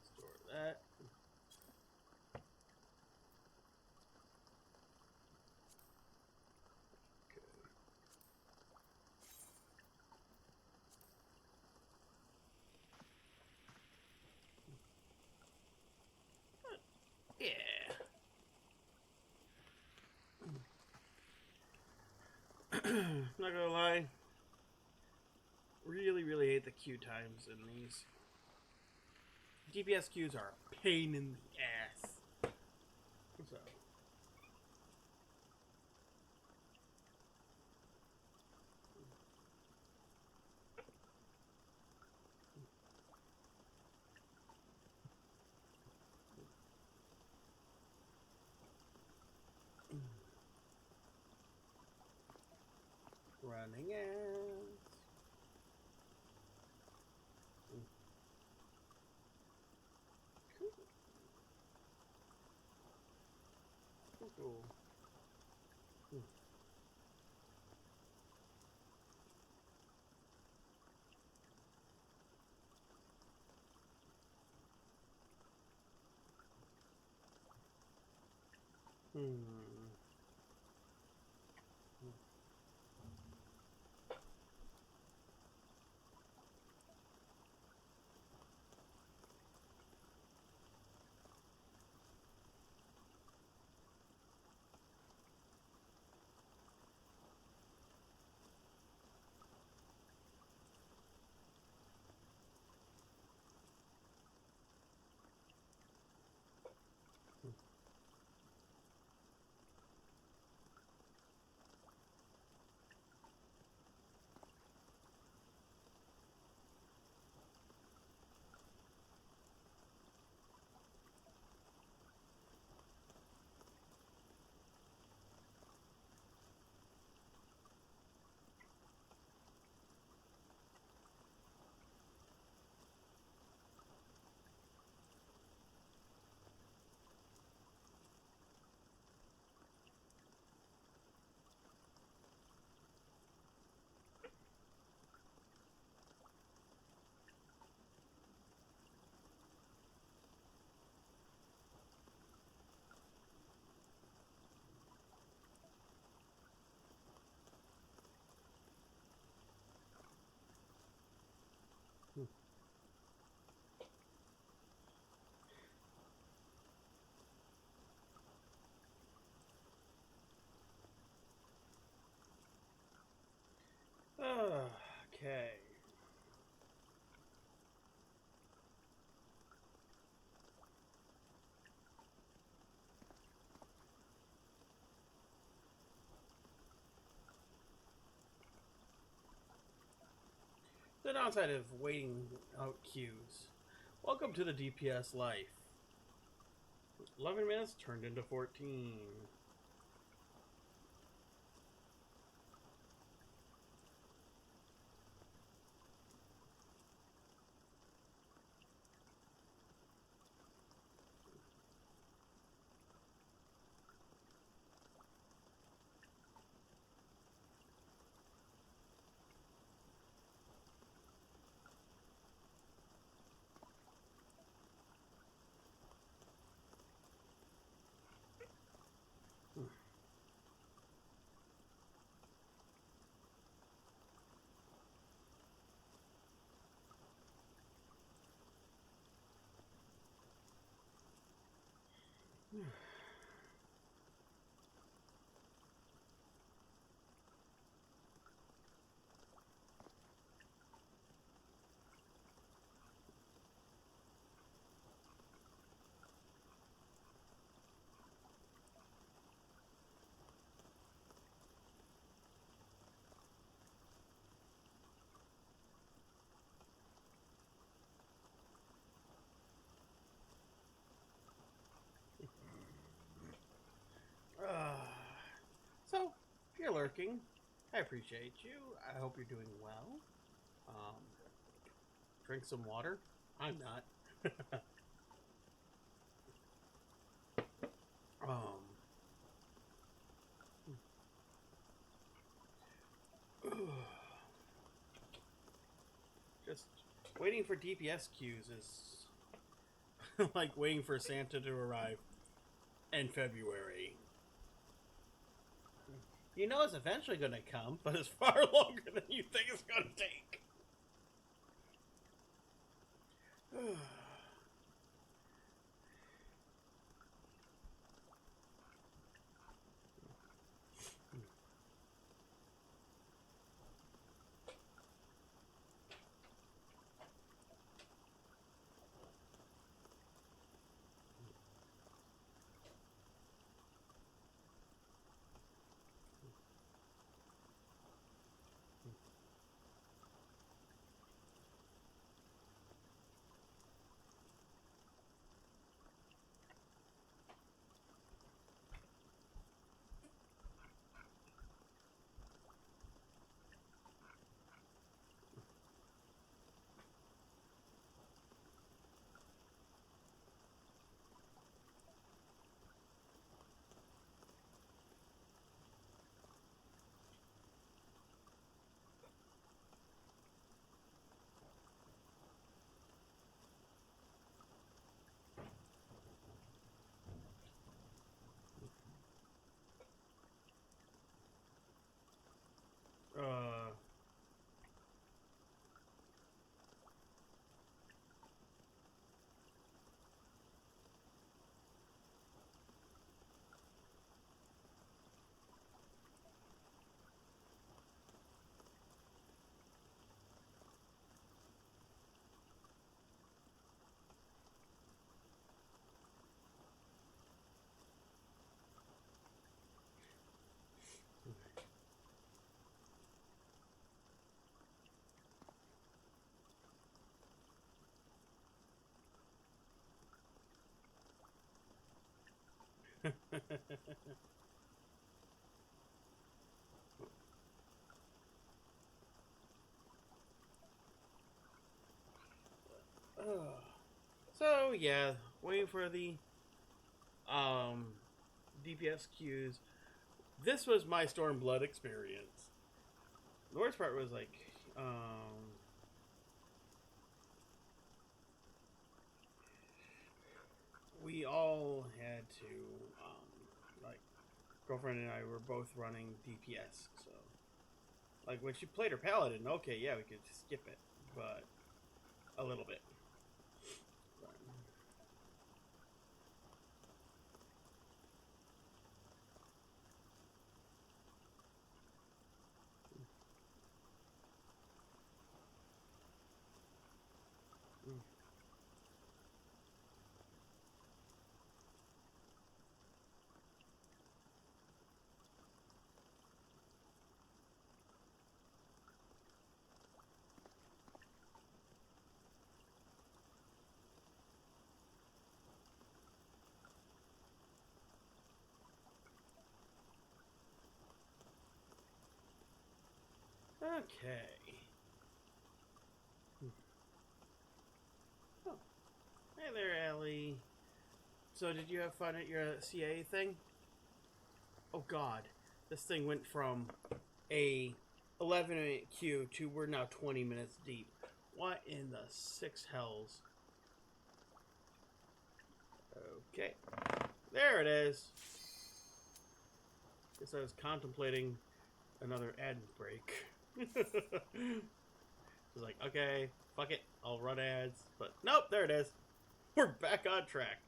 Store that. Yeah. Not gonna lie. Really hate the queue times in these. DPS queues are a pain in the ass. So. Running ants. Cool. The downside of waiting out queues. Welcome to the DPS life. 11 minutes turned into 14. So, if you're lurking, I appreciate you. I hope you're doing well. Drink some water. I'm not. Just waiting for DPS queues is like waiting for Santa to arrive in February. You know it's eventually going to come, but it's far longer than you think it's going to take. So yeah, waiting for the DPS queues. This was my Stormblood experience. The worst part was like we all had to like girlfriend and I were both running DPS, so like when she played her paladin, okay, yeah, we could skip it, but a little bit. Okay. Oh. Hey there, Ellie. So did you have fun at your CA thing? Oh god. This thing went from a 11-minute queue to we're now 20 minutes deep. What in the six hells? Okay. There it is. Guess I was contemplating another ad break. I was like, okay, fuck it, I'll run ads. But nope, there it is. We're back on track.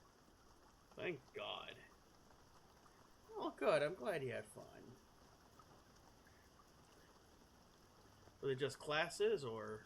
Thank God. Oh, good. I'm glad you had fun. Were they just classes, or?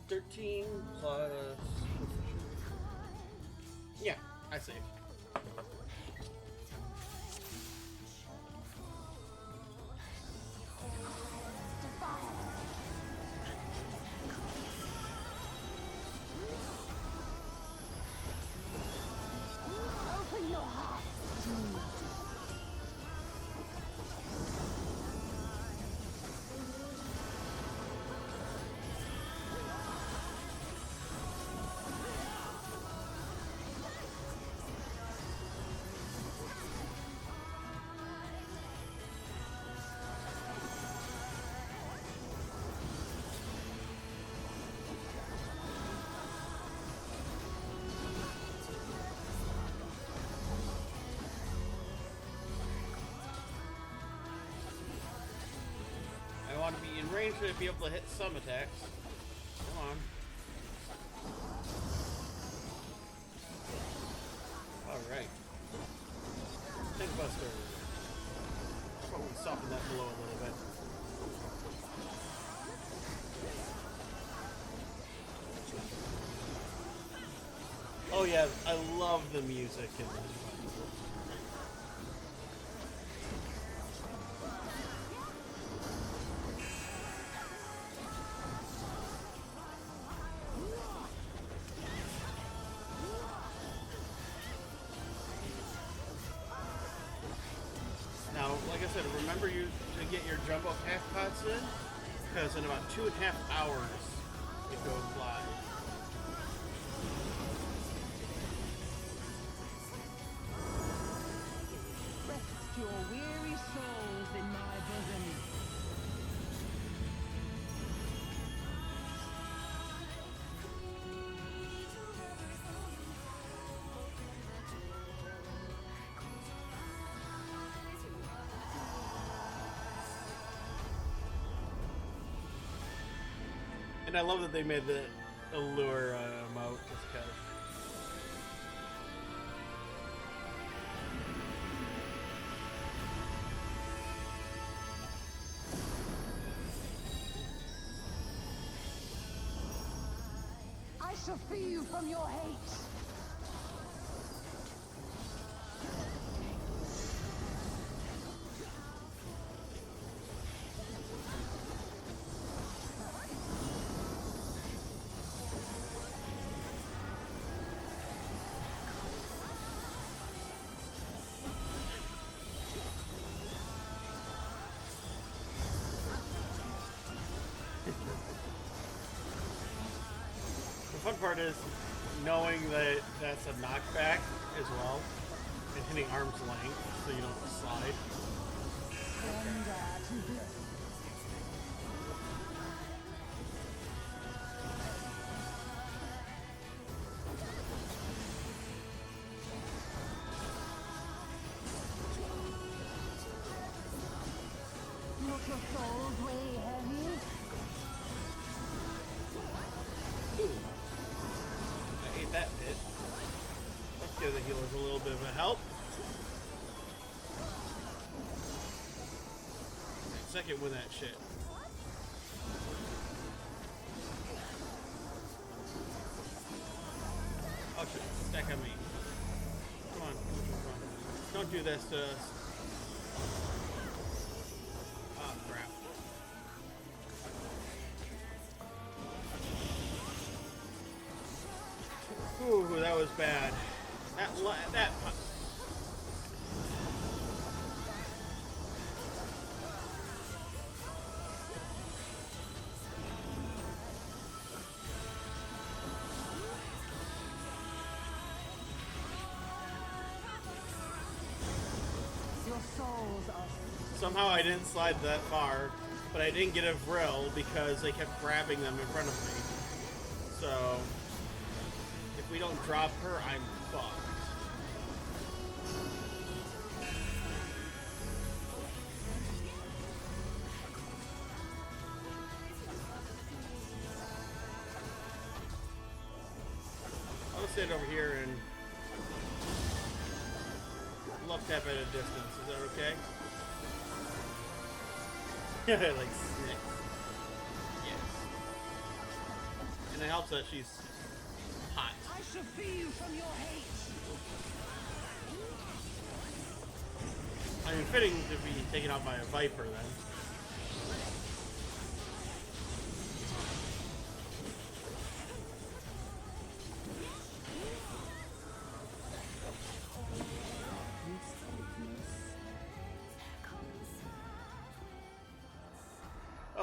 13 plus... Yeah, I saved. Open your heart. I want to be in range to be able to hit some attacks. Come on. Alright. Tank Buster. Probably soften that blow a little bit. Oh yeah, I love the music in this one. Now, like I said, remember you to get your jumbo half pots in, because in about 2.5 hours it goes live. Rest your weary souls in my bosom. And I love that they made the allure emote just because. I shall free you from your hate. The fun part is knowing that that's a knockback as well, and hitting arm's length so you don't slide. Look, your souls weigh heavy. I hate that bit. Let's give the healers a little bit of a help. Second, win that shit. Oh shit, stack on me. Come on, come on. Don't do this to us. Oh crap. Ooh, that was bad. That Your souls are... somehow I didn't slide that far, but I didn't get a Vril because they kept grabbing them in front of me. So if we don't drop her, I'm fucked. I'll stand over here and love tap at a distance. Is that okay? Like snakes. Yes. And it helps that she's hot. I shall free you from your hate. I mean, fitting to be taken out by a viper then.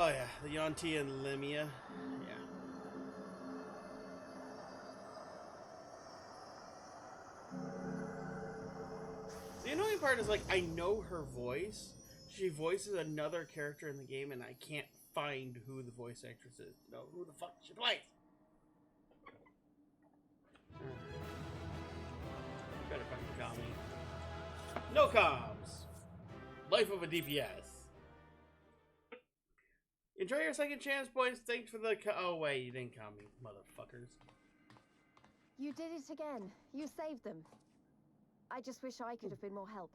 Oh yeah, the Yonti and Limia. Yeah. The annoying part is, like, I know her voice. She voices another character in the game, and I can't find who the voice actress is. No, who the fuck she plays. Better fucking call me. No comms. Life of a DPS. Enjoy your second chance, boys. Thanks for the oh wait, you didn't call me, motherfuckers. You did it again. You saved them. I just wish I could have been more help.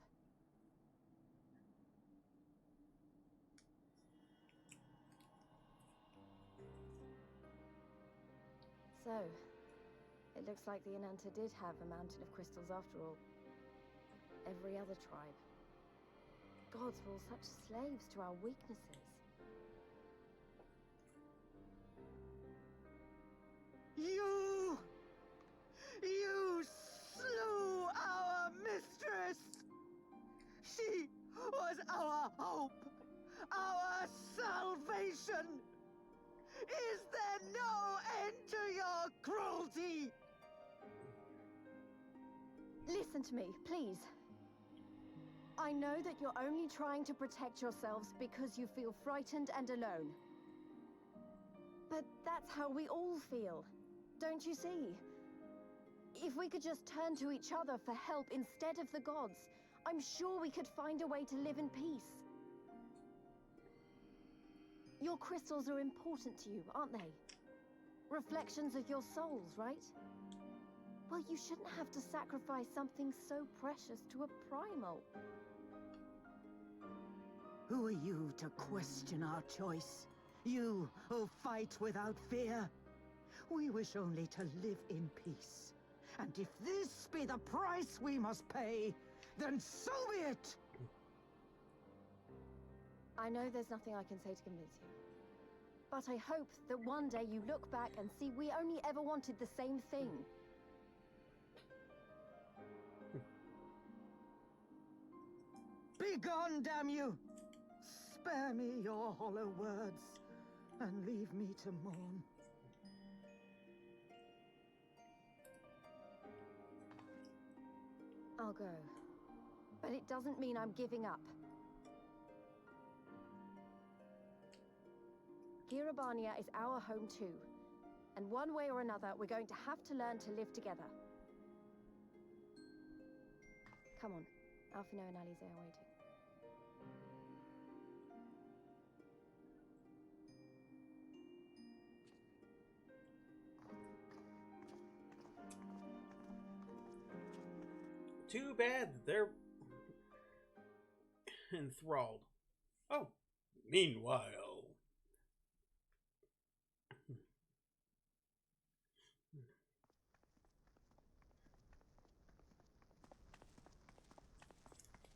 So, it looks like the Ananta did have a mountain of crystals after all. Every other tribe. Gods were all such slaves to our weaknesses. You slew our mistress! She was our hope, our salvation! Is there no end to your cruelty? Listen to me, please. I know that you're only trying to protect yourselves because you feel frightened and alone. But that's how we all feel. Don't you see? If we could just turn to each other for help instead of the gods, I'm sure we could find a way to live in peace. Your crystals are important to you, aren't they? Reflections of your souls, right? Well, you shouldn't have to sacrifice something so precious to a primal. Who are you to question our choice? You who fight without fear? We wish only to live in peace. And if this be the price we must pay, then so be it! I know there's nothing I can say to convince you. But I hope that one day you look back and see we only ever wanted the same thing. Begone, damn you! Spare me your hollow words, and leave me to mourn. I'll go. But it doesn't mean I'm giving up. Girabania is our home too. And one way or another, we're going to have to learn to live together. Come on. Alfino and Alize are waiting. Too bad they're enthralled. Oh, meanwhile.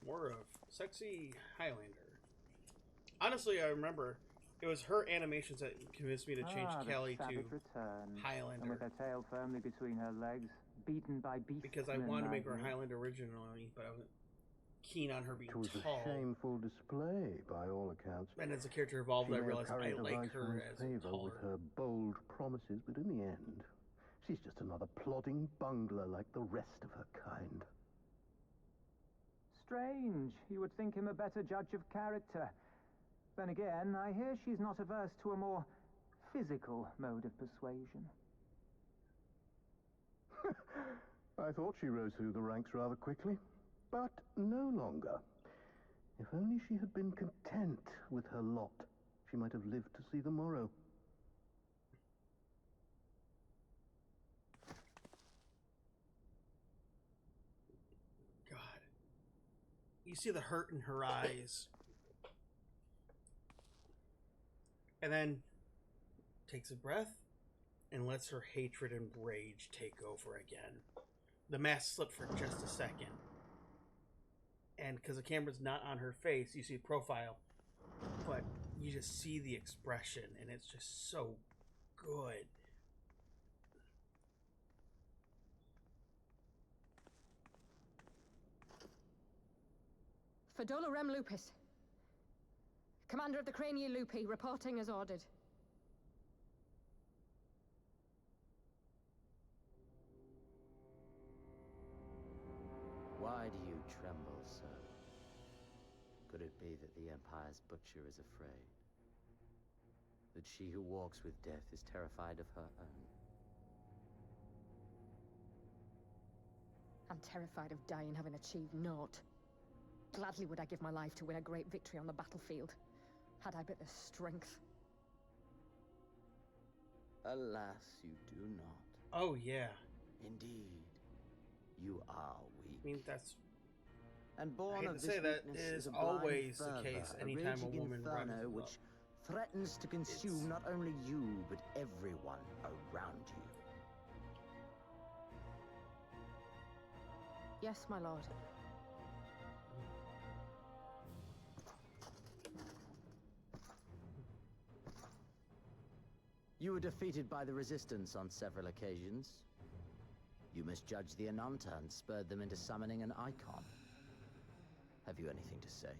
More of sexy Highlander. Honestly, I remember it was her animations that convinced me to change Callie to Highlander. And with her tail firmly between her legs, beaten by beasts. Because I wanted to make her Highlander originally, but I wasn't keen on her being tall. It was a shameful display, by all accounts. And as the character evolved, I realized I like her as taller. With her bold promises, but in the end, she's just another plodding bungler like the rest of her kind. Strange. You would think him a better judge of character. Then again, I hear she's not averse to a more physical mode of persuasion. I thought she rose through the ranks rather quickly, but no longer. If only she had been content with her lot, she might have lived to see the morrow. God. You see the hurt in her eyes. And then takes a breath and lets her hatred and rage take over again. The mask slipped for just a second. And because the camera's not on her face, you see a profile, but you just see the expression, and it's just so good. Fedola Rem Lupus. Commander of the Crania Lupi, reporting as ordered. Why do you tremble so? Could it be that the Empire's butcher is afraid? That she who walks with death is terrified of her own? I'm terrified of dying having achieved naught. Gladly would I give my life to win a great victory on the battlefield, had I but the strength. Alas, you do not. Oh, yeah. Indeed, you are weak. I mean, that's... And born I hate of to this say that weakness is a blind always the fervor, case anytime a raging woman runs inferno which threatens to consume not only you, but everyone around you. Yes, my lord. You were defeated by the Resistance on several occasions. You misjudged the Ananta and spurred them into summoning an icon. Have you anything to say?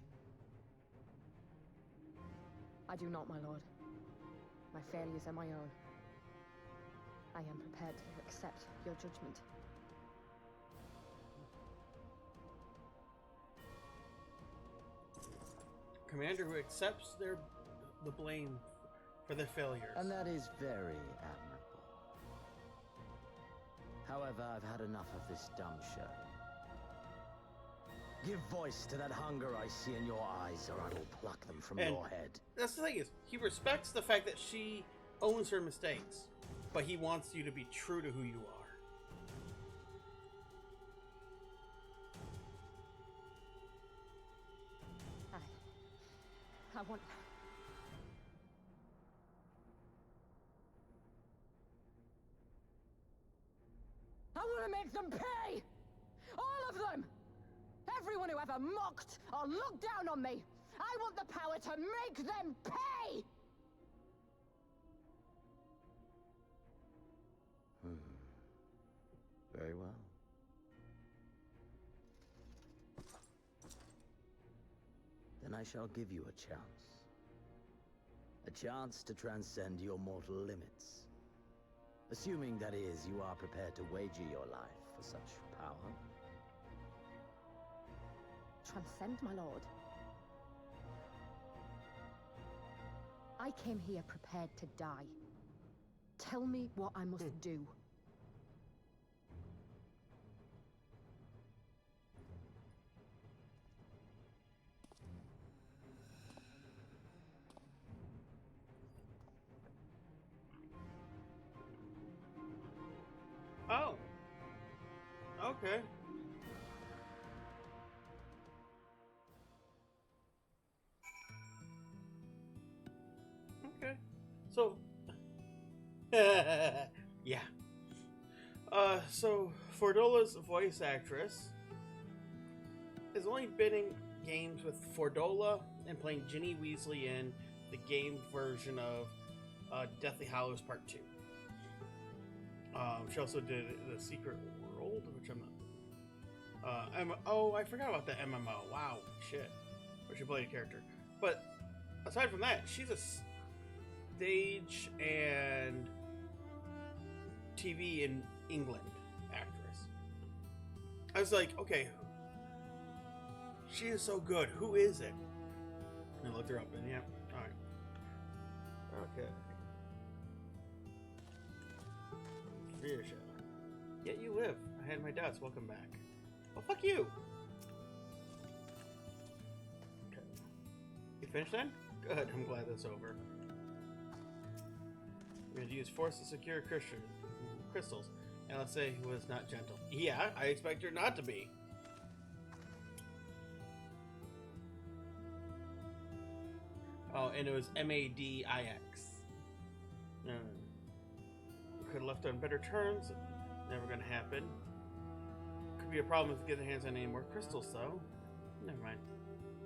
I do not, my lord. My failures are my own. I am prepared to accept your judgment. Commander who accepts the blame for their failures. And that is very admirable. However, I've had enough of this dumb show. Give voice to that hunger I see in your eyes, or I will pluck them from your head. That's the thing is, he respects the fact that she owns her mistakes, but he wants you to be true to who you are. I want... I want to make them pay! All of them! Everyone who ever mocked or looked down on me! I want the power to make them pay! Very well. Then I shall give you a chance. A chance to transcend your mortal limits. Assuming, that is, you are prepared to wager your life for such power. Transcend, my lord. I came here prepared to die. Tell me what I must do. Oh. Okay. Okay. So, yeah. So Fordola's voice actress has only been in games with Fordola and playing Ginny Weasley in the game version of Deathly Hallows Part 2. She also did The Secret World, which I'm not... oh, I forgot about the MMO. Wow, shit. Where she played a character. But aside from that, she's a stage and TV in England actress. I was like, okay, she is so good. Who is it? And I looked her up, and yeah, all right. Okay. Virsha. Yet you live. I had my doubts. Welcome back. Well, fuck you. Okay. You finished then? Good. I'm glad that's over. We're going to use force to secure crystals. LSA was not gentle. Yeah, I expect her not to be. Oh, and it was MADIX. Could have left on better terms. Never gonna happen. Could be a problem if we get their hands on any more crystals, though. Never mind.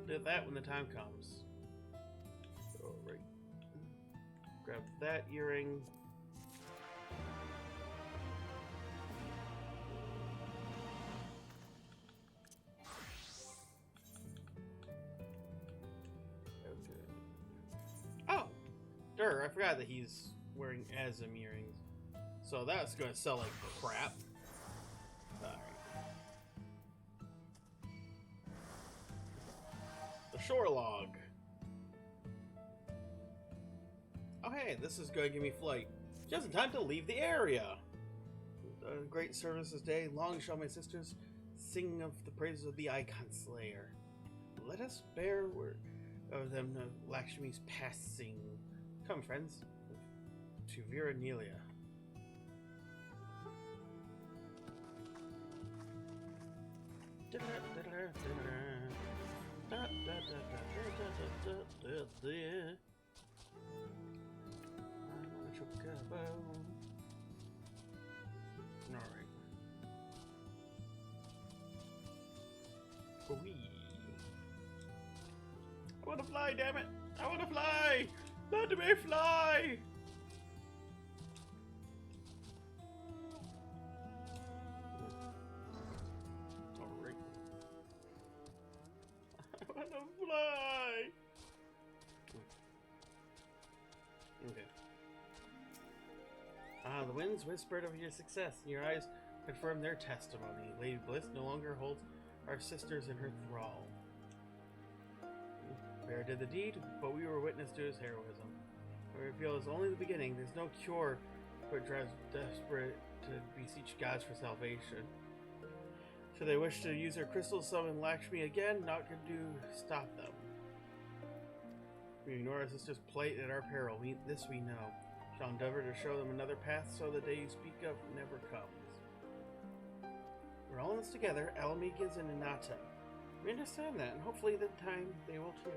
Do that when the time comes. Alright. Grab that earring. Oh! I forgot that he's wearing Asm earrings. So that's gonna sell like crap. Alright. The shore log. Oh hey, this is gonna give me flight. Just in time to leave the area. Great service this day. Long shall my sisters sing of the praises of the Icon Slayer. Let us bear word of them Lakshmi's passing. Come, friends, to Vera Nelia. Alright. I wanna fly, damn it! I wanna fly! Let me fly! Alright. I wanna fly! Okay. Ah, the winds whispered of your success, and your eyes confirmed their testimony. Lady Bliss no longer holds our sisters in her thrall. Bear did the deed, but we were witness to his heroism. We feel it's only the beginning. There's no cure for it drives desperate to beseech gods for salvation. Should they wish to use their crystals to summon Lakshmi again, naught could do stop them. We ignore our sister's plight at our peril. This we know. Shall endeavor to show them another path so the day you speak of never comes. We're all in this together, Alamigas and Inata. We understand that, and hopefully the time they will too.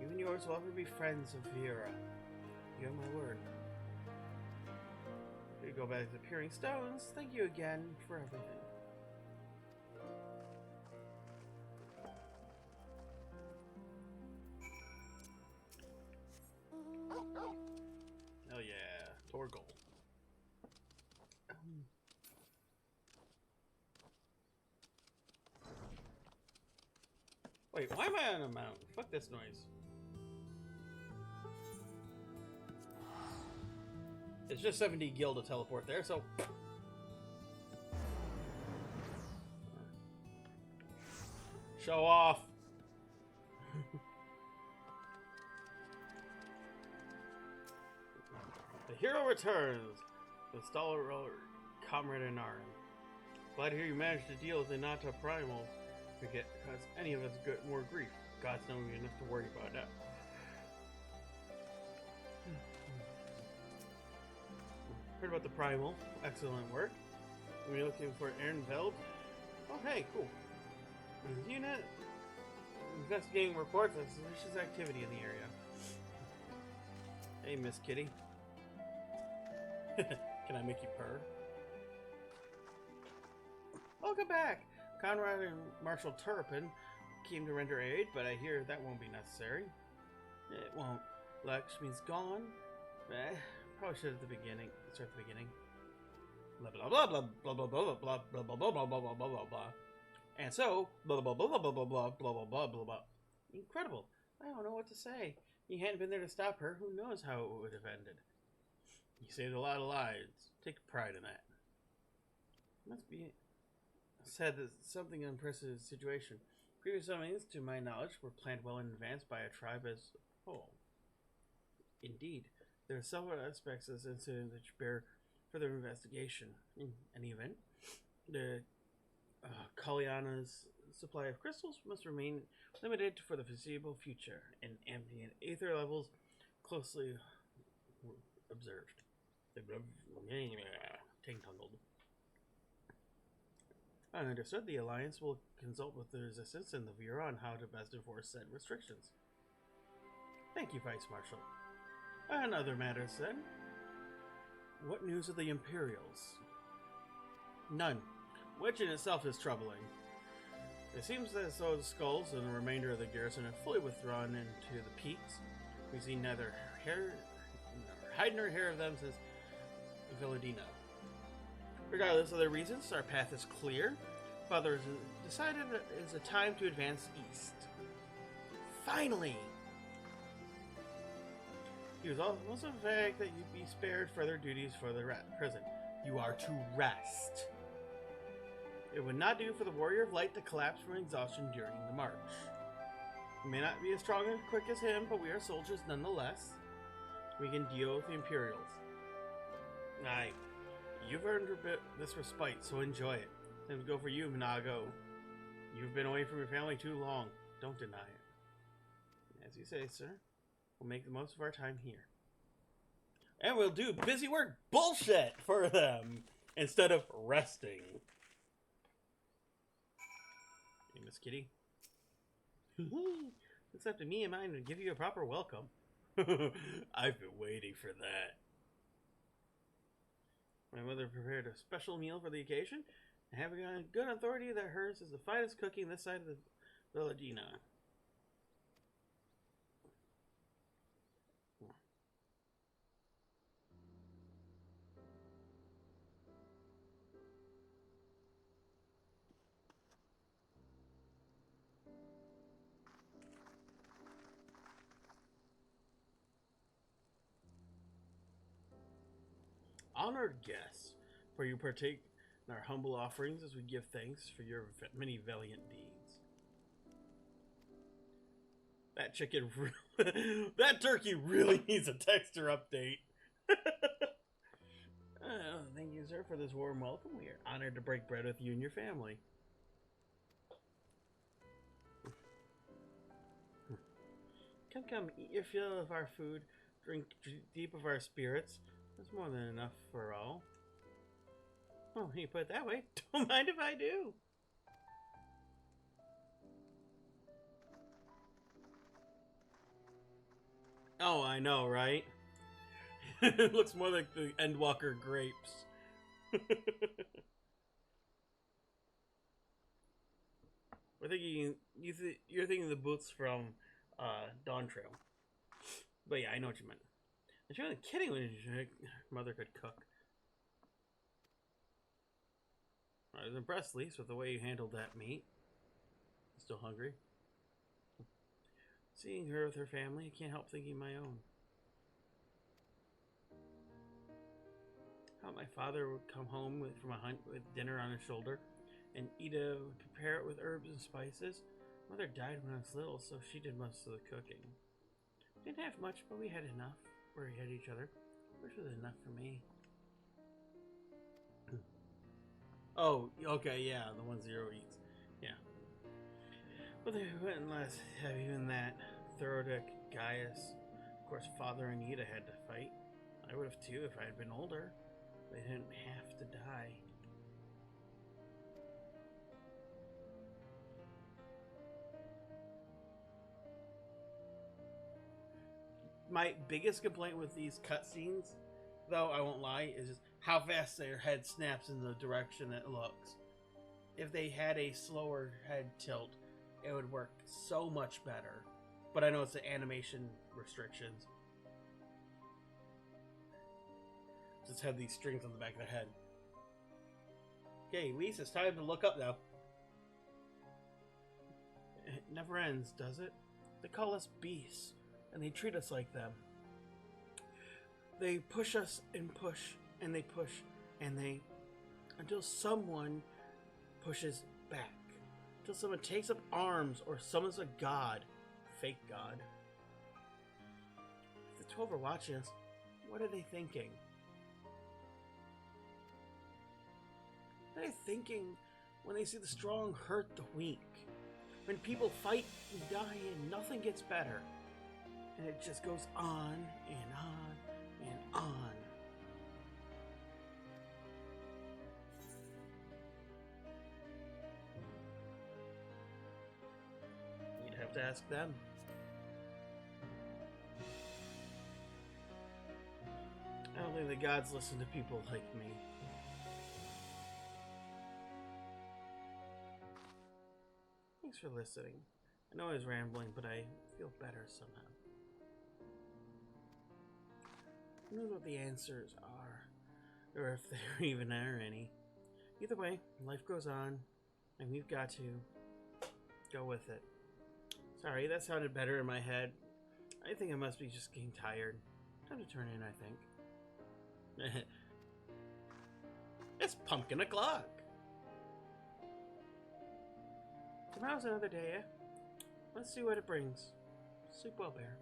You and yours will ever be friends of Vera. You have my word. We go back to the Peering Stones. Thank you again for everything. Oh yeah, Torgal. Wait, why am I on a mountain? Fuck this noise. It's just 70 gil to teleport there, so... Show off! The hero returns! With stalwart comrade in arms. Glad to hear you managed to deal with the Nata Primal. Forget, because any of us get more grief. God's know we enough to worry about that. Heard about the Primal. Excellent work. We're looking for Ehrenfeld. Oh, hey, cool. The unit investigating reports of suspicious activity in the area. Hey, Miss Kitty. Can I make you purr? Welcome back. Conrad and Marshal Turpin came to render aid, but I hear that won't be necessary. It won't. Lakshmi's gone. Probably should at the beginning. Start at the beginning. Blah blah blah blah blah blah blah blah blah blah blah blah blah blah blah blah blah. And so blah blah blah blah blah blah blah blah blah blah blah blah. Incredible. I don't know what to say. You hadn't been there to stop her. Who knows how it would have ended? You saved a lot of lives. Take pride in that. Must be said that something unprecedented situation. Previous summonings, to my knowledge, were planned well in advance by a tribe as a whole. Indeed, there are several aspects of this incident which bear further investigation. In any event, the Kalyana's supply of crystals must remain limited for the foreseeable future, and ambient aether levels closely observed. Ting-tungled. Understood. The Alliance will consult with the Resistance and the Bureau on how to best enforce said restrictions. Thank you, Vice Marshal. And other matters, then. What news of the Imperials? None, which in itself is troubling. It seems as though the skulls and the remainder of the garrison have fully withdrawn into the peaks. We see neither hide nor hair of them since Villadino. Regardless of their reasons, our path is clear. Father has decided that it is a time to advance east. Finally! He was also the fact that you'd be spared further duties for the prison. You are to rest. It would not do for the Warrior of Light to collapse from exhaustion during the march. We may not be as strong and quick as him, but we are soldiers nonetheless. We can deal with the Imperials. Aye. You've earned this respite, so enjoy it. Time to go for you, Mhigo. You've been away from your family too long. Don't deny it. As you say, sir. We'll make the most of our time here. And we'll do busy work bullshit for them instead of resting. Hey, Miss Kitty. It's up to me and mine to give you a proper welcome. I've been waiting for that. My mother prepared a special meal for the occasion, and having a good authority that hers is the finest cooking this side of the Villadina. Honored guests, for you partake in our humble offerings as we give thanks for your many valiant deeds. That chicken, that turkey really needs a texture update. Thank you, sir, for this warm welcome. We are honored to break bread with you and your family. Come, eat your fill of our food, drink deep of our spirits. That's more than enough for all. Well, you put it that way. Don't mind if I do. Oh, I know, right? It looks more like the Endwalker grapes. We're thinking you're thinking the boots from Dawn Trail. But yeah, I know what you meant. I was really kidding when your mother could cook. I was impressed, at least, with the way you handled that meat. Still hungry? Seeing her with her family, I can't help thinking my own. How my father would come home from a hunt with dinner on his shoulder, and Ida would prepare it with herbs and spices. Mother died when I was little, so she did most of the cooking. Didn't have much, but we had enough. Where we had each other, which was enough for me. Oh, okay, yeah, the one Zero eats. Yeah. But they wouldn't let us have even that. Thorodek, Gaius, of course, Father and Ida had to fight. I would have too if I had been older. They didn't have to die. My biggest complaint with these cutscenes, though, I won't lie, is just how fast their head snaps in the direction it looks. if they had a slower head tilt, it would work so much better. But I know it's the animation restrictions. Just have these strings on the back of the head. Okay, Lise, it's time to look up now. It never ends, does it? They call us beasts, and they treat us like them. They push us and push, and they push, and they... until someone pushes back. Until someone takes up arms, or summons a god. Fake god. If the 12 are watching us, what are they thinking? What are they thinking when they see the strong hurt the weak? When people fight and die and nothing gets better. And it just goes on and on and on. You'd have to ask them. I don't think the gods listen to people like me. Thanks for listening. I know I was rambling, but I feel better somehow. Who knows what the answers are, or if there even are any. Either way, life goes on, and we've got to go with it. Sorry, that sounded better in my head. I think I must be just getting tired. Time to turn in, I think. It's pumpkin o'clock. Tomorrow's another day, eh? Let's see what it brings. Sleep well, Bear.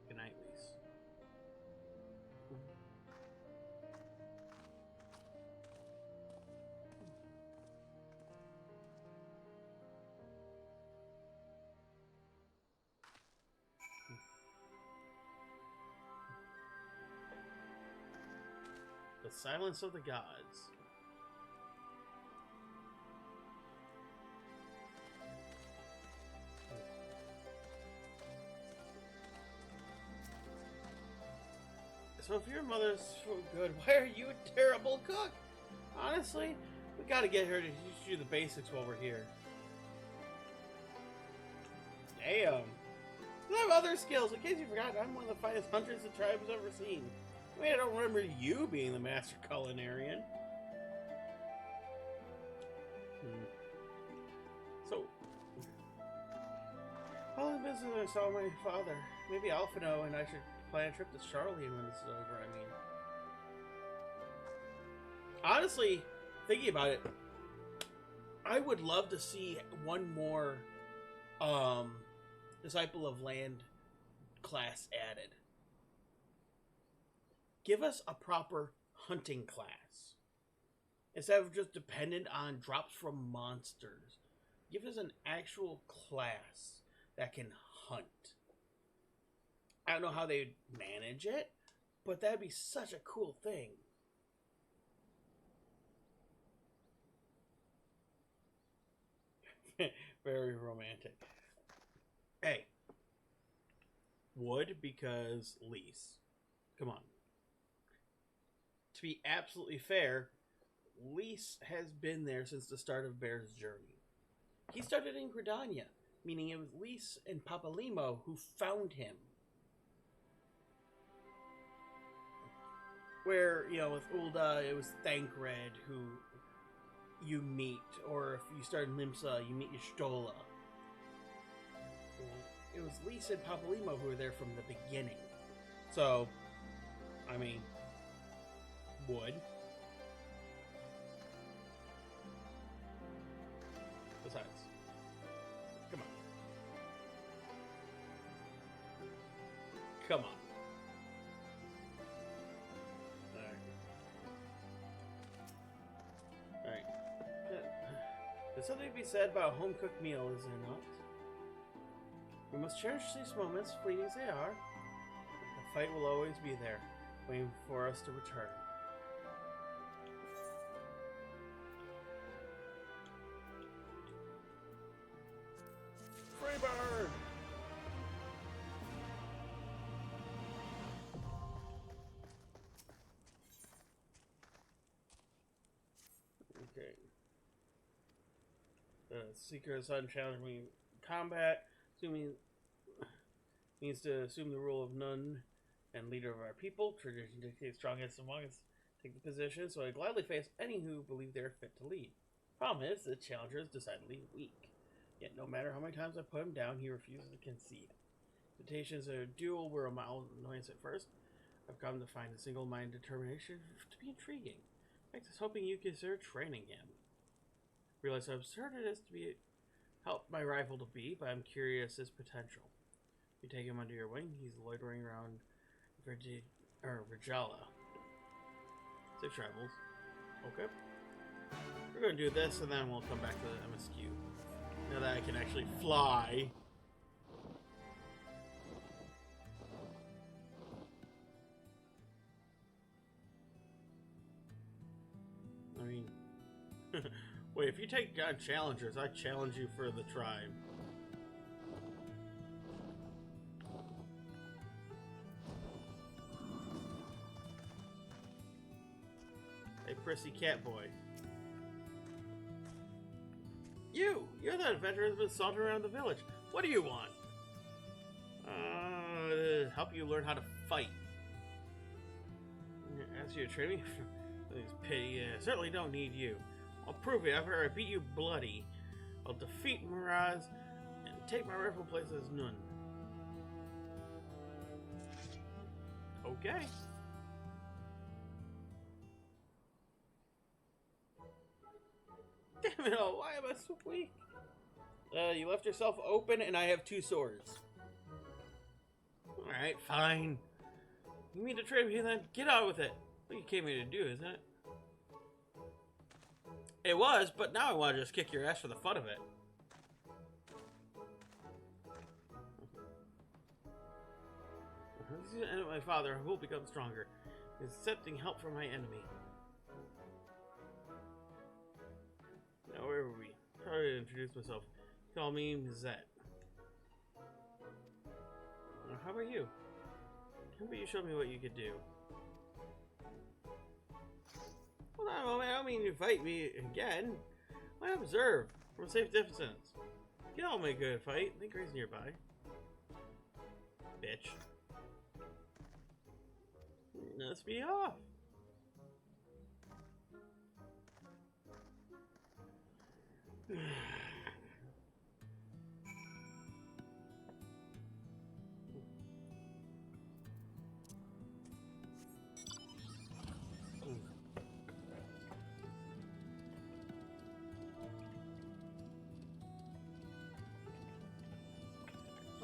Good night, Lise. The silence of the gods. So if your mother's so good, why are you a terrible cook? Honestly, we gotta get her to teach you the basics while we're here. Damn. I have other skills. In case you forgot, I'm one of the finest hunters the tribe has ever seen. I mean, I don't remember you being the master culinarian. So, all the business I saw my father. Maybe Alphino and I should plan a trip to Charlene when this is over, I mean. Honestly, thinking about it, I would love to see one more Disciple of Land class added. Give us a proper hunting class. Instead of just dependent on drops from monsters. Give us an actual class that can hunt. I don't know how they'd manage it, but that'd be such a cool thing. Very romantic. Hey. Wood because Lise. Come on. To be absolutely fair, Lise has been there since the start of Bear's journey. He started in Gridania, meaning it was Lise and Papalimo who found him. Where, you know, with Ulda, it was Thancred who you meet, or if you start in Limsa, you meet Y'shtola. It was Lise and Papalimo who were there from the beginning. So, I mean, wood. Besides, come on. Come on. Alright. There's something to be said about a home-cooked meal, is there not? We must cherish these moments, fleeting as they are. The fight will always be there, waiting for us to return. Freebird! Okay. The Seeker of the Sun challenged me in combat. Assuming means to assume the role of nun and leader of our people. Tradition dictates strongest among us take the position, so I gladly face any who believe they are fit to lead. Problem is, the challenger is decidedly weak. Yet no matter how many times I put him down, he refuses to concede. Invitations of a duel were a mild annoyance at first. I've come to find a single-minded determination to be intriguing. I was hoping you consider training him. Realize how absurd it is to be help my rival to be, but I'm curious his potential. You take him under your wing, he's loitering around Regala. Safe travels. Okay. We're going to do this, and then we'll come back to the MSQ. Now that I can actually fly. I mean... Wait, if you take on challengers, I challenge you for the tribe. Hey, prissy cat boy. You're that adventurer who's been sauntering around the village. What do you want? Help you learn how to fight. Ask you to train me? Pity. Certainly don't need you. I'll prove it after I beat you bloody. I'll defeat Miraz and take my rightful place as Nun. Okay. Damn it all, why am I so weak? You left yourself open and I have 2 swords. Alright, fine. You mean to trade me then? Get on with it. What you came here to do, isn't it? It was, but now I want to just kick your ass for the fun of it. And my father will become stronger. He's accepting help from my enemy. Now where were we? Probably introduce myself. Call me Mizette. How about you? How about you show me what you could do? Hold on a moment, I don't mean you fight me again. I observe from a safe distance. You don't make a good fight. I think Gray's nearby. Bitch. Let's be off.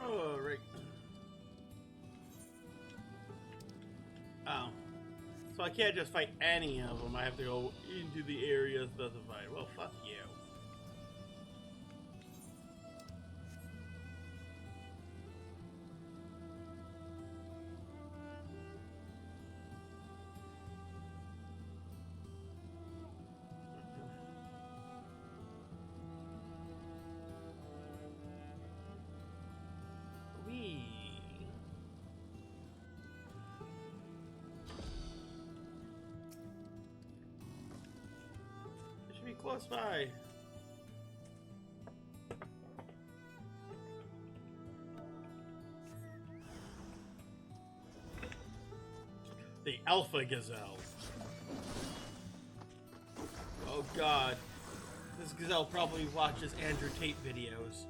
Oh, right. Oh. So I can't just fight any of them. I have to go into the area specified. Well, fuck you. Close by. The Alpha Gazelle. Oh god. This gazelle probably watches Andrew Tate videos.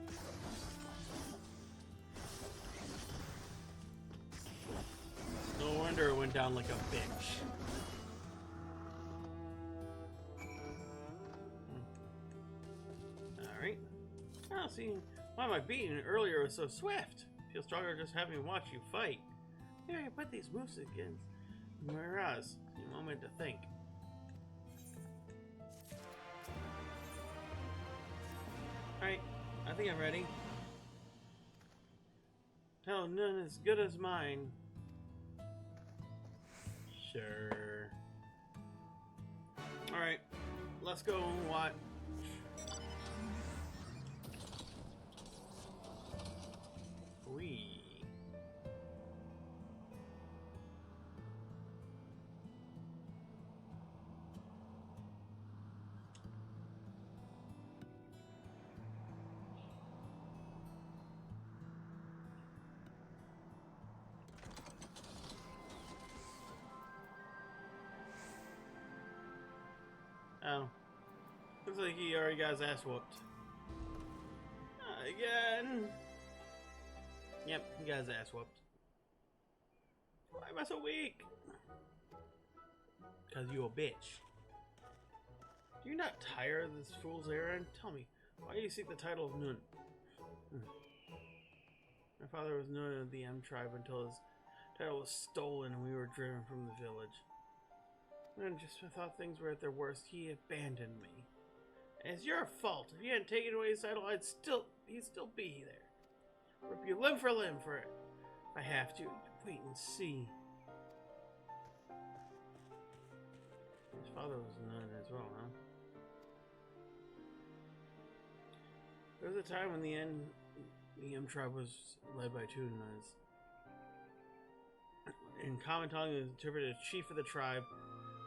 No wonder it went down like a bitch. See, why am I beating earlier was so swift? Feel stronger just having watched you fight. Maybe I can put these moves against Miraz. A moment to think. Alright, I think I'm ready. Hell, none as good as mine. Sure. Alright, let's go and watch. Oh. Looks like he already got his ass whooped. Again. Yep, he got his ass whooped. Why am I so weak? Because you a bitch. Do you not tire of this fool's errand? Tell me, why do you seek the title of Nun? My father was known of the M tribe until his title was stolen and we were driven from the village. When I thought things were at their worst, he abandoned me. And it's your fault. If you hadn't taken away his title, he'd still be there. Rip you limb for limb for it. If I have to. Wait and see. His father was a nun as well, huh? There was a time when the M tribe was led by two nuns. In common tongue, it is interpreted as chief of the tribe,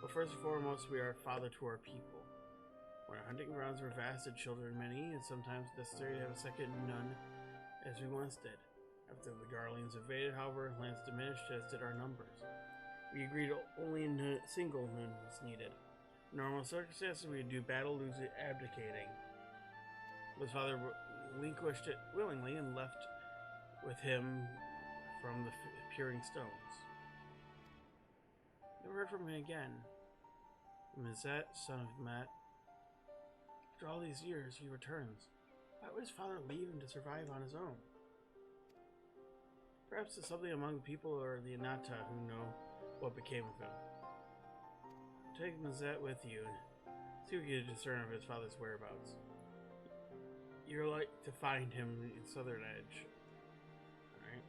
but first and foremost, we are father to our people. When our hunting grounds were vast and children many, it's sometimes necessary to have a second nun, as we once did. After the Garleans invaded, however, lands diminished, as did our numbers. We agreed only a single nun was needed. In normal circumstances, we would do battle, losing, abdicating. His father relinquished it willingly and left with him from the peering stones. Never heard from him again. Mizet, son of Matt. After all these years, he returns. Why would his father leave him to survive on his own? Perhaps it's something among the people or the Anata who know what became of him. Take Mizet with you and see if you can discern of his father's whereabouts. You're like to find him in Southern Edge. Alright.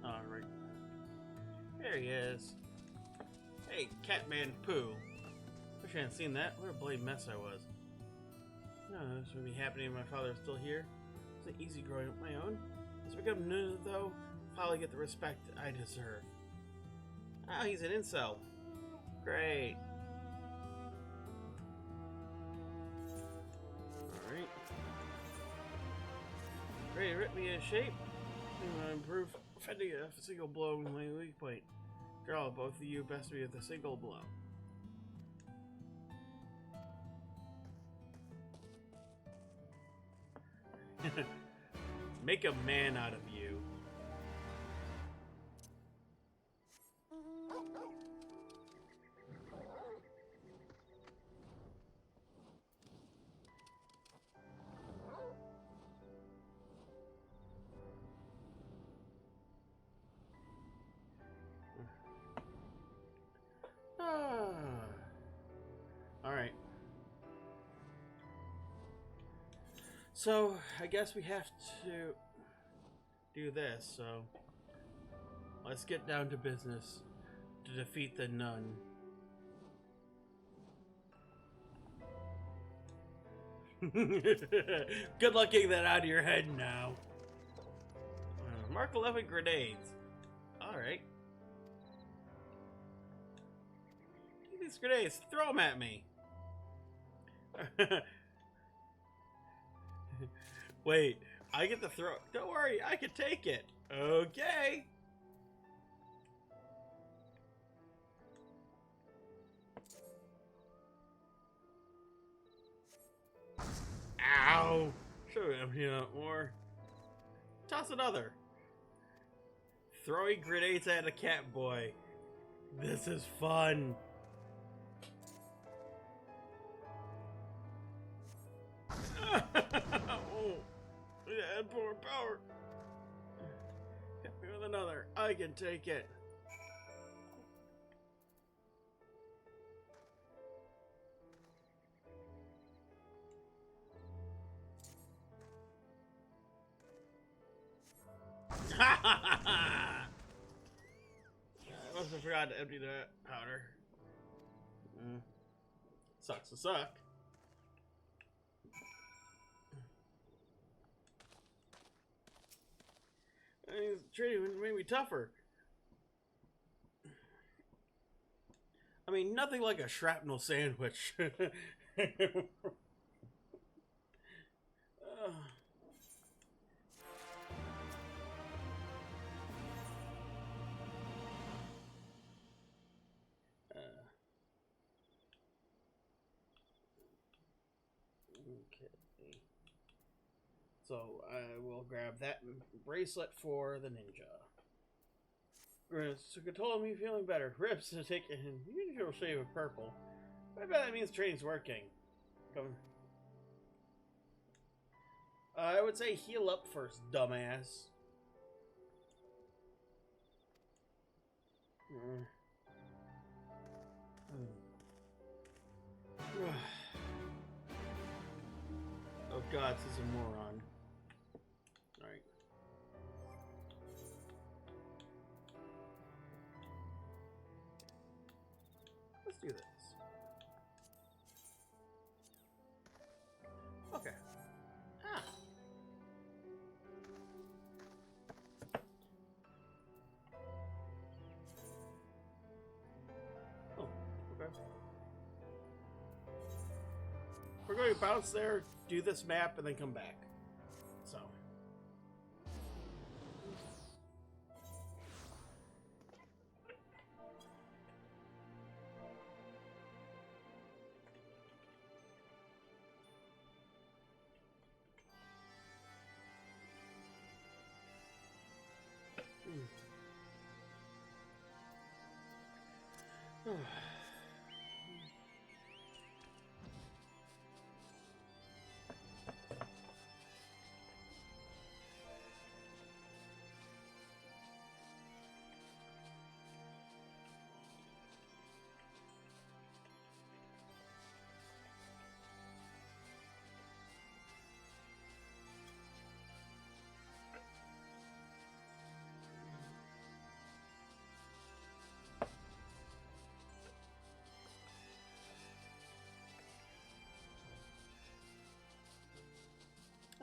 Alright. There he is. Hey, Catman Pooh. Wish I hadn't seen that. What a bloody mess I was. No, this would be happening if my father was still here. It wasn't easy growing up my own. As I become new, though, I'll probably get the respect I deserve. Oh, he's an incel. Great. Alright. Ready to rip me in shape? I'm gonna improve fending a single blow with my weak point. Girl, both of you best be with a single blow. Make a man out of you. Alright. So, I guess we have to do this, so let's get down to business to defeat the nun. Good luck getting that out of your head now. Mark 11 grenades. Alright. Take these grenades, throw them at me. Wait, I get to throw. Don't worry, I can take it. Okay. Ow! Should have emptied out more. Toss another. Throwing grenades at a cat boy. This is fun. Oh, yeah, add more power. Hit me with another. I can take it. I must have forgot to empty that powder. Sucks to suck. I mean, training made me tougher. I mean, nothing like a shrapnel sandwich. Okay. So I will grab that bracelet for the ninja. To control me feeling better. Rips to take an unusual shade of purple. I bet that means training's working. Come. I would say heal up first, dumbass. Oh god, this is a moron. Alright. Let's do this. Okay. Ah. Oh, okay. We're going to bounce there, do this map, and then come back. So.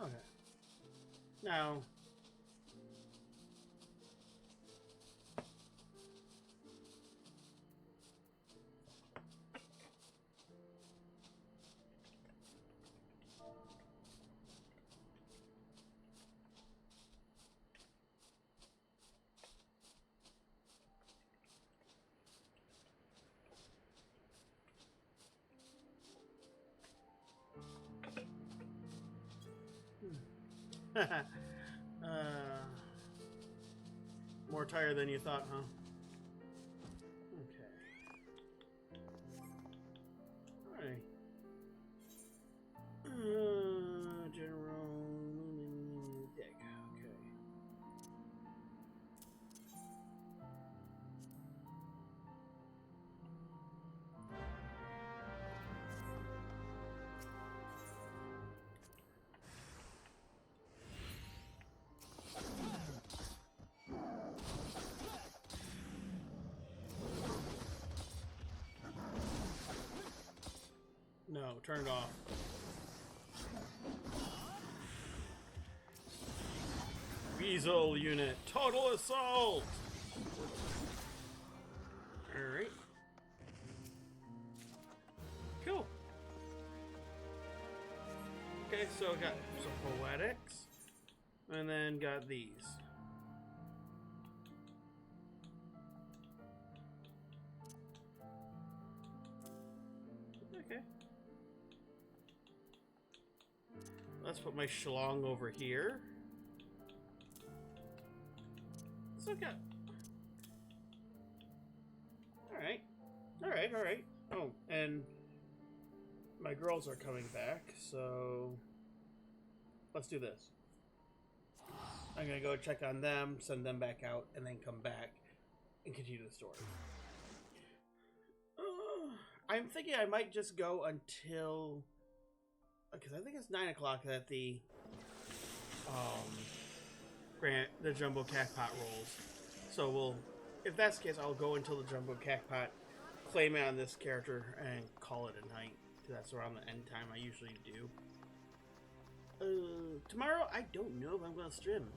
Okay. Now. More tired than you thought, huh? Okay. Alright. General deck. Okay. No, turn it off. Weasel unit, total assault! Alright. Cool. Okay, so got some poetics. And then got these. Okay. Let's put my schlong over here. Let's look at... Alright. Oh, and my girls are coming back, so let's do this. I'm gonna go check on them, send them back out, and then come back and continue the story. I'm thinking I might just go until... because I think it's 9 o'clock that the jumbo jackpot rolls. So we'll, if that's the case, I'll go until the jumbo jackpot, claim it on this character, and call it a night. Because that's around the end time I usually do. Tomorrow, I don't know if I'm going to stream.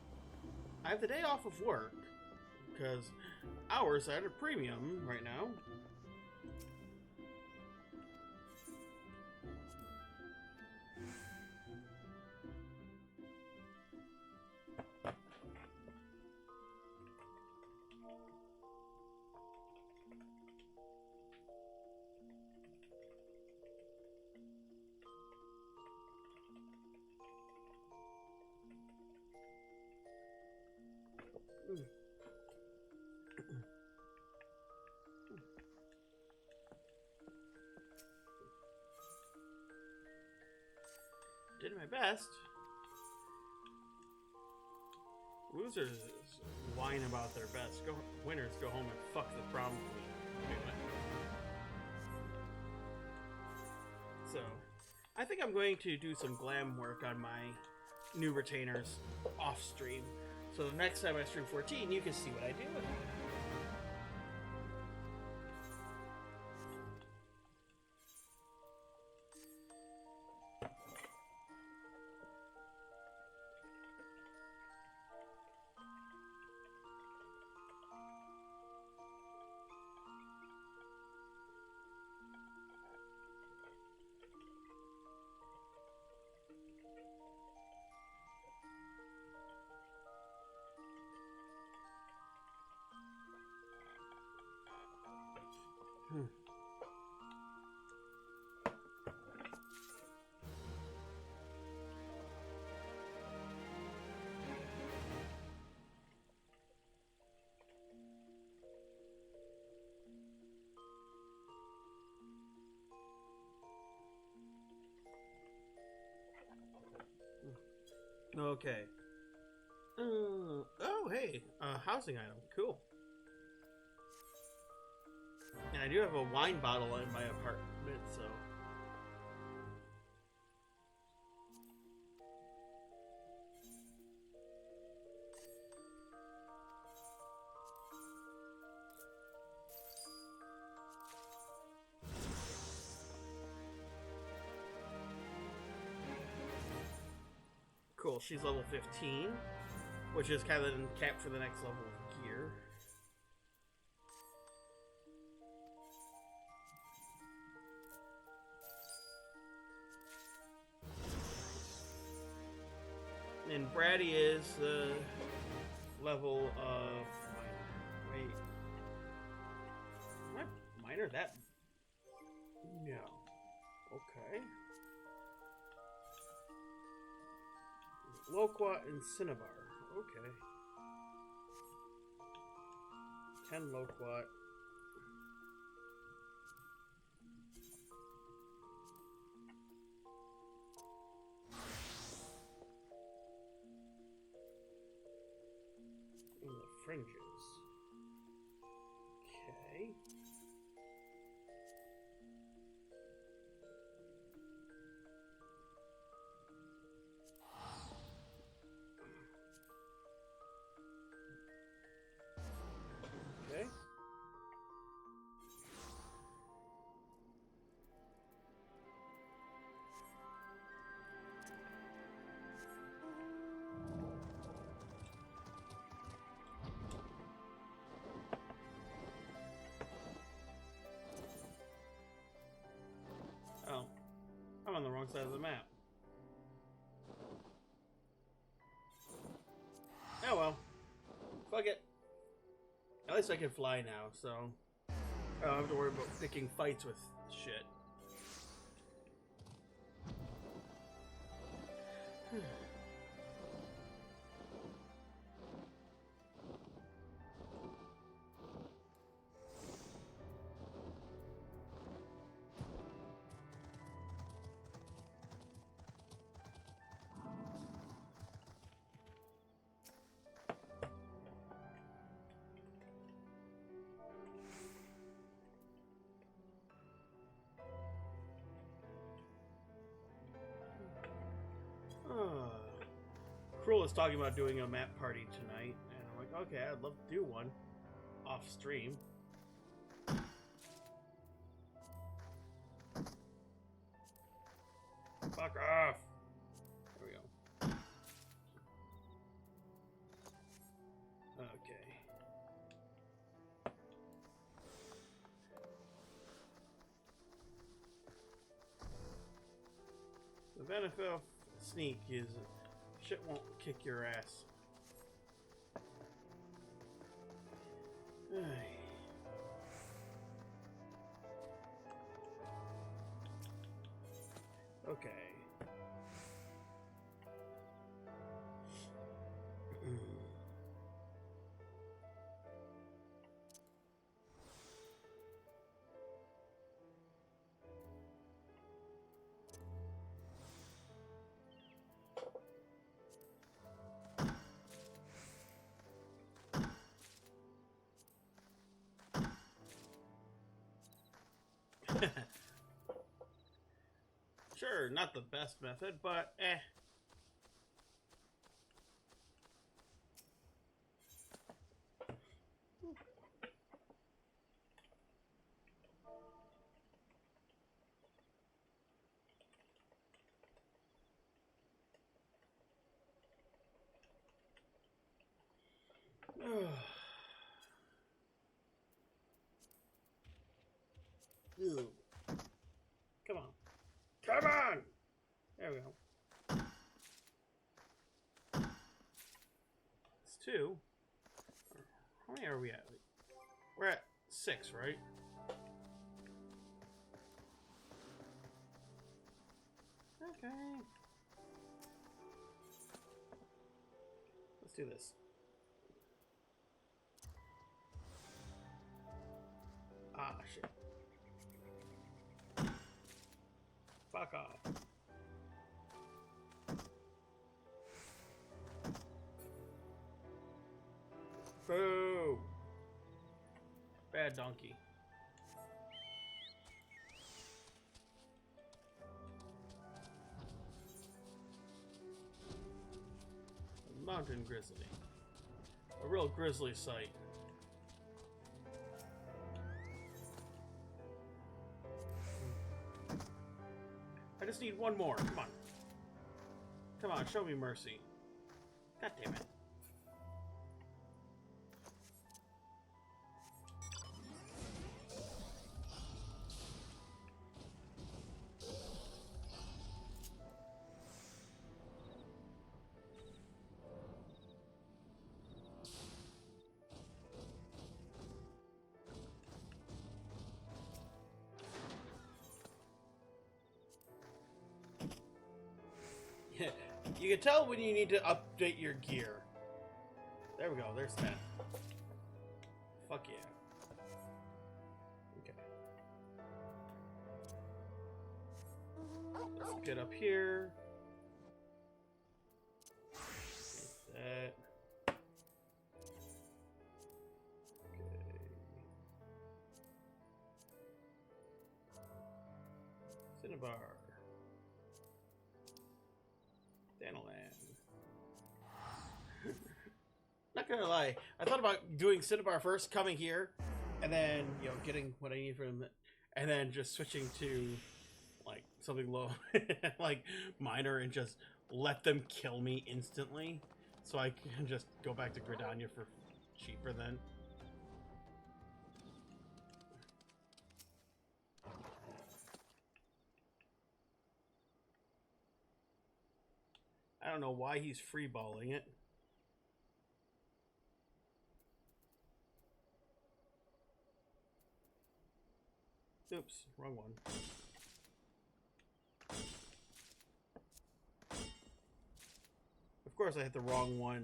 I have the day off of work, because hours are at a premium right now. Did my best. Losers whine about their best. Winners go home and fuck the prom queen. So, I think I'm going to do some glam work on my new retainers off stream. So the next time I stream 14, you can see what I do with it. Okay. Oh, hey, housing item. Cool. And I do have a wine bottle in my apartment, so... Cool, she's level 15, which is kind of the cap for the next level of gear. And Brady is the level of... Wait. Am I minor that? No. Okay. Loquat and Cinnabar. Okay. 10 Loquat. And the fringes. Okay. Okay. Oh, I'm on the wrong side of the map. Oh well. Fuck it. At least I can fly now, so I don't have to worry about picking fights with shit. Cruel is talking about doing a map party tonight, and I'm like, okay, I'd love to do one off stream. Fuck off! There we go. Okay. The benefit of sneak is shit won't kick your ass. Okay. Sure, not the best method, but eh. Ew. Come on. Come on! There we go. It's 2. How many are we at? We're at 6, right? Okay. Let's do this. Ah, shit. Fuck off. Boo! Bad donkey. A mountain grizzly. A real grizzly sight. I just need one more. Come on. Come on, show me mercy. God damn it. You can tell when you need to update your gear. There we go, there's 10. Fuck yeah. Okay. Let's get up here. That. Okay. Cinnabar. Not gonna lie, I thought about doing Cinnabar first, coming here, and then, you know, getting what I need from it, and then just switching to, like, something low, like, minor, and just let them kill me instantly, so I can just go back to Gridania for cheaper then. I don't know why he's freeballing it. Oops, wrong one. course I hit the wrong one.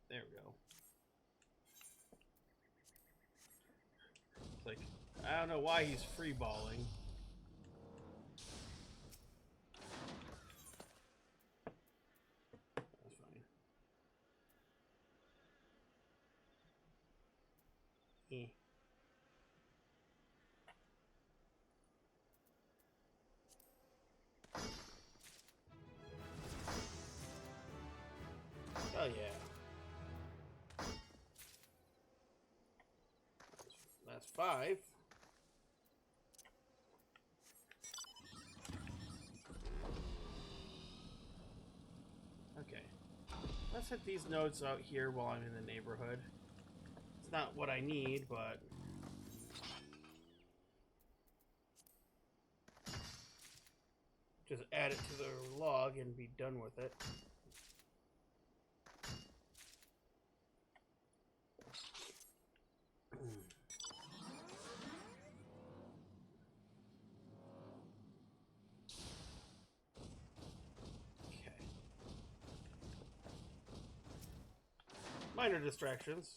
There we go. It's like, I don't know why he's free balling. That's fine. Eh. Oh yeah. That's 5. Okay. Let's hit these notes out here while I'm in the neighborhood. It's not what I need, but... just add it to the log and be done with it. Minor distractions.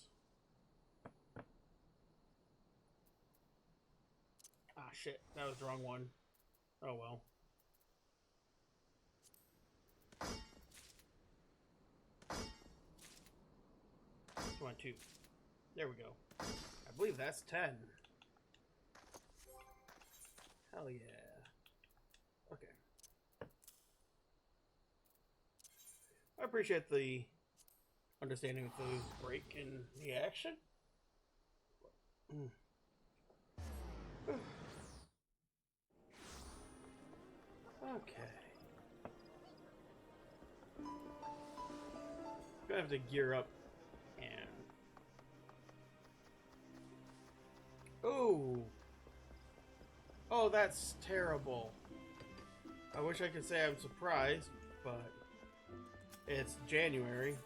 Ah, shit. That was the wrong one. Oh, well. Come on, 2. There we go. I believe that's 10. Hell yeah. Okay. I appreciate the understanding of the break in the action. Okay. Gonna have to gear up and... ooh! Oh, that's terrible. I wish I could say I'm surprised, but it's January.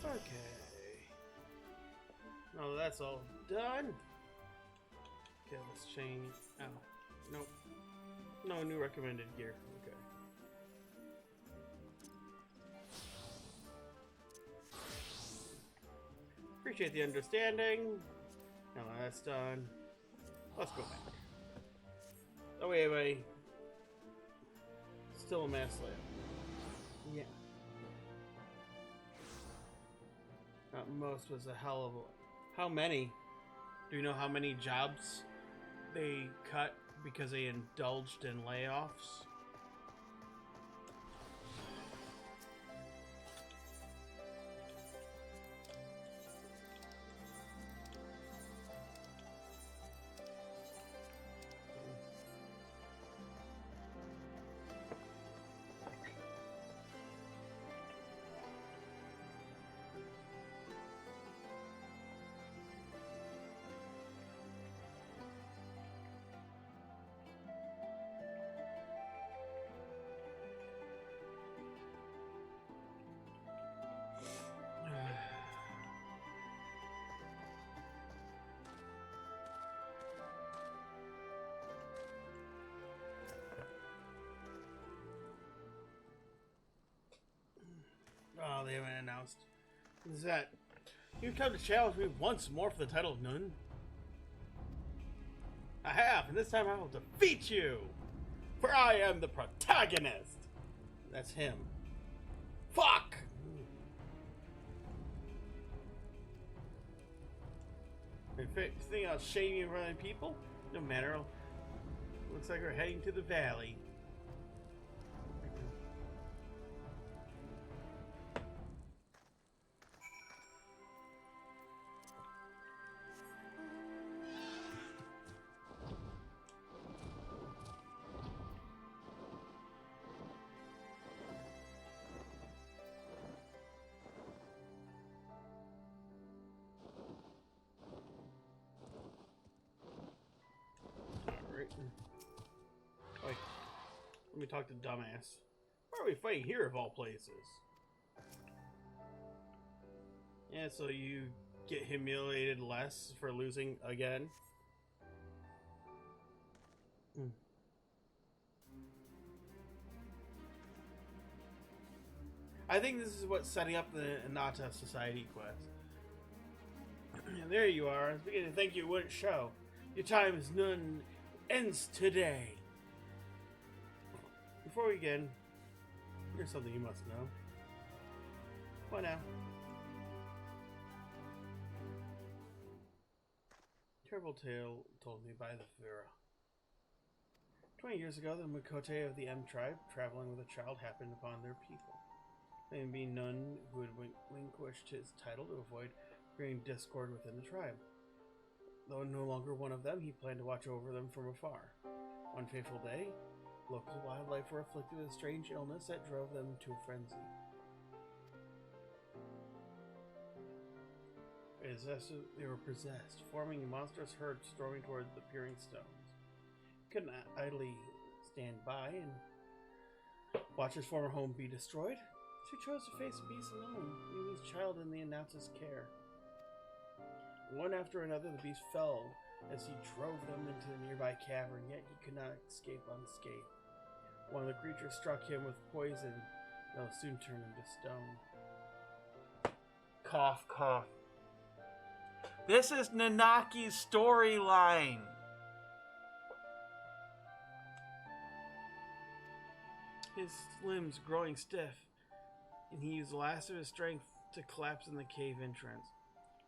Okay. Now that's all done. Okay, let's change. Oh, nope. No new recommended gear. Okay. Appreciate the understanding. Now that's done. Let's go back. Oh wait, wait. Still a mass layout. Yeah. Most was a hell of a... How many? Do you know how many jobs they cut because they indulged in layoffs? Oh, they haven't announced. Is that you come to challenge me once more for the title of Nun? I have, and this time I will defeat you! For I am the protagonist! That's him. Fuck! You think I'll shame you in front of people? No matter. Looks like we're heading to the valley. Wait, let me talk to dumbass. Why are we fighting here of all places? Yeah, so you get humiliated less for losing again? I think this is what's setting up the Anata Society quest. And there you are. I was beginning to think you wouldn't show. Your time is none ends today. Before we begin, here's something you must know. What now? Terrible tale told me by the Fura. 20 years ago, the Mikote of the M tribe, traveling with a child, happened upon their people. They would be none who had relinquished his title to avoid creating discord within the tribe. Though no longer one of them, he planned to watch over them from afar. One fateful day, local wildlife were afflicted with a strange illness that drove them to a frenzy. They were possessed, forming a monstrous herd storming toward the peering stones. He could not idly stand by and watch his former home be destroyed, so he chose to face the beast alone, leaving his child in the announcer's care. One after another, the beast fell as he drove them into the nearby cavern, yet he could not escape unscathed. One of the creatures struck him with poison that will soon turn him to stone. Cough, cough. This is Nanaki's storyline. His limbs growing stiff, and he used the last of his strength to collapse in the cave entrance.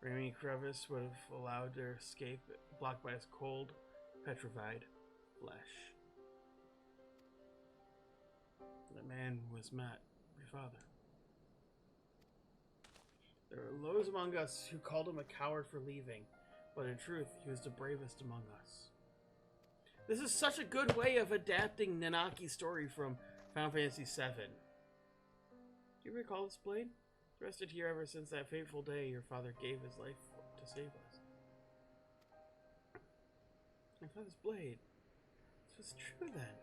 Remaining crevice would have allowed their escape, blocked by his cold, petrified flesh. The man was Matt, your father. There were those among us who called him a coward for leaving, but in truth, he was the bravest among us. This is such a good way of adapting Nanaki's story from Final Fantasy VII. Do you recall this blade? Rested here ever since that fateful day your father gave his life to save us. My father's blade. This was true then.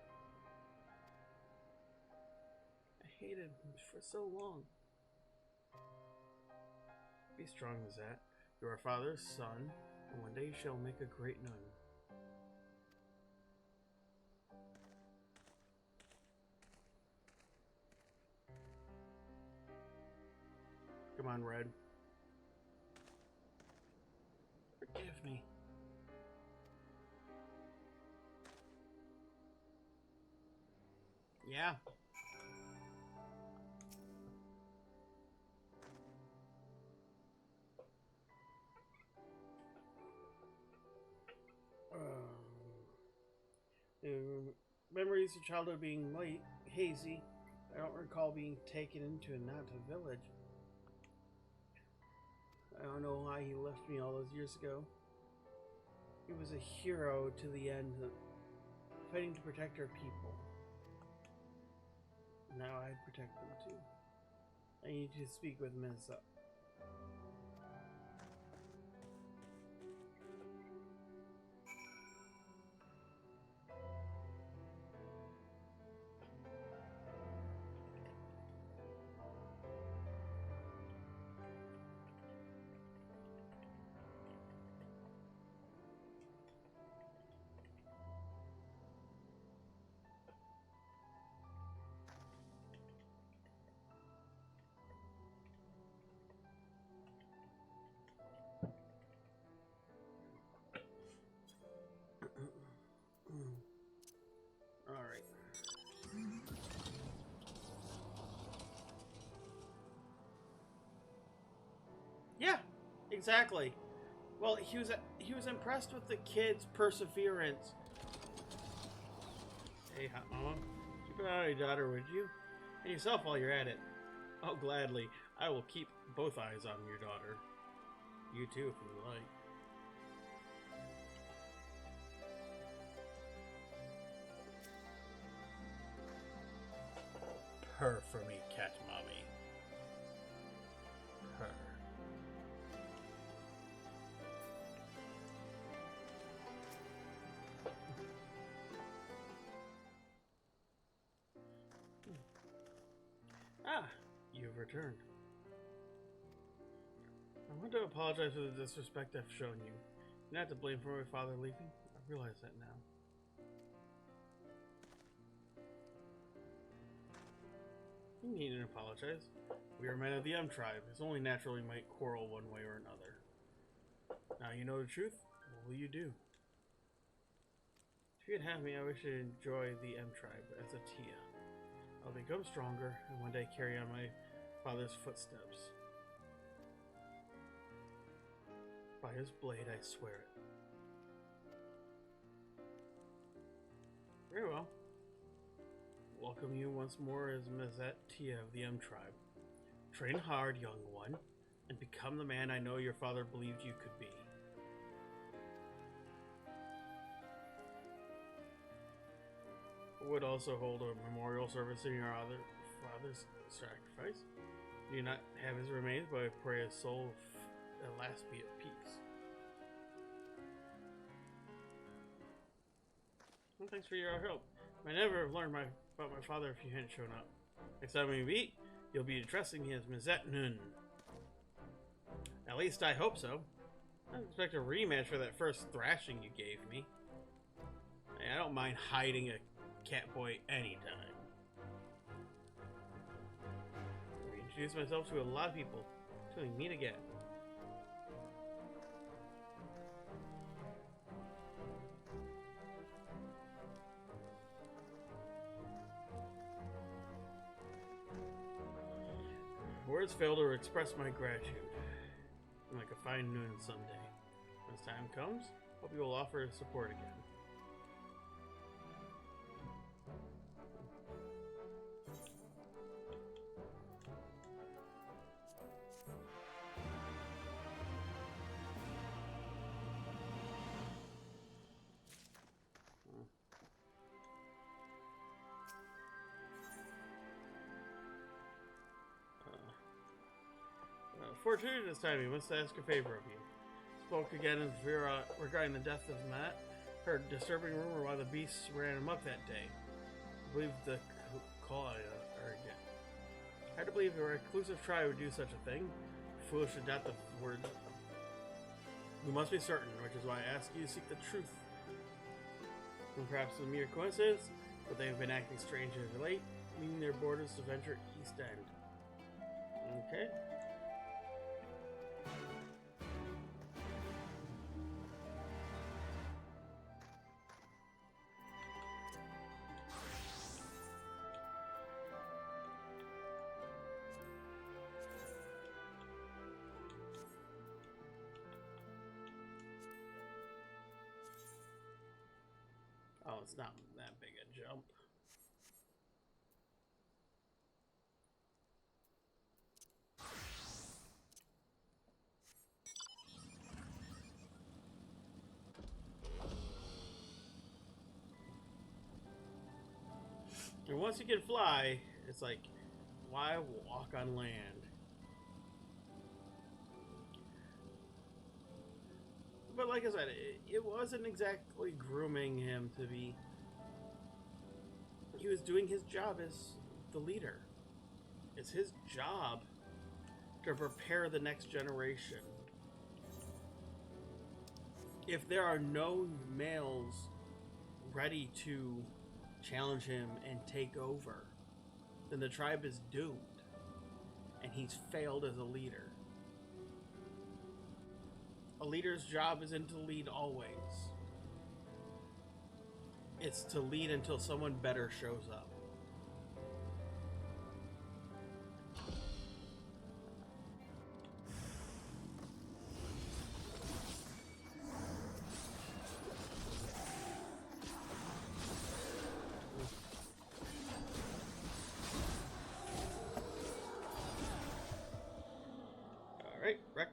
I hated him for so long. Be strong as that. You are our father's son, and one day you shall make a great nun. Come on, Red. Forgive me. Yeah. Memories of childhood being light, hazy. I don't recall being taken into a Nata village. I don't know why he left me all those years ago. He was a hero to the end, fighting to protect our people. Now I protect them too. I need to speak with Ms. Exactly. Well, he was impressed with the kid's perseverance. Hey, hot mama, keep an eye on your daughter, would you? And yourself while you're at it. Oh, gladly. I will keep both eyes on your daughter. You too, if you like. Purr for me, cat mommy. Purr. Ah, you've returned. I want to apologize for the disrespect I've shown you. You're not to blame for my father leaving. I realize that now. You needn't apologize. We are men of the tribe. It's only natural we might quarrel one way or another. Now you know the truth. What will you do? If you could have me, I wish to enjoy the tribe as a Tia. I'll become stronger and one day carry on my father's footsteps. By his blade, I swear it. Very well. Welcome you once more as Mazet Tia of the tribe. Train hard, young one, and become the man I know your father believed you could be. Would also hold a memorial service in your father's sacrifice. Do not have his remains, but I pray his soul at last be at peace. Well, thanks for your help. I never have learned about my father if you hadn't shown up. Next time we meet, you'll be addressing me as Mazet Nun. At least I hope so. I don't expect a rematch for that first thrashing you gave me. I don't mind hiding a catboy anytime. I introduce myself to a lot of people until we meet again. Words fail to express my gratitude. Like a fine noon someday. When time comes, hope you will offer support again. Fortuitous timing, must ask a favor of you. Spoke again in Vera regarding the death of Matt. Heard a disturbing rumor why the beasts ran him up that day. I believe the call again. Hard to believe a reclusive tribe would do such a thing. Foolish to doubt the word. We must be certain, which is why I ask you to seek the truth. And perhaps a mere coincidence, but they have been acting strange as of late, leaving their borders to venture east end. Okay. Oh, it's not that big a jump. And once you can fly, it's like, why walk on land? But like I said, it wasn't exactly grooming him to be... He was doing his job as the leader. It's his job to prepare the next generation. If there are no males ready to challenge him and take over, then the tribe is doomed. And he's failed as a leader. A leader's job isn't to lead always. It's to lead until someone better shows up.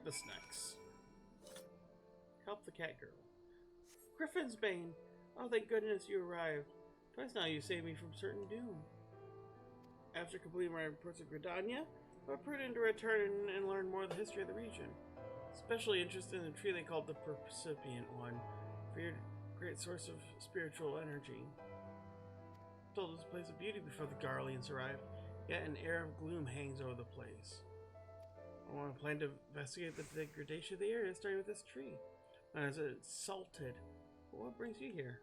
the snacks. Help the cat girl. Griffin's Bane! Oh, thank goodness you arrived. Twice now you saved me from certain doom. After completing my reports of Gridania, I prudent to return and learn more of the history of the region. Especially interested in the tree they called the Percipient One, for your great source of spiritual energy. Told us a place of beauty before the Garleans arrived, yet an air of gloom hangs over the place. I want to plan to investigate the degradation of the area, starting with this tree. As it's salted. What brings you here?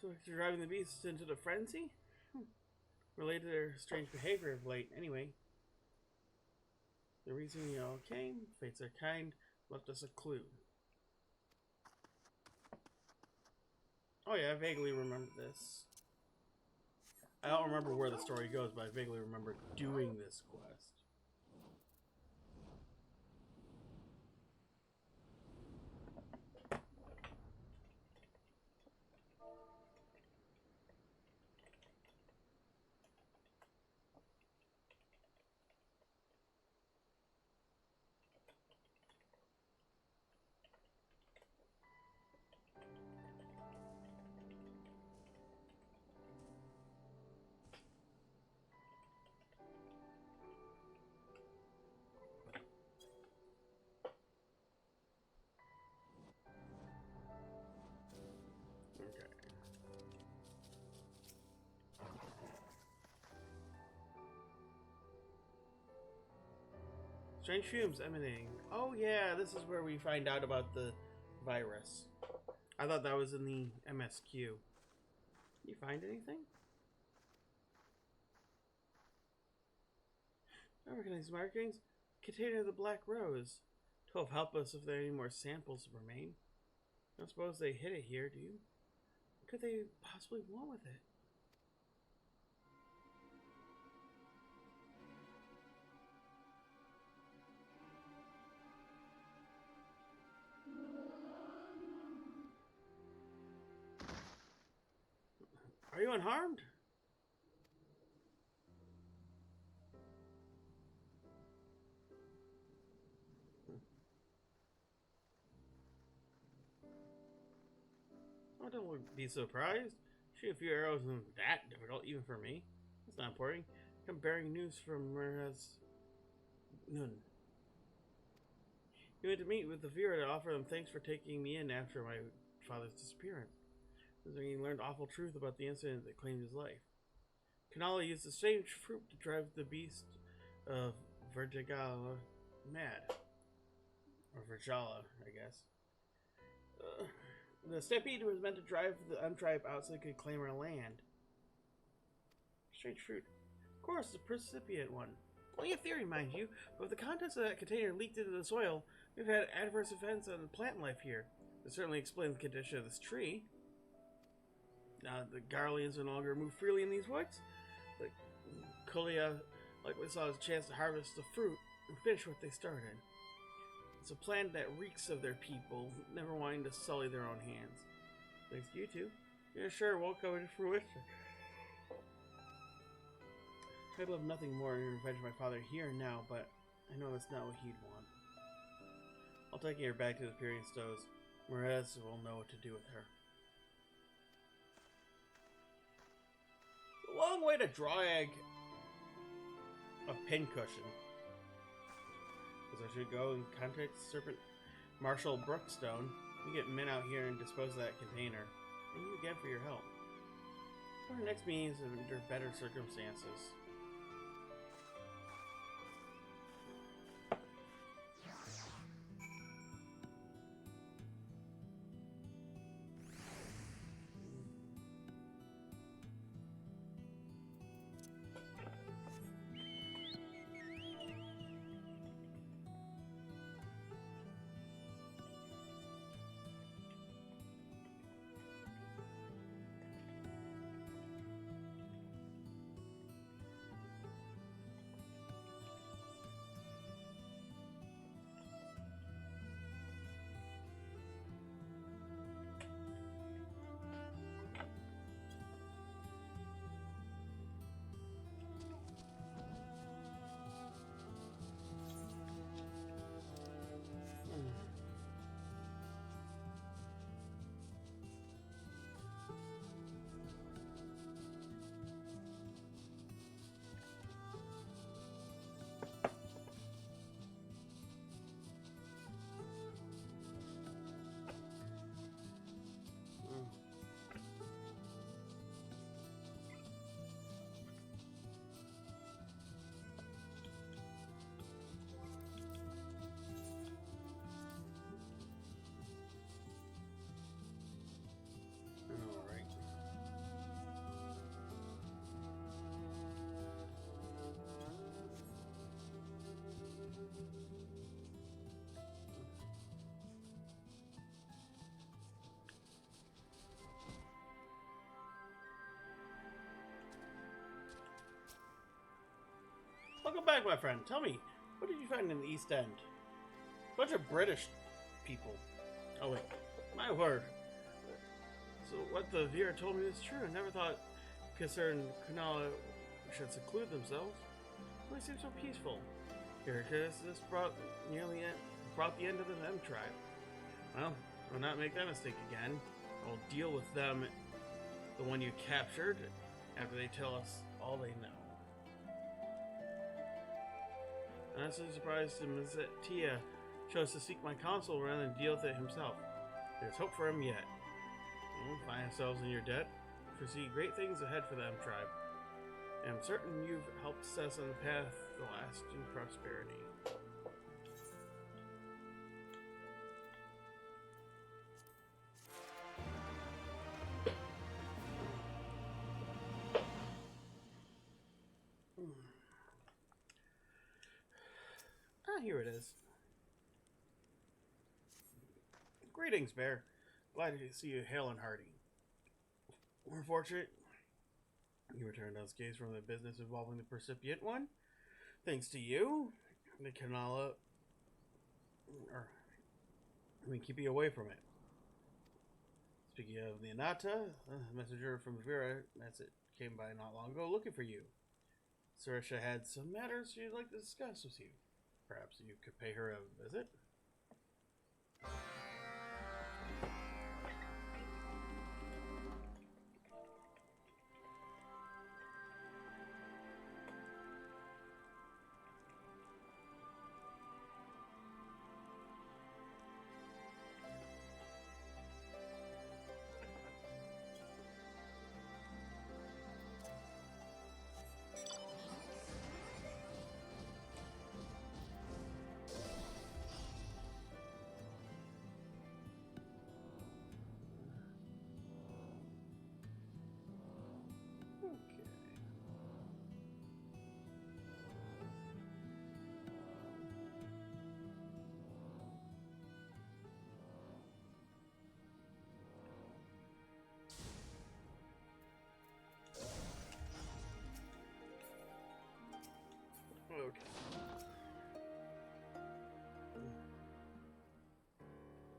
So you're driving the beasts into the frenzy? Related to their strange behavior of late, anyway. The reason you all came, fates are kind, left us a clue. Oh yeah, I vaguely remember this. I don't remember where the story goes, but I vaguely remember doing this quest. Strange fumes emanating. Oh yeah, this is where we find out about the virus. I thought that was in the MSQ. You find anything? I recognize markings. Container of the Black Rose. 12 help us if there are any more samples remain. I don't suppose they hid it here, do you? What could they possibly want with it? Are you unharmed? Oh, don't be surprised. Shoot a few arrows isn't that difficult, even for me. That's not important. I'm bearing news from Murray's Nun. He went to meet with the Vera to offer them thanks for taking me in after my father's disappearance. He learned awful truth about the incident that claimed his life. Kanala used the same fruit to drive the beast of Vertigala mad. Or Verjala, I guess. The stampede was meant to drive the untribe out so they could claim our land. Strange fruit. Of course, the Percipient One. Only a theory, mind you, but if the contents of that container leaked into the soil, we've had adverse events on plant life here. That certainly explains the condition of this tree. Now the Garleans no longer move freely in these woods. The Kulia likely saw a chance to harvest the fruit and finish what they started. It's a plan that reeks of their people, never wanting to sully their own hands. Thanks to you two, you're sure it won't come into fruition. I'd love nothing more than revenge my father here and now, but I know that's not what he'd want. I'll take her back to the Pyrean Stows. Mrez will know what to do with her. A long way to drag a pincushion. Because I should go and contact Serpent Marshal Brookstone. You get men out here and dispose of that container. Thank you again for your help. Our next meeting is under better circumstances. Welcome back, my friend. Tell me, what did you find in the East End? Bunch of British people. Oh wait, my word. So what the Vera told me is true. I never thought Kisser and Kunala should seclude themselves. They seem so peaceful. This brought the end of the Them tribe. Well, we'll not make that mistake again. I'll deal with them, the one you captured, after they tell us all they know. Honestly surprised him is that Tia chose to seek my counsel rather than deal with it himself. There's hope for him yet. We'll find ourselves in your debt. Foresee great things ahead for the M tribe. And I'm certain you've helped set us on the path to lasting prosperity. Here it is. Greetings, Bear. Glad to see you hale and hearty. We're fortunate you returned unscathed from the business involving the Percipient one. Thanks to you, the Kanala, we keep you away from it. Speaking of the Anata, a messenger from Vera came by not long ago looking for you. Sarisha had some matters she'd like to discuss with you. Perhaps you could pay her a visit? Okay.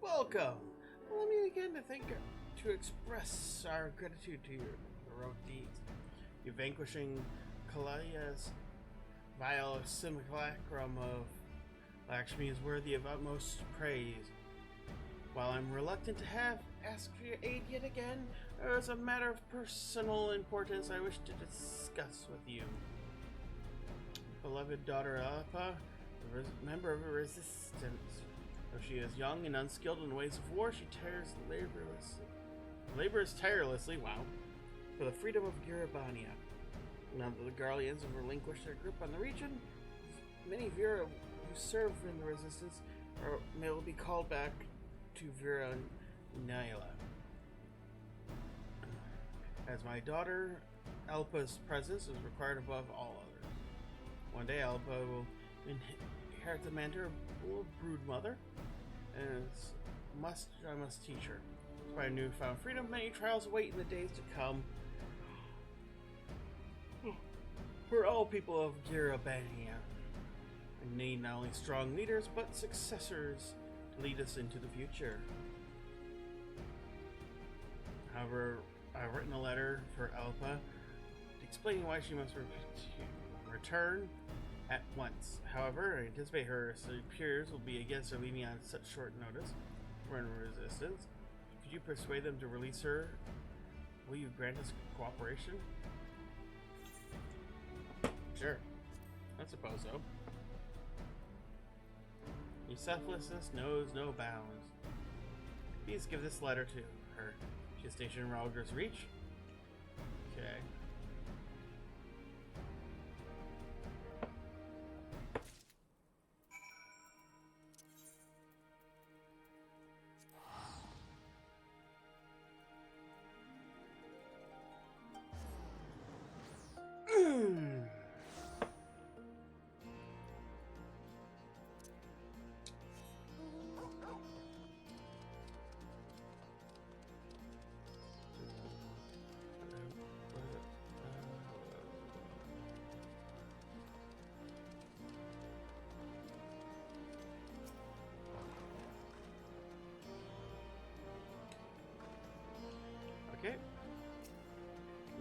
Welcome. Let me again to express our gratitude to your heroic deeds. You vanquishing Kalaya's vile simulacrum of Lakshmi is worthy of utmost praise. While I'm reluctant to ask for your aid yet again, there is a matter of personal importance I wish to discuss with you. Beloved daughter Alpa, member of a resistance. Though she is young and unskilled in the ways of war, she labors tirelessly, for the freedom of Girabania. Now that the Garleans have relinquished their grip on the region, many Vera who serve in the resistance will be called back to Vera Naila. As my daughter, Alpa's presence is required above all others. One day, Alpa will inherit the mantle of Broodmother, and I must teach her. Despite newfound freedom, many trials await in the days to come. For all people of Girabania, we need not only strong leaders, but successors to lead us into the future. However, I've written a letter for Alpa explaining why she must return at once. However, I anticipate her superiors will be against her leaving on such short notice. We're in resistance. Could you persuade them to release her? Will you grant us cooperation? Sure. I suppose so. Your selflessness knows no bounds. Please give this letter to her. She is stationed in Ralger's Reach. Okay.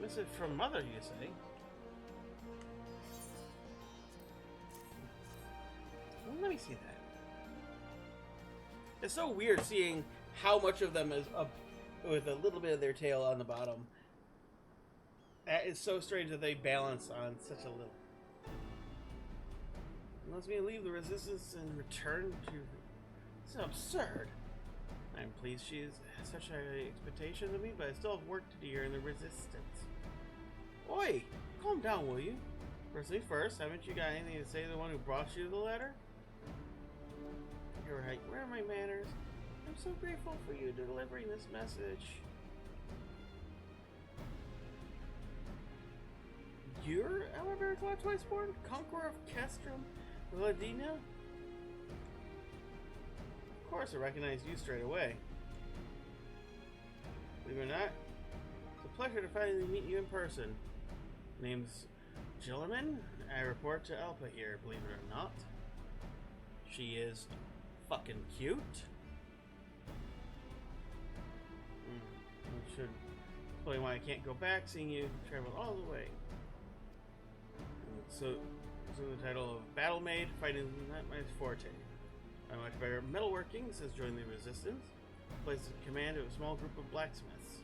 Missive from Mother, you say? Well, let me see that. It's so weird seeing how much of them is up with a little bit of their tail on the bottom. That is so strange that they balance on such a little. Unless we leave the resistance and return to... It's absurd. I'm pleased she is such high expectations of me, but I still have work to do here in the resistance. Oi! Calm down, will you? First things first, haven't you got anything to say to the one who brought you the letter? You're right, where are my manners? I'm so grateful for you delivering this message. You're Elevator Claw Twiceborn? Conqueror of Castrum Vladina? Of course, I recognized you straight away. Believe it or not, it's a pleasure to finally meet you in person. Name's Jilliman. I report to Alpa here, believe it or not. She is fucking cute. I should explain why I can't go back, seeing you traveled all the way. So the title of Battle Maid, fighting is not my forte. I'm much better at metalworking since joining the Resistance. Places command of a small group of blacksmiths.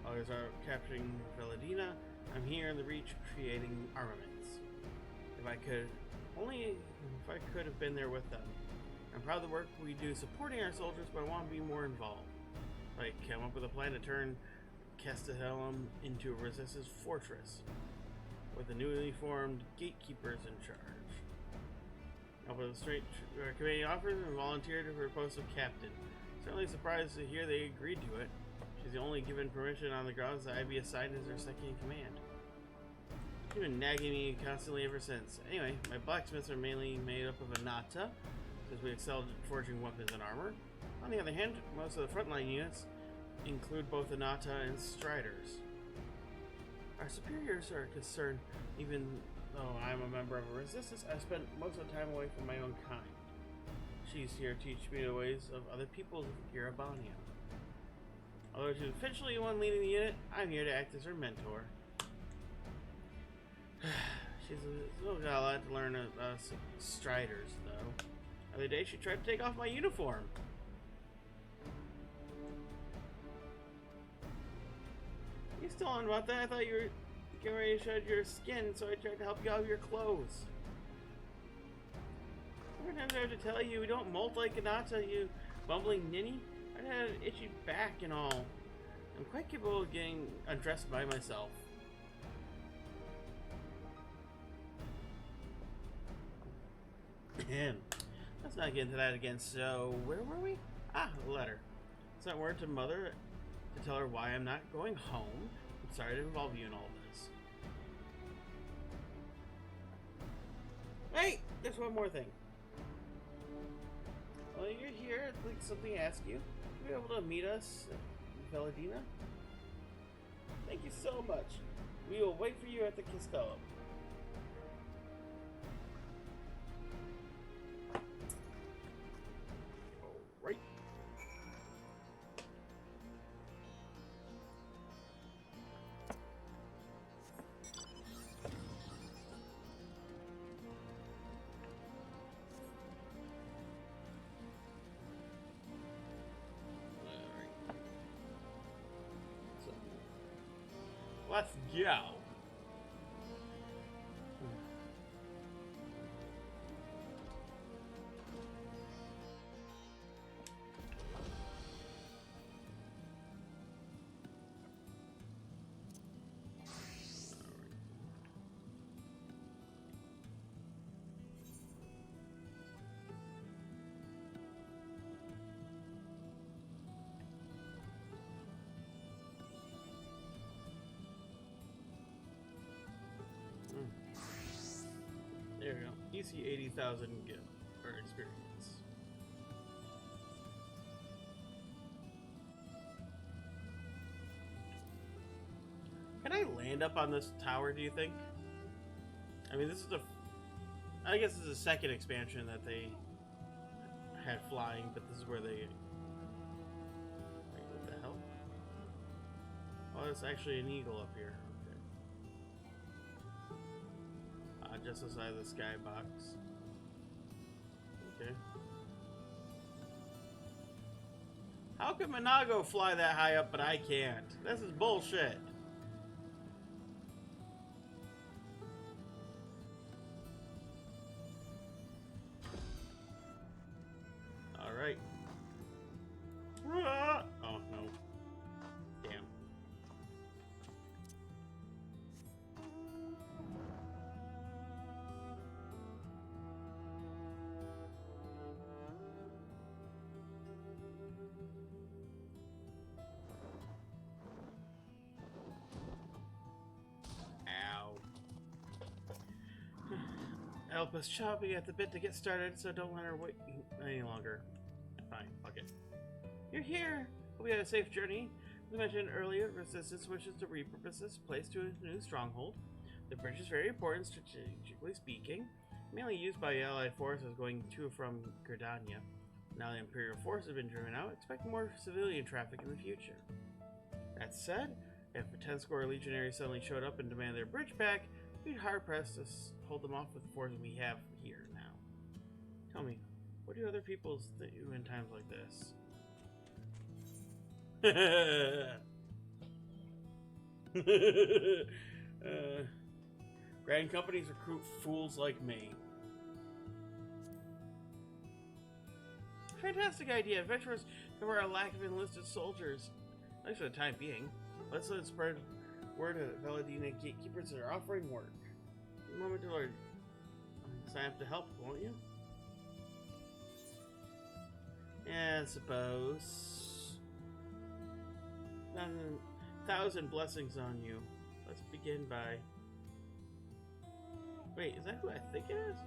Others are capturing Veladina. I'm here in the Reach creating armaments. If I could have been there with them. I'm proud of the work we do supporting our soldiers, but I want to be more involved. I came up with a plan to turn Castellum into a Resistance fortress, with the newly formed gatekeepers in charge. I was straight committee offers and volunteered for a post of captain. Certainly surprised to hear they agreed to it. She's only given permission on the grounds that I be assigned as their second in command. She's been nagging me constantly ever since. Anyway, my blacksmiths are mainly made up of Anata, since we excelled at forging weapons and armor. On the other hand, most of the frontline units include both Anata and Striders. Our superiors are concerned, even though I'm a member of a resistance, I spent most of the time away from my own kind. She's here to teach me the ways of other peoples of Garabania. Although she's officially the one leading the unit, I'm here to act as her mentor. She's still got a lot to learn about Striders, though. The other day, she tried to take off my uniform. You still on about that? I thought you were getting ready to shed your skin, so I tried to help you out of your clothes. How many times do I have to tell you, we don't molt like Anata, you bumbling ninny? I had an itchy back and all. I'm quite capable of getting undressed by myself. Let's not get into that again. So, where were we? Ah, the letter. Sent word to Mother to tell her why I'm not going home. I'm sorry to involve you in all this. Hey! There's one more thing. While you're here, I'd like something to ask you. Will you be able to meet us at Veladina? Thank you so much. We will wait for you at the Castellum. Alright. Let's go. There we go. Easy 80,000 gil or experience. Can I land up on this tower, do you think? I mean, this is I guess this is the second expansion that they had flying, but this is where they... Wait, what the hell? Oh, it's actually an eagle up here. Okay. just outside the skybox. Okay. How can Mhigo fly that high up, but I can't? This is bullshit. Alright. Oh, no. Damn. Help us chopping at the bit to get started, so don't let her wait any longer. Fine, fuck it. You're here! We had a safe journey. As mentioned earlier, Resistance wishes to repurpose this place to a new stronghold. The bridge is very important, strategically speaking, mainly used by Allied forces going to and from Gridania. Now the Imperial force has been driven out, expect more civilian traffic in the future. That said, if a 10-score legionary suddenly showed up and demanded their bridge back, we'd hard-pressed to hold them off with the forces we have here now. Tell me, what do other people do in times like this? Grand companies recruit fools like me. Fantastic idea. Adventurers cover our lack of enlisted soldiers. At least for the time being. Let's let it spread word of Valadina gatekeepers that are offering work. Moment to Lord. Sign up to help, won't you? Yeah, I suppose. 1,000 blessings on you. Let's begin by... Wait, is that who I think it is?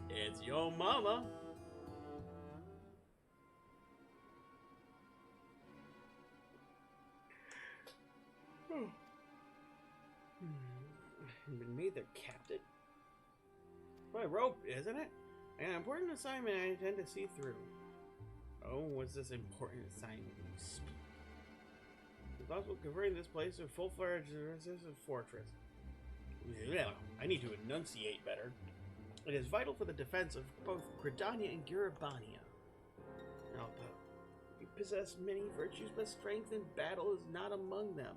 It's your mama. Been made their captain? My rope, isn't it? An important assignment I intend to see through. Oh, what's this important assignment you speak? It's possible converting this place to a full-fledged resistant fortress. Yeah, I need to enunciate better. It is vital for the defense of both Gridania and Gurabania. You possess many virtues, but strength in battle is not among them.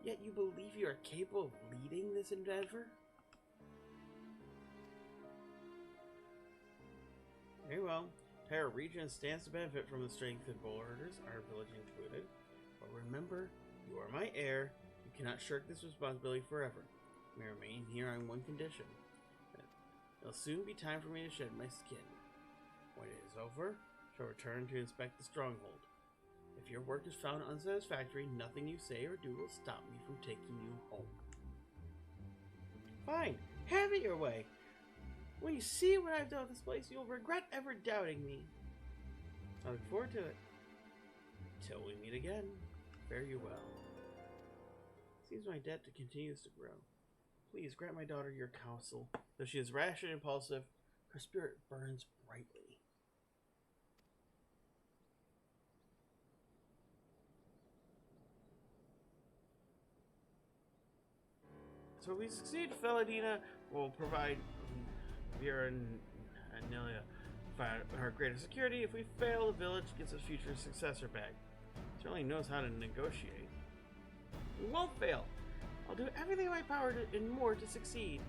Yet you believe you are capable of leading this endeavor? Very well. Entire region stands to benefit from the strength and borders, our village included. But remember, you are my heir. You cannot shirk this responsibility forever. You may remain here on one condition. It'll soon be time for me to shed my skin. When it is over, I shall return to inspect the stronghold. If your work is found unsatisfactory, nothing you say or do will stop me from taking you home. Fine, have it your way. When you see what I've done with this place, you'll regret ever doubting me. I look forward to it. Till we meet again, fare you well. Seems my debt continues to grow. Please grant my daughter your counsel. Though she is rash and impulsive, her spirit burns brightly. So if we succeed, Valadina will provide Vera and Anelia her greater security. If we fail, the village gets its future successor back. Certainly knows how to negotiate. We won't fail. I'll do everything in my power and more to succeed.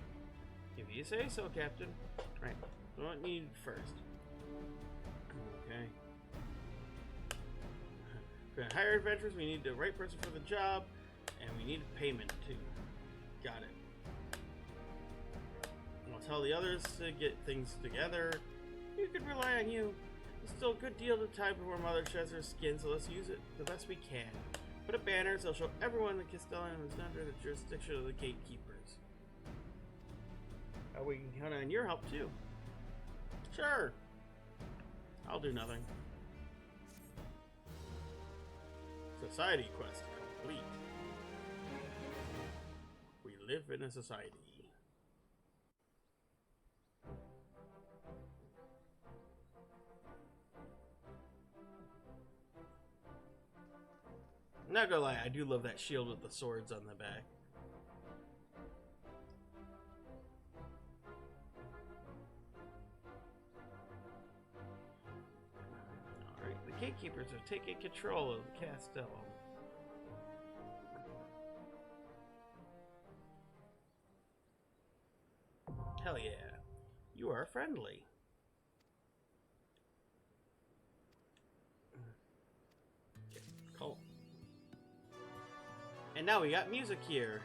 If you say so, Captain. Right. So what need first? Okay. For hire adventurers, we need the right person for the job, and we need payment too. Got it. I'll tell the others to get things together. You can rely on you. There's still a good deal of time before Mother sheds her skin, so let's use it the best we can. Put up banners, they'll show everyone that Castellan is under the jurisdiction of the gatekeepers. We can count on your help too. Sure. I'll do nothing. Society quest complete. We live in a society. Not gonna lie, I do love that shield with the swords on the back. gatekeepers have taken control of the castle. Hell yeah. You are friendly. Cool. And now we got music here.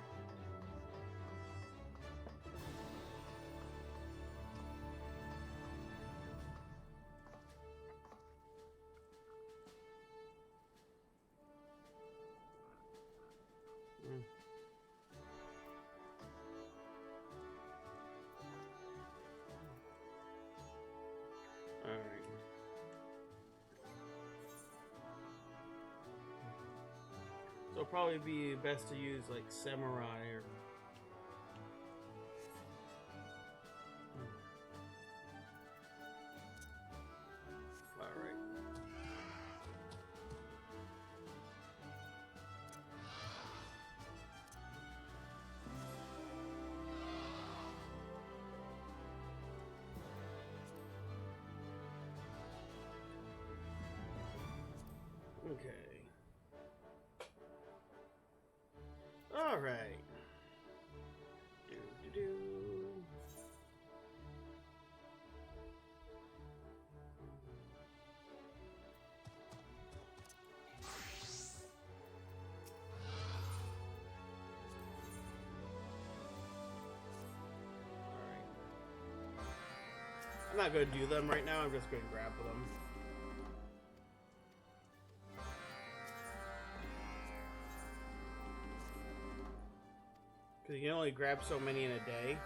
So it'll probably be best to use like samurai or okay. All right. Do. I'm not going to do them right now. I'm just going to grab them. Because you can only grab so many in a day.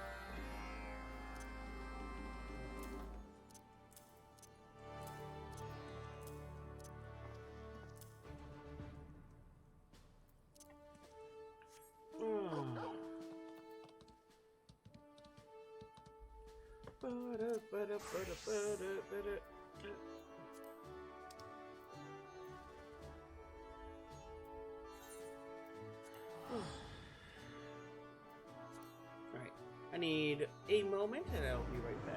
Alright, I need a moment and I'll be right back.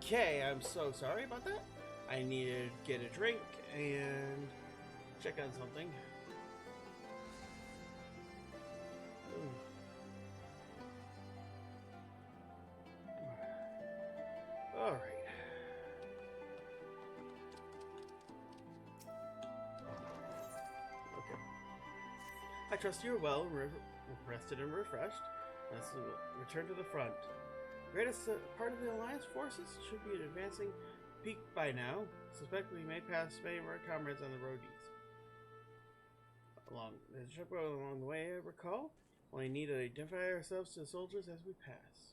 Okay, I'm so sorry about that. I needed to get a drink and check on something. Ooh. All right. Okay. I trust you are well and rested and refreshed. Let's return to the front. Greatest part of the Alliance forces should be advancing peak by now. Suspect we may pass many of our comrades on the road east. Along the way, I recall. Only need to identify ourselves to the soldiers as we pass.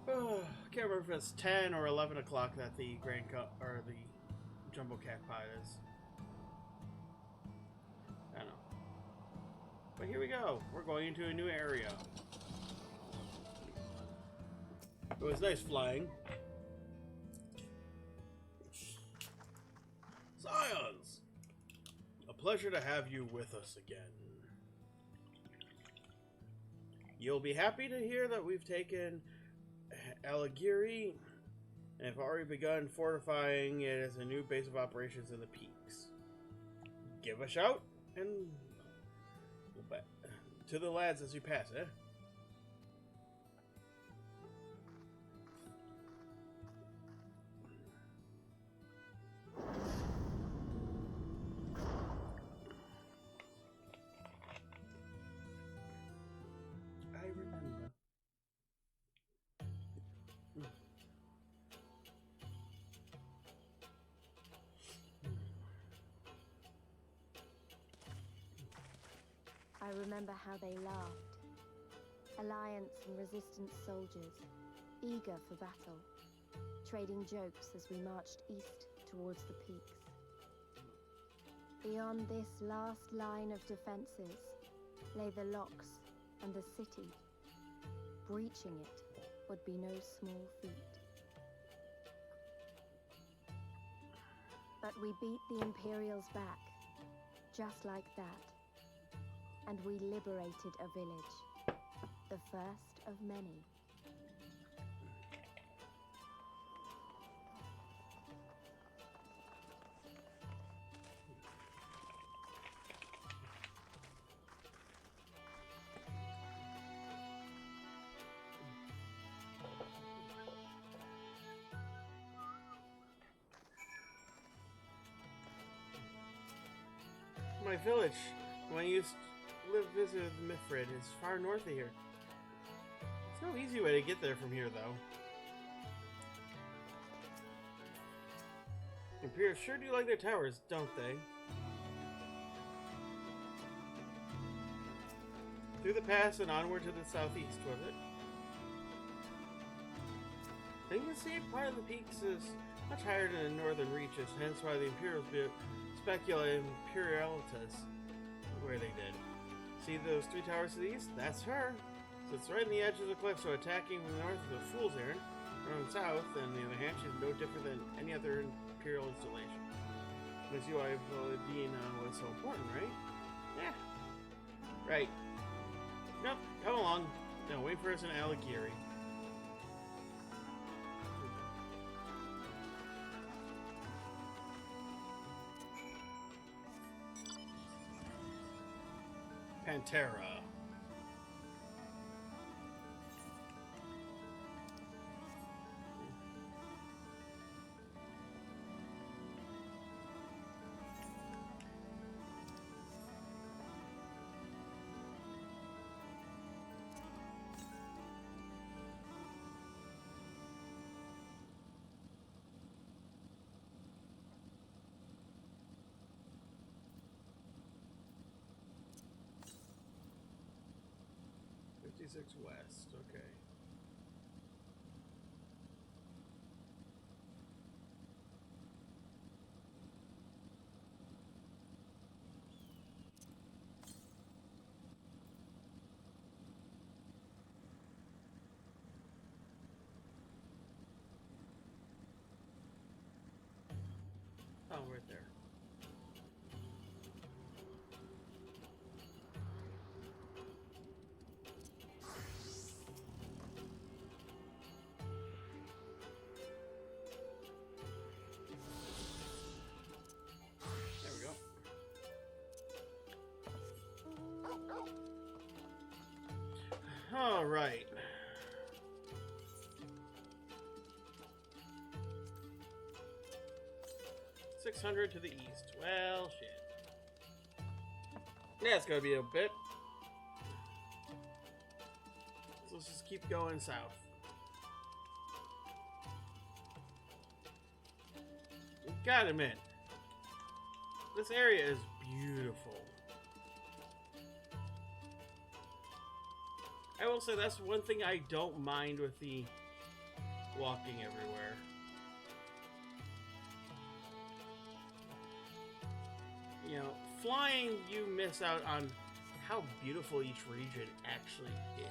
Cool. Can't remember if it's 10 or 11 o'clock that the Grand Cup or the Jumbo Cat Pie is. I don't know. But here we go. We're going into a new area. It was nice flying. Scions! A pleasure to have you with us again. You'll be happy to hear that we've taken Aligiri and have already begun fortifying it as a new base of operations in the peaks. Give a shout and to the lads as you pass, eh? I remember. I remember how they laughed. Alliance and Resistance soldiers, eager for battle, trading jokes as we marched east towards the peaks. Beyond this last line of defenses lay the locks and the city. Breaching it would be no small feat. But we beat the Imperials back, just like that. And we liberated a village, the first of many. My village, when I used to live visit Mifrid, is far north of here. There's no easy way to get there from here, though. Imperials sure do like their towers, don't they? Through the pass and onward to the southeast, was it? And you can see part of the peaks is much higher than the northern reaches, hence why the Imperials speculate Imperialitas where they did. See those three towers to the east? That's her. So it's right in the edge of the cliff, so attacking from the north is a fool's errand. From the south, on the other hand, she's no different than any other Imperial installation. Makes you why Valadina was so important, right? Yeah. Right. Nope, come along. No, wait for us in Aligiri. Pantera. West, okay. Oh, right there. All right. $600 to the east. Well, shit. Yeah, it's gonna be a bit. So let's just keep going south. Gotta admit, this area is beautiful. I will say that's one thing I don't mind with the walking everywhere. You know, flying, you miss out on how beautiful each region actually is.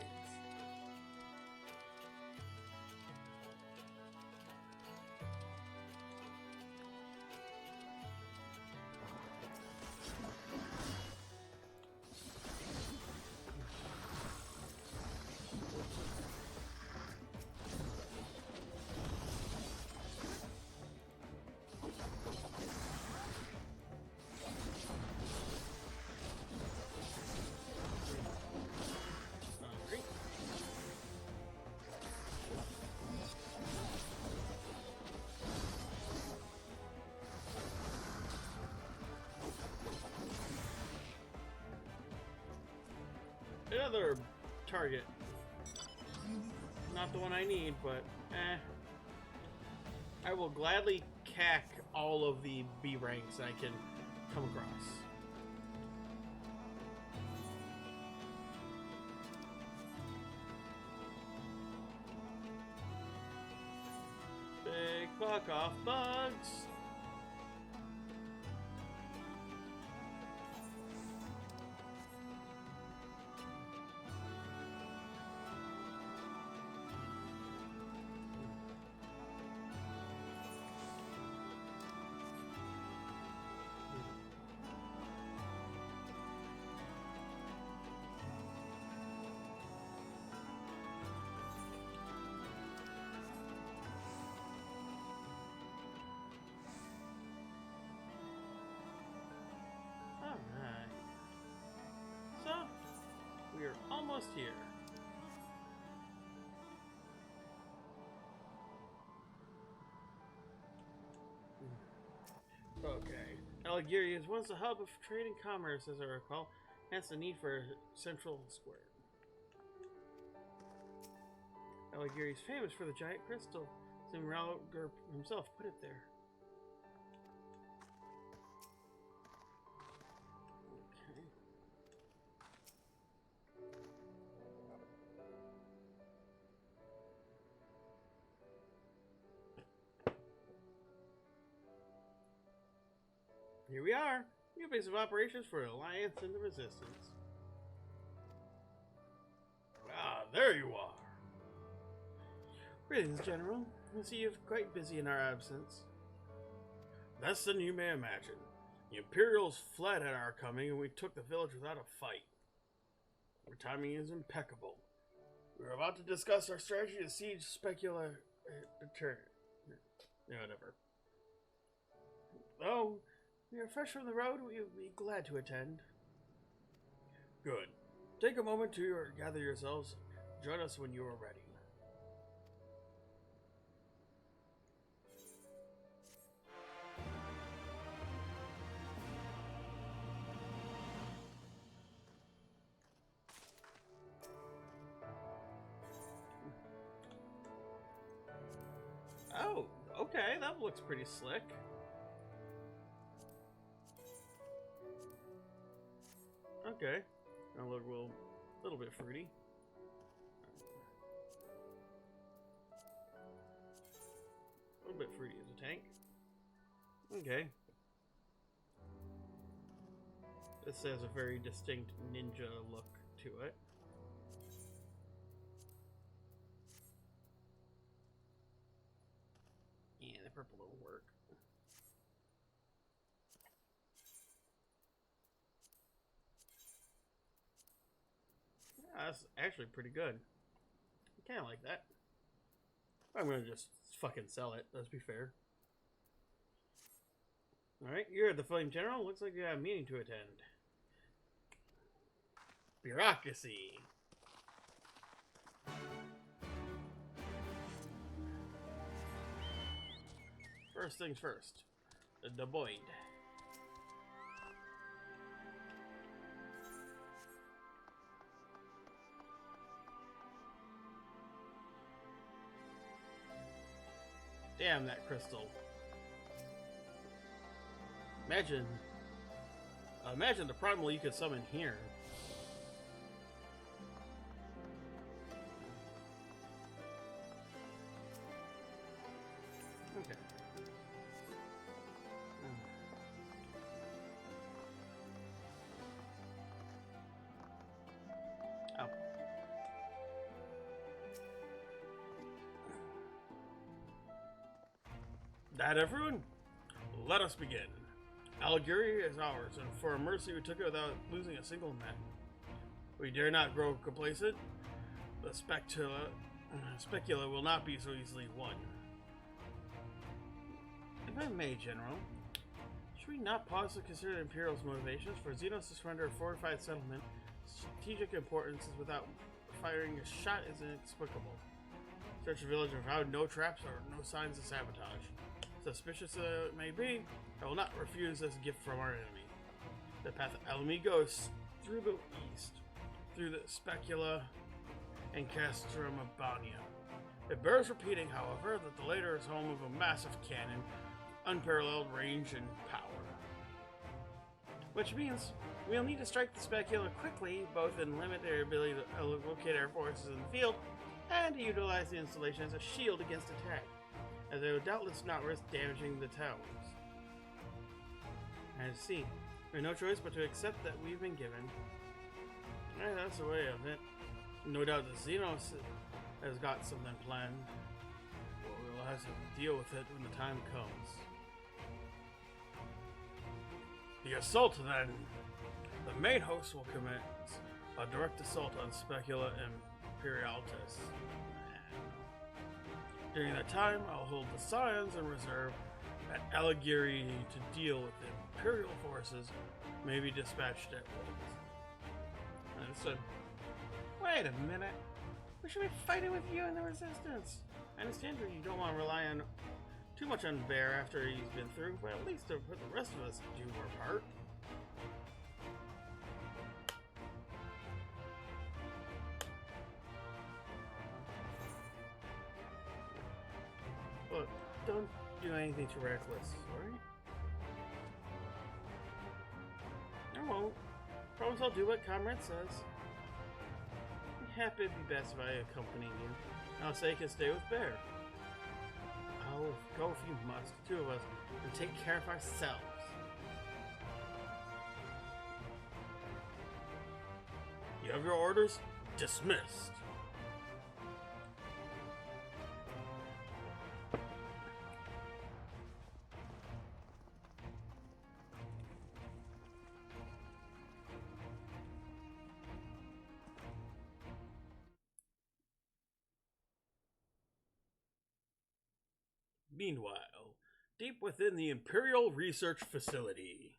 Another target. Not the one I need, but I will gladly cack all of the B ranks I can come across. Big fuck off bugs. We're almost here. Okay. Alighieri is once a hub of trade and commerce, as I recall, hence the need for a central square. Alighieri is famous for the giant crystal. Zimralger himself put it there. Okay. Here we are. New base of operations for Alliance and the Resistance. Ah, there you are. Greetings, General. I see you're quite busy in our absence. Less than you may imagine. The Imperials fled at our coming, and we took the village without a fight. Our timing is impeccable. We were about to discuss our strategy to siege Specula... whatever. Oh, we are fresh from the road. We would be glad to attend. Good. Take a moment to gather yourselves. Join us when you are ready. Oh, okay, that looks pretty slick. Okay, that'll look a little bit fruity. A little bit fruity as a tank. Okay. This has a very distinct ninja look to it. Yeah, the purple don't work. Yeah, that's actually pretty good. I kind of like that. I'm gonna just fucking sell it, let's be fair. Alright, you're the Flame General. Looks like you have a meeting to attend. Bureaucracy. First things first. The Boyd. Damn that crystal. Imagine the primal you could summon here. Okay. Oh. That everyone? Let us begin. Alighieri is ours, and for a mercy we took it without losing a single man. We dare not grow complacent. The specula will not be so easily won. If I may, General, should we not pause to consider the Imperial's motivations? For Xenos to surrender a fortified settlement, strategic importance is without firing a shot is inexplicable. Search the village and found no traps or no signs of sabotage. Suspicious as it may be, I will not refuse this gift from our enemy. The path of Mhigo is through the east, through the Specula and Castrum of Bania. It bears repeating, however, that the latter is home of a massive cannon, unparalleled range and power. Which means we'll need to strike the Specula quickly, both in limit their ability to locate our forces in the field, and to utilize the installation as a shield against attack, as they would doubtless not risk damaging the towers. I see. We have no choice but to accept that we've been given. That's the way of it. No doubt the Xenos has got something planned, but we'll have to deal with it when the time comes. The assault, then. The main host will commence a direct assault on Specula and Imperialtis. During that time, I'll hold the Scions in reserve at Alighieri to deal with the Imperial forces may be dispatched at once. Understood. Wait a minute. We should be fighting with you and the Resistance. I understand that you don't want to rely on too much on Bear after he's been through, but at least to put the rest of us do our part. Look, don't do anything too reckless, alright? I won't. Promise I'll do what Comrade says. I'm happy to be best if I accompany you. I'll say you can stay with Bear. I'll go if you must, the two of us, and take care of ourselves. You have your orders? Dismissed. Meanwhile, deep within the Imperial Research Facility.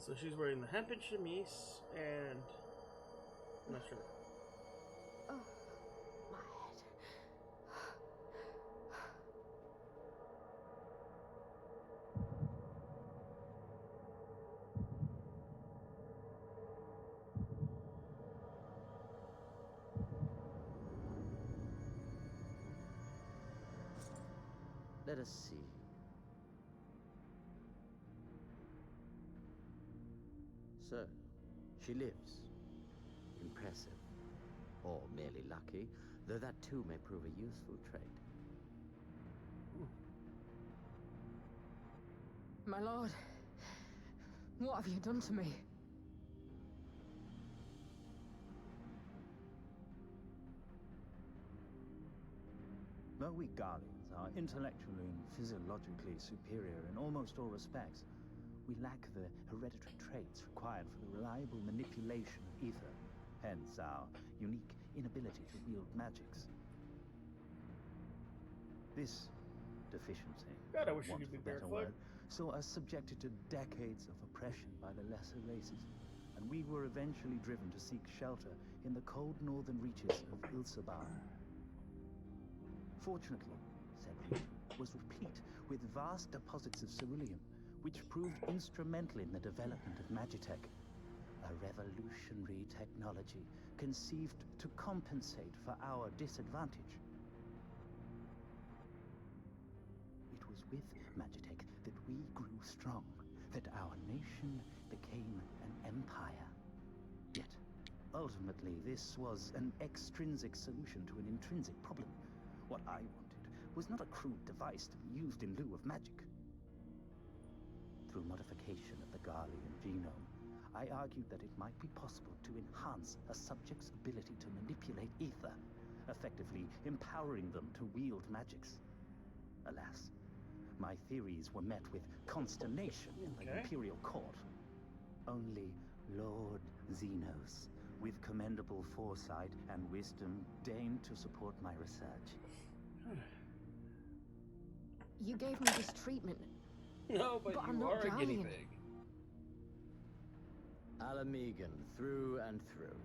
So she's wearing the hempen chemise and I'm not sure. Oh, my head. Let us see. So, she lives. Impressive. Or merely lucky, though that too may prove a useful trait. My lord, what have you done to me? Though we Guardians are intellectually and physiologically superior in almost all respects, we lack the hereditary traits required for the reliable manipulation of ether, hence our unique inability to wield magics. This deficiency, God, I wish you want could be of a better barefoot. word, saw us subjected to decades of oppression by the lesser races, and we were eventually driven to seek shelter in the cold northern reaches of Ilsabar. Fortunately, said region was replete with vast deposits of ceruleum, which proved instrumental in the development of Magitech, a revolutionary technology conceived to compensate for our disadvantage. It was with Magitech that we grew strong, that our nation became an empire. Yet, ultimately, this was an extrinsic solution to an intrinsic problem. What I wanted was not a crude device to be used in lieu of magic. Through modification of the Garlean genome, I argued that it might be possible to enhance a subject's ability to manipulate ether, effectively empowering them to wield magics. Alas, my theories were met with consternation in the Imperial Court. Only Lord Xenos, with commendable foresight and wisdom, deigned to support my research. You gave me this treatment. No, but I'm you not are a guinea Gallian. pig. Alamegan, through and through.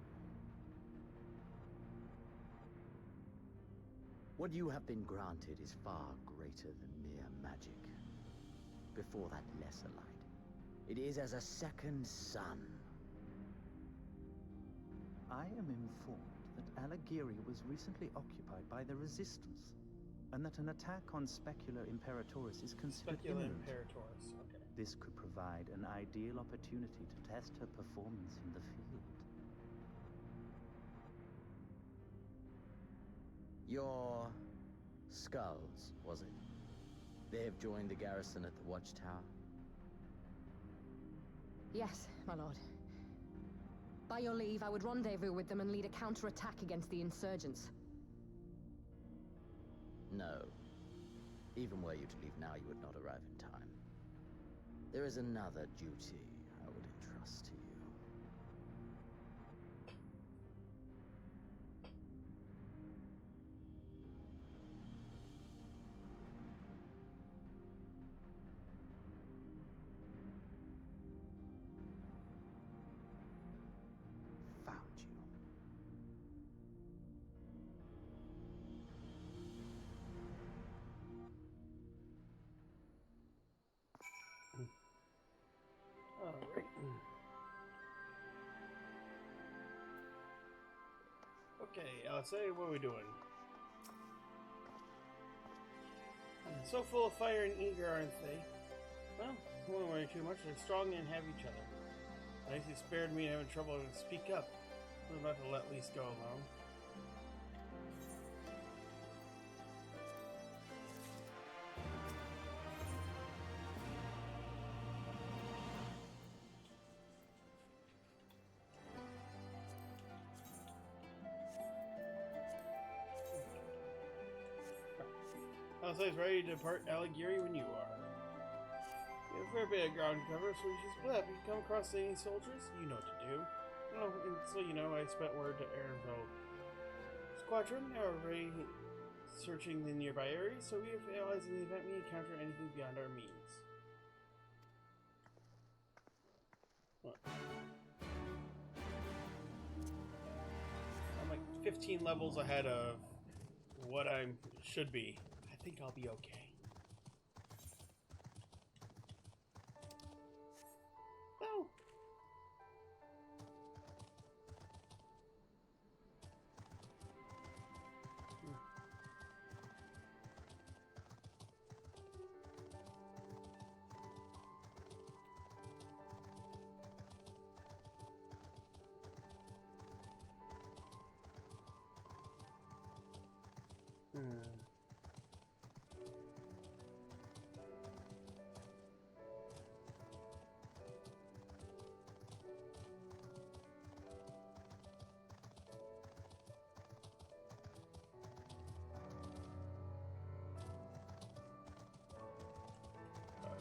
What you have been granted is far greater than mere magic. Before that lesser light, it is as a second sun. I am informed that Alagiria was recently occupied by the Resistance, and that an attack on Specular Imperatoris is considered Specular imminent. Imperatoris, okay. This could provide an ideal opportunity to test her performance in the field. Your skulls, was it? They have joined the garrison at the watchtower? Yes, my lord. By your leave, I would rendezvous with them and lead a counterattack against the insurgents. No. Even were you to leave now, you would not arrive in time. There is another duty I would entrust to you. Found you. Alright. Okay, say, what are we doing? So full of fire and eager, aren't they? Well, I won't worry too much. They're strong and have each other. At least it spared me having trouble to speak up. I'm about to let Lise go alone. Alcide's ready to depart Alighieri when you are. You have a fair bit of ground to cover, so we should split up. If you come across any soldiers, you know what to do. Oh, and so you know, I spent word to Ehrenfeld Squadron. Now we're ready searching the nearby areas, so we have allies in the event we encounter anything beyond our means. What? I'm like 15 levels ahead of what I should be. I think I'll be okay. Oh.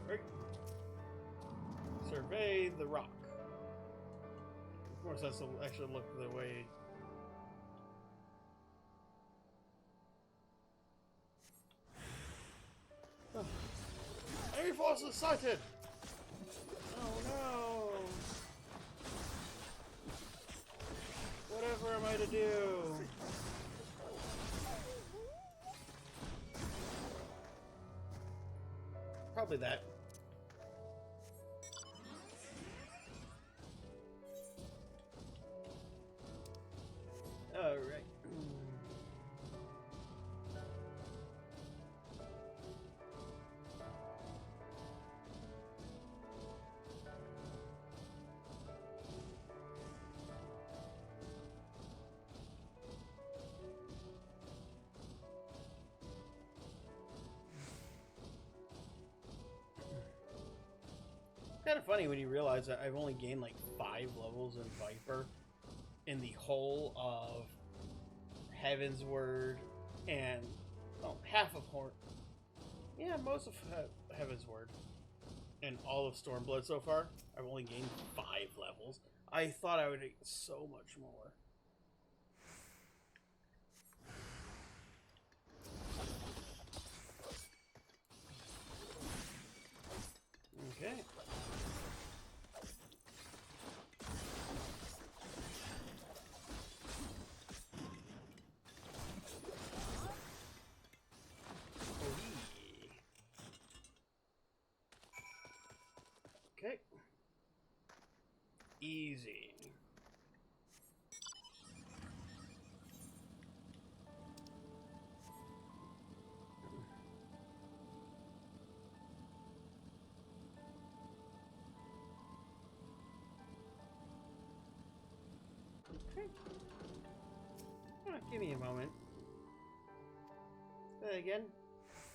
Alright. Survey the rock. Of course, that's actually look the way. Oh. Enemy forces sighted! Oh no! Whatever am I to do? Probably that. Alright. Kind of funny when you realize that I've only gained like 5 levels in Viper in the whole of Heaven's Word and half of Horn. Yeah, most of Heaven's Word and all of Stormblood so far. I've only gained 5 levels. I thought I would get so much more. Okay. Okay. Easy. Okay. Give me a moment. Say that again,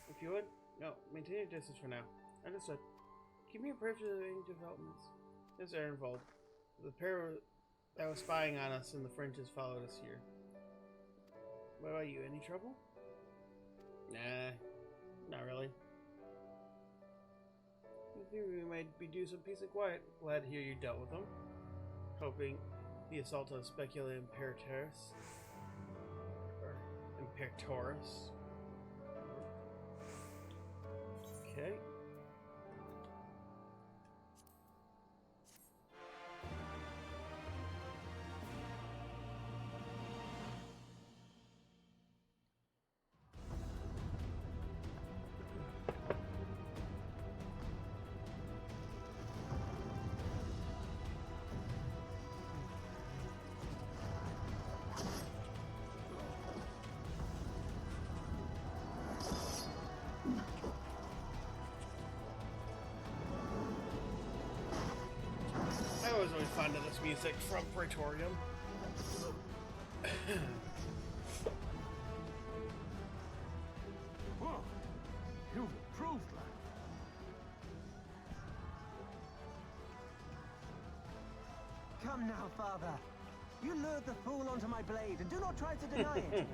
if you would. No, maintain your distance for now. Understood. Give me a brief of any developments. This Ehrenwald. The pair That was spying on us and the Frenches followed us here. What about you? Any trouble? Nah, not really. I think we might be due some peace and quiet. Glad to hear you dealt with them. Hoping the assault on Specula Imperatorus. Or Imperatorus. Okay. I was always fond of this music from Praetorium. Whoa! You've improved, lad. Come now, father. You lured the fool onto my blade, and do not try to deny it.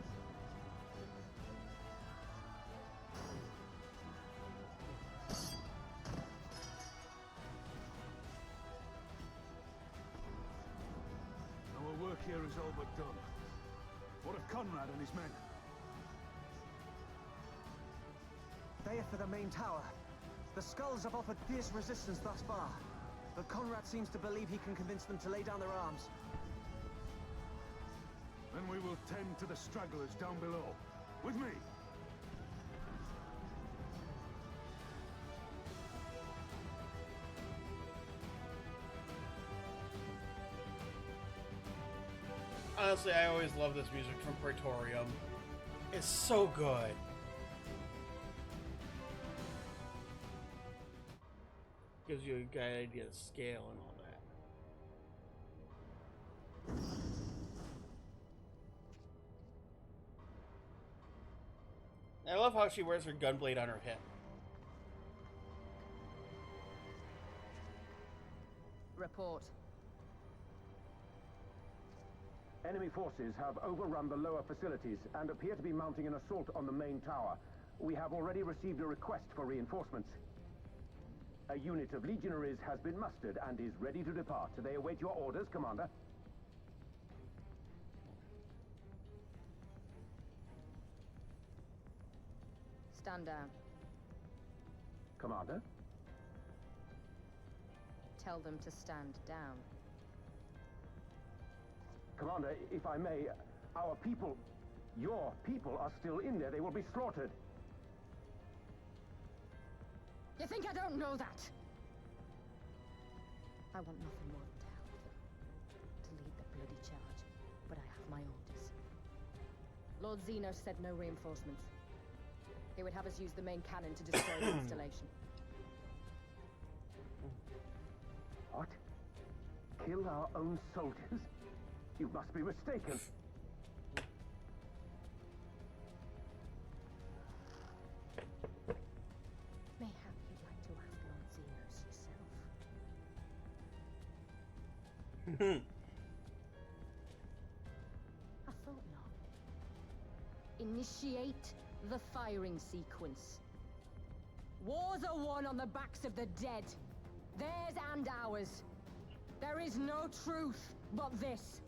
Our work here is all but done. What of Conrad and his men? They are for the main tower. The skulls have offered fierce resistance thus far, but Conrad seems to believe he can convince them to lay down their arms. Then we will tend to the stragglers down below. With me! Honestly, I always love this music from Praetorium. It's so good. Gives you a good idea of scale and all that. I love how she wears her gunblade on her hip. Report. Enemy forces have overrun the lower facilities and appear to be mounting an assault on the main tower. We have already received a request for reinforcements. A unit of legionaries has been mustered and is ready to depart. They await your orders, Commander. Stand down. Commander? Tell them to stand down. Commander, if I may, our people, your people are still in there. They will be slaughtered. You think I don't know that? I want nothing more than to help them. To lead the bloody charge. But I have my orders. Lord Zeno said no reinforcements. He would have us use the main cannon to destroy the installation. What? Kill our own soldiers? You must be mistaken. Mayhap you'd like to ask Lord Zenos yourself. I thought not. Initiate the firing sequence. Wars are won on the backs of the dead. Theirs and ours. There is no truth but this.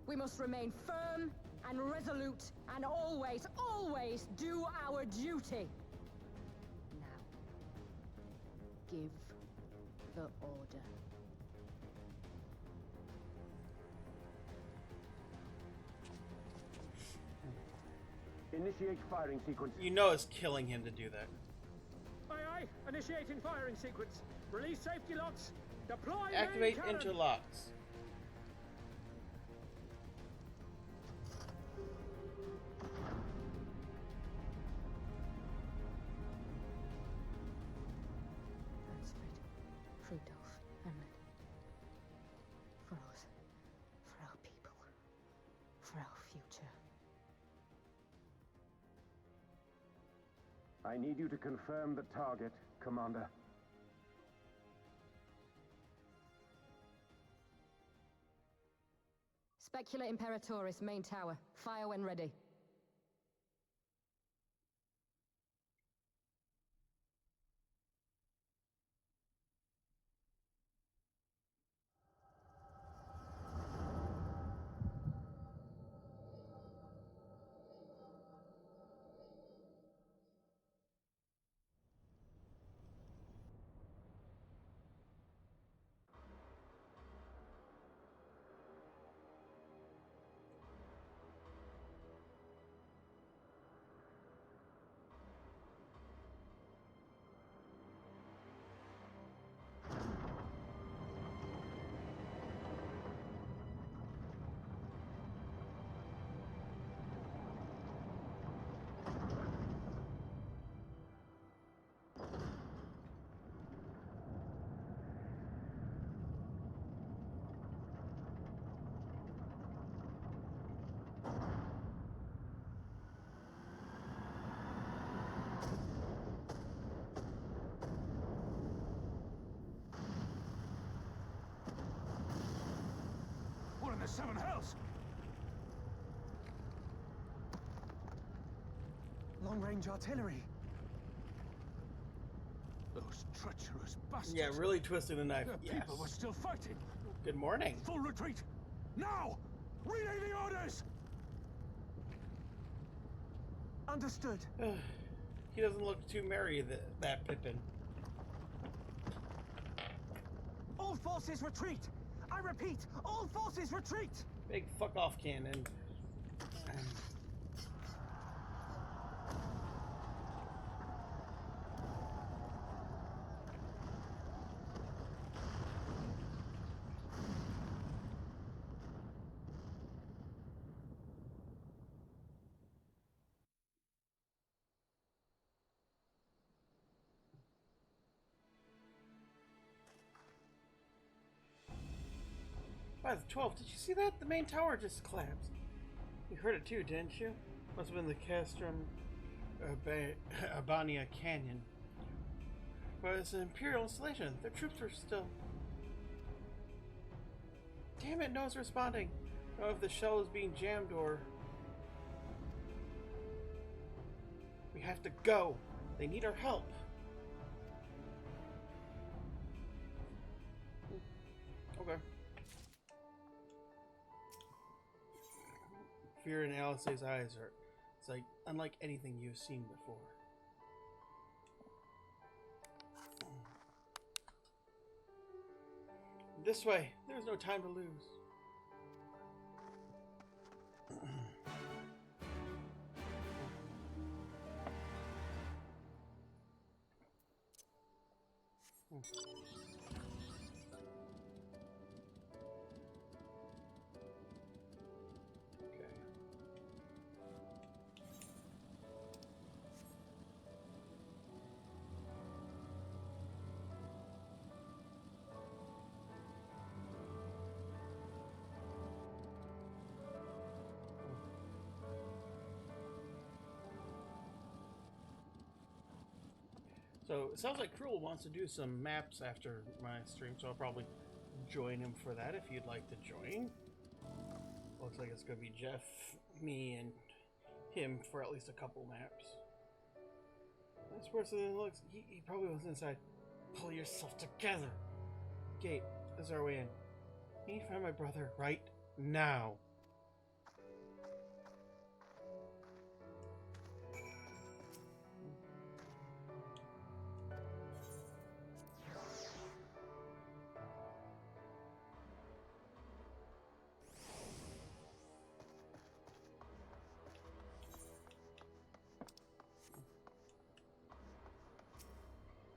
We must remain firm and resolute and always, always do our duty. Now, give the order. Initiate firing sequence. You know it's killing him to do that. Aye, aye. Initiating firing sequence. Release safety locks. Deploy Activate main cannon. interlocks. Rudolph, Hamlet. For us, for our people, for our future. I need you to confirm the target, Commander. Specula Imperatoris, main tower. Fire when ready. What in the seven hells? Long-range artillery. Those treacherous bastards. Yeah, really twisting the knife. The Yes. people were still fighting. Good morning. Full retreat. Now! Relay the orders! Understood. He doesn't look too merry, that Pippin. All forces retreat! I repeat, all forces retreat! Big fuck off cannon. By the 12th, did you see that? The main tower just collapsed. You heard it too, didn't you? Must have been the Castrum Albania Canyon. But it's an Imperial installation. Their troops are still... Damn it, no one's responding. I don't know if the shell is being jammed or... We have to go. They need our help. Okay. Fear in Alice's eyes are... It's like unlike anything you've seen before. This way. There's no time to lose. So it sounds like Cruel wants to do some maps after my stream, so I'll probably join him for that if you'd like to join. Looks like it's going to be Jeff, me, and him for at least a couple maps. This person looks... He probably was inside. Pull yourself together. Gate, this is our way in. I need to find my brother right now.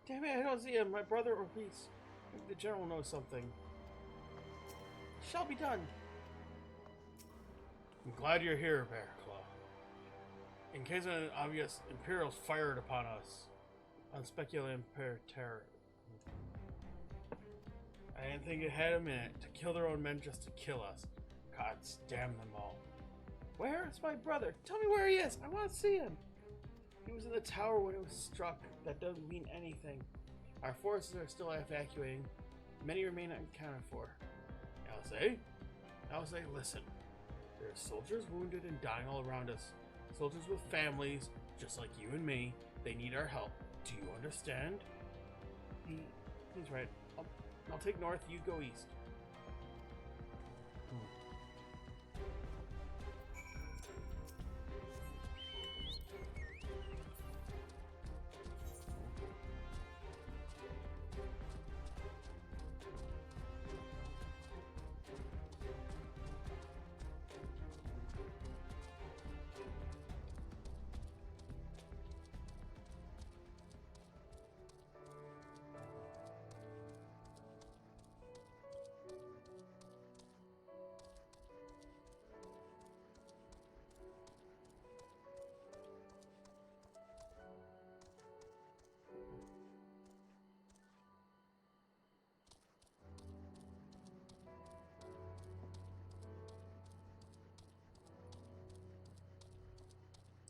Damn it, I don't see him. My brother or Reese. Maybe the general knows something. Shall be done. I'm glad you're here, Bearclaw. In case of an obvious, Imperials fired upon us. On Specula Imperator. I didn't think it had a minute to kill their own men just to kill us. Gods damn them all. Where is my brother? Tell me where he is. I want to see him. He was in the tower when it was struck. That doesn't mean anything. Our forces are still evacuating. Many remain unaccounted for. Alice, listen. There are soldiers wounded and dying all around us. Soldiers with families, just like you and me. They need our help. Do you understand? He's right. I'll take north, you go east.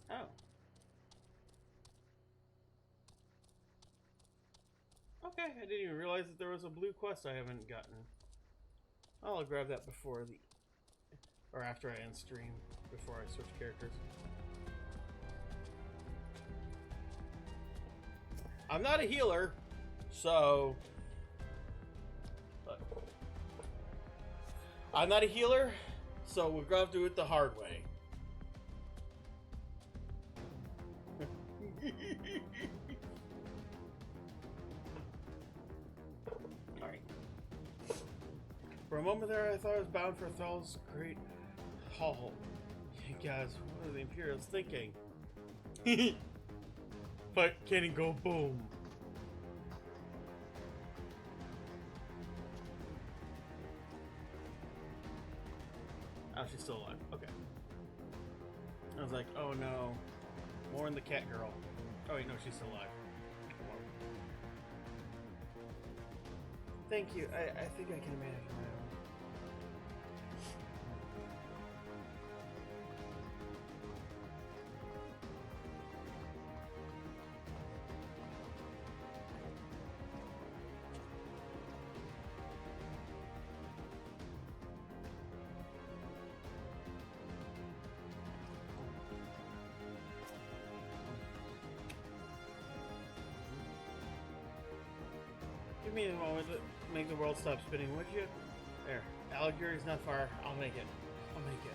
Oh. Okay, I didn't even realize that there was a blue quest I haven't gotten. I'll grab that before the... or after I end stream, before I switch characters. I'm not a healer, so... I'm not a healer, so we're gonna have to do it the hard way. Alright. For a moment there, I thought I was bound for Thal's great hall. Guys, what are the Imperials thinking? But can it go boom? Oh, she's still alive. Okay. I was like, oh no. More in the cat girl. Oh wait, no, she's still alive. Thank you. I think I can manage my own. Give me a moment to make the world stop spinning, would you? There. Allegory's not far. I'll make it. I'll make it.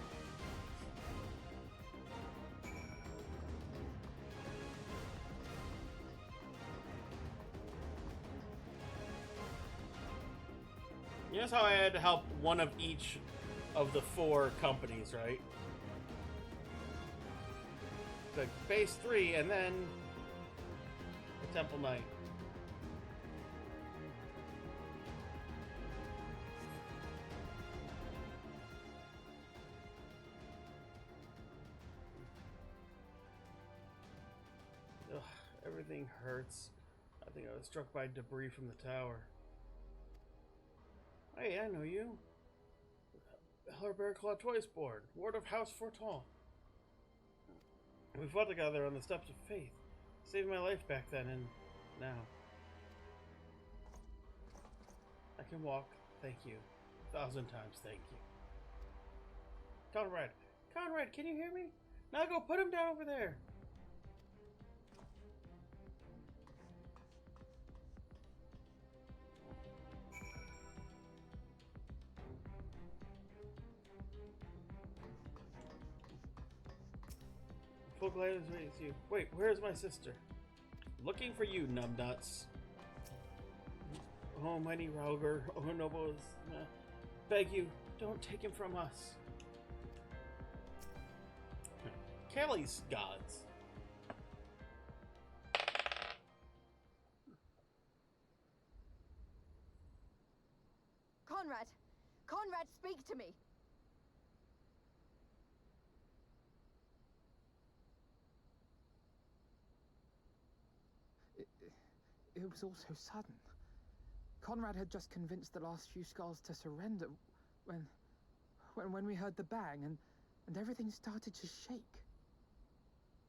You know how I had to help one of each of the 4 companies, right? The base 3 and then the Temple Knight. Ugh, everything hurts. I think I was struck by debris from the tower. Hey, I know you. Hellerbear Claw Twiceborn, Ward of House Forton. We fought together on the steps of faith. Saved my life back then and now. I can walk. Thank you. 1,000 times thank you. Conrad! Conrad, can you hear me? Now go put him down over there! Full glad is waiting to you. Wait, where's my sister? Looking for you, numbnuts. Oh, mighty Rauger. Oh, nobles. Beg you, don't take him from us. Kelly's gods. Conrad! Conrad, speak to me! It was all so sudden. Conrad had just convinced the last few skulls to surrender when we heard the bang and everything started to shake.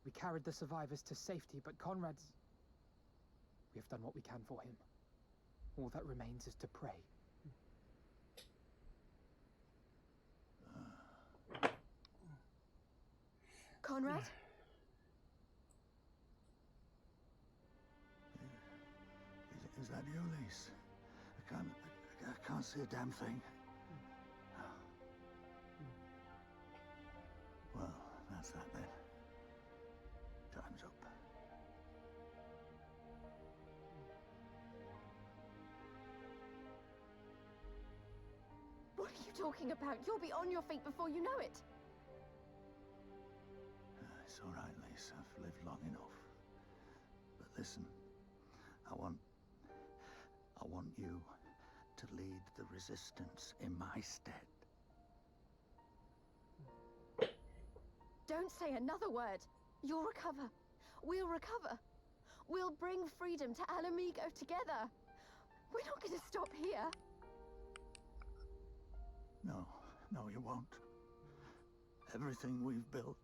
We carried the survivors to safety, but Conrad's... We have done what we can for him. All that remains is to pray. Conrad? Is that you, Lise? I can't see a damn thing. Well, that's that then. Time's up. What are you talking about? You'll be on your feet before you know it. It's all right, Lise. I've lived long enough. But listen, I want you to lead the resistance in my stead. Don't say another word. You'll recover. We'll recover. We'll bring freedom to Mhigo together. We're not going to stop here. No, you won't. Everything we've built,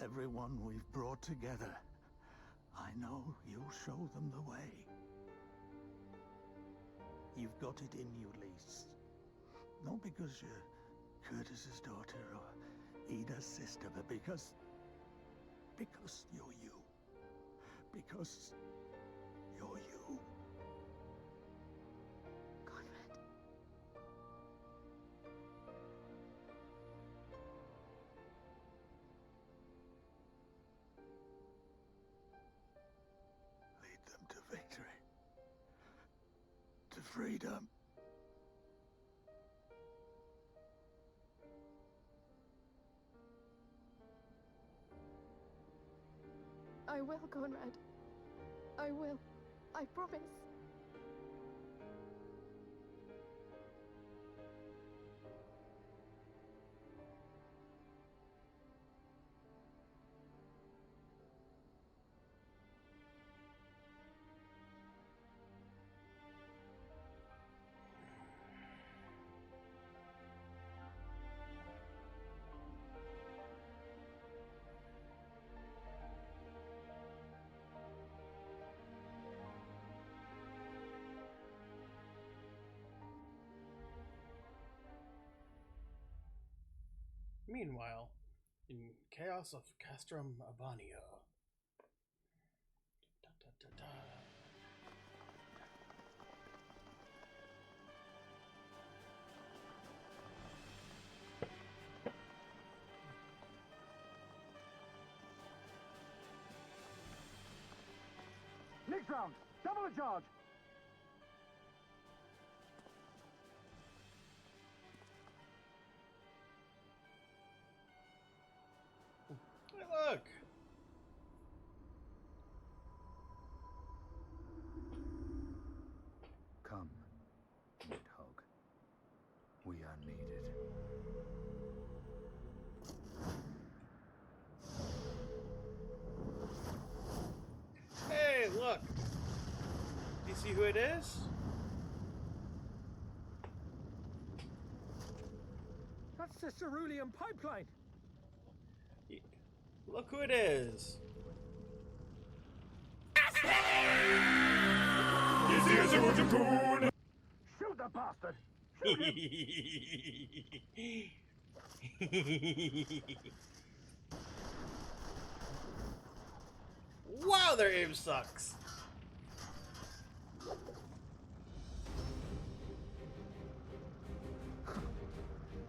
everyone we've brought together, I know you'll show them the way. You've got it in you, Lise. Not because you're Curtis's daughter or Ida's sister, but because you're you. Because you're you. Conrad. Lead them to victory. To freedom. I will, Conrad. I will. I promise. Meanwhile, in Chaos of Castrum Abanio. Da, da, da, da. Next round, double the charge. Hey, look! Come, Nidhogg. We are needed. Hey, look! Do you see who it is? That's the cerulean pipeline. Look who it is. Shoot the bastard! Wow, their aim sucks.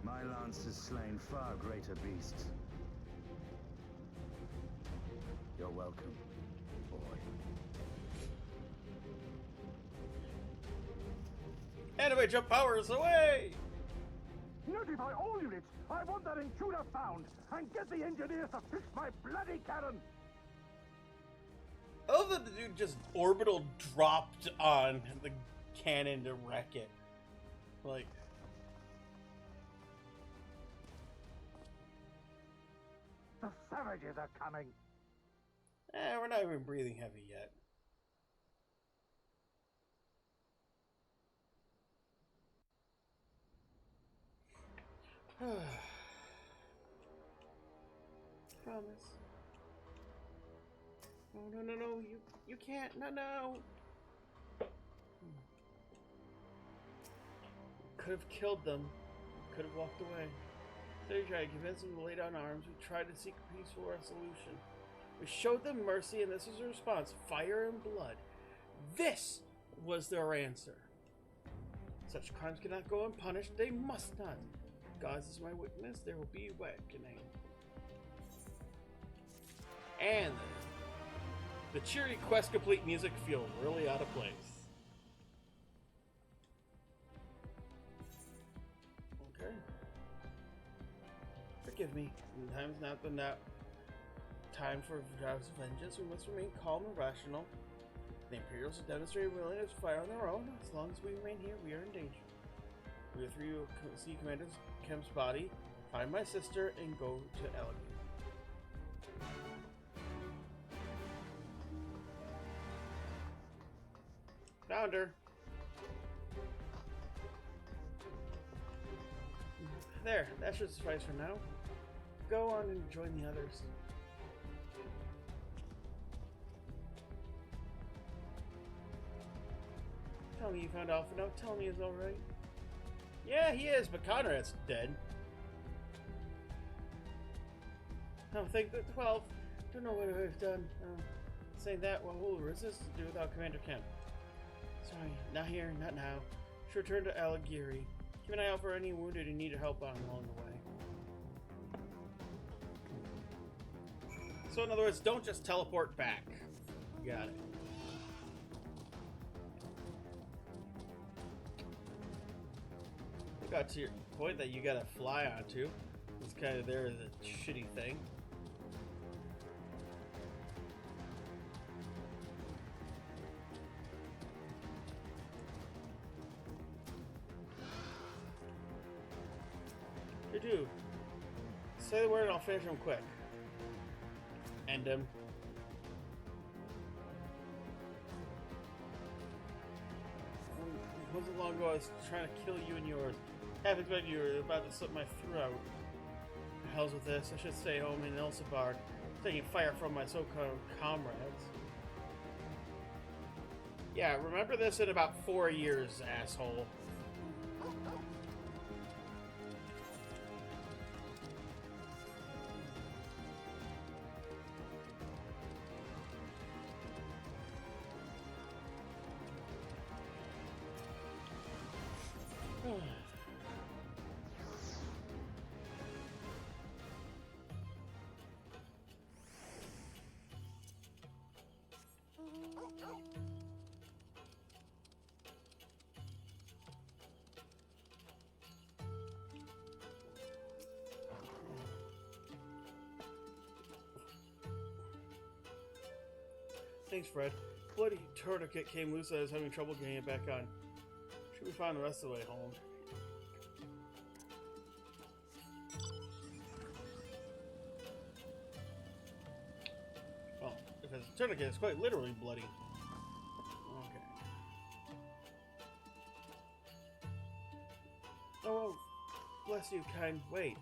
My lance has slain far greater beasts. You're welcome, boy. Anime jump powers away! Notify all units! I want that intruder found! And get the engineers to fix my bloody cannon! I love that the dude just orbital dropped on the cannon to wreck it. Like... The savages are coming! we're not even breathing heavy yet. Promise. No, you can't, no. Could have killed them. Could have walked away. They tried to convince them to lay down arms. We tried to seek a peaceful resolution. We showed them mercy, and this was their response: fire and blood. This was their answer. Such crimes cannot go unpunished. They must not. God is my witness. There will be reckoning. And the cheery quest complete music feels really out of place. Okay. Forgive me. The time's not the time for vows of vengeance. We must remain calm and rational. The Imperials have demonstrated willingness to fight on their own. As long as we remain here, we are in danger. We are three will see Commander Kemp's body, find my sister, and go to Elegant. Found her. There, that should suffice for now. Go on and join the others. Tell me you found Alpha now. Tell me he's alright. Yeah, he is, but Conrad's dead. Oh, thank the 12. Don't know what I've done. Saying that, what will resist to do without Commander Kemp? Sorry, not here, not now. Should return to Alighieri. Keep an eye out for any wounded who need help along the way. So in other words, don't just teleport back. Got it. I got to your point that you gotta fly onto. It's kind of there as a shitty thing. You do. Say the word and I'll finish him quick. End him. Wasn't long ago I was trying to kill you and yours. Half expected you were about to slit my throat. The hell's with this? I should stay home in Elsabard, taking fire from my so-called comrades. Yeah, remember this in about 4 years, asshole. Thanks, Fred. Bloody tourniquet came loose and I was having trouble getting it back on. Should be fine the rest of the way home. Well, if it's a tourniquet, it's quite literally bloody. Okay. Oh, bless you, kind. Wait.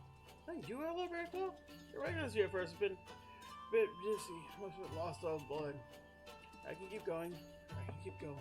Hey, you hello, Bracknell? Your regulars here first have been a bit dizzy. Must have lost all blood. I can keep going. I can keep going.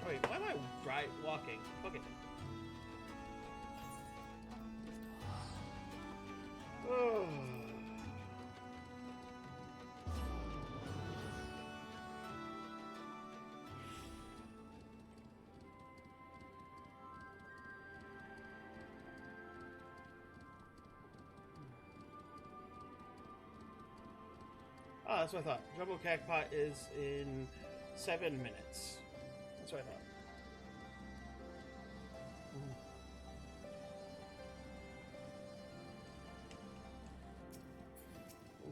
Wait, why am I walking? Fuck it. Oh. Ah, that's what I thought. Jumbo Cacpot is in 7 minutes. That's what I thought.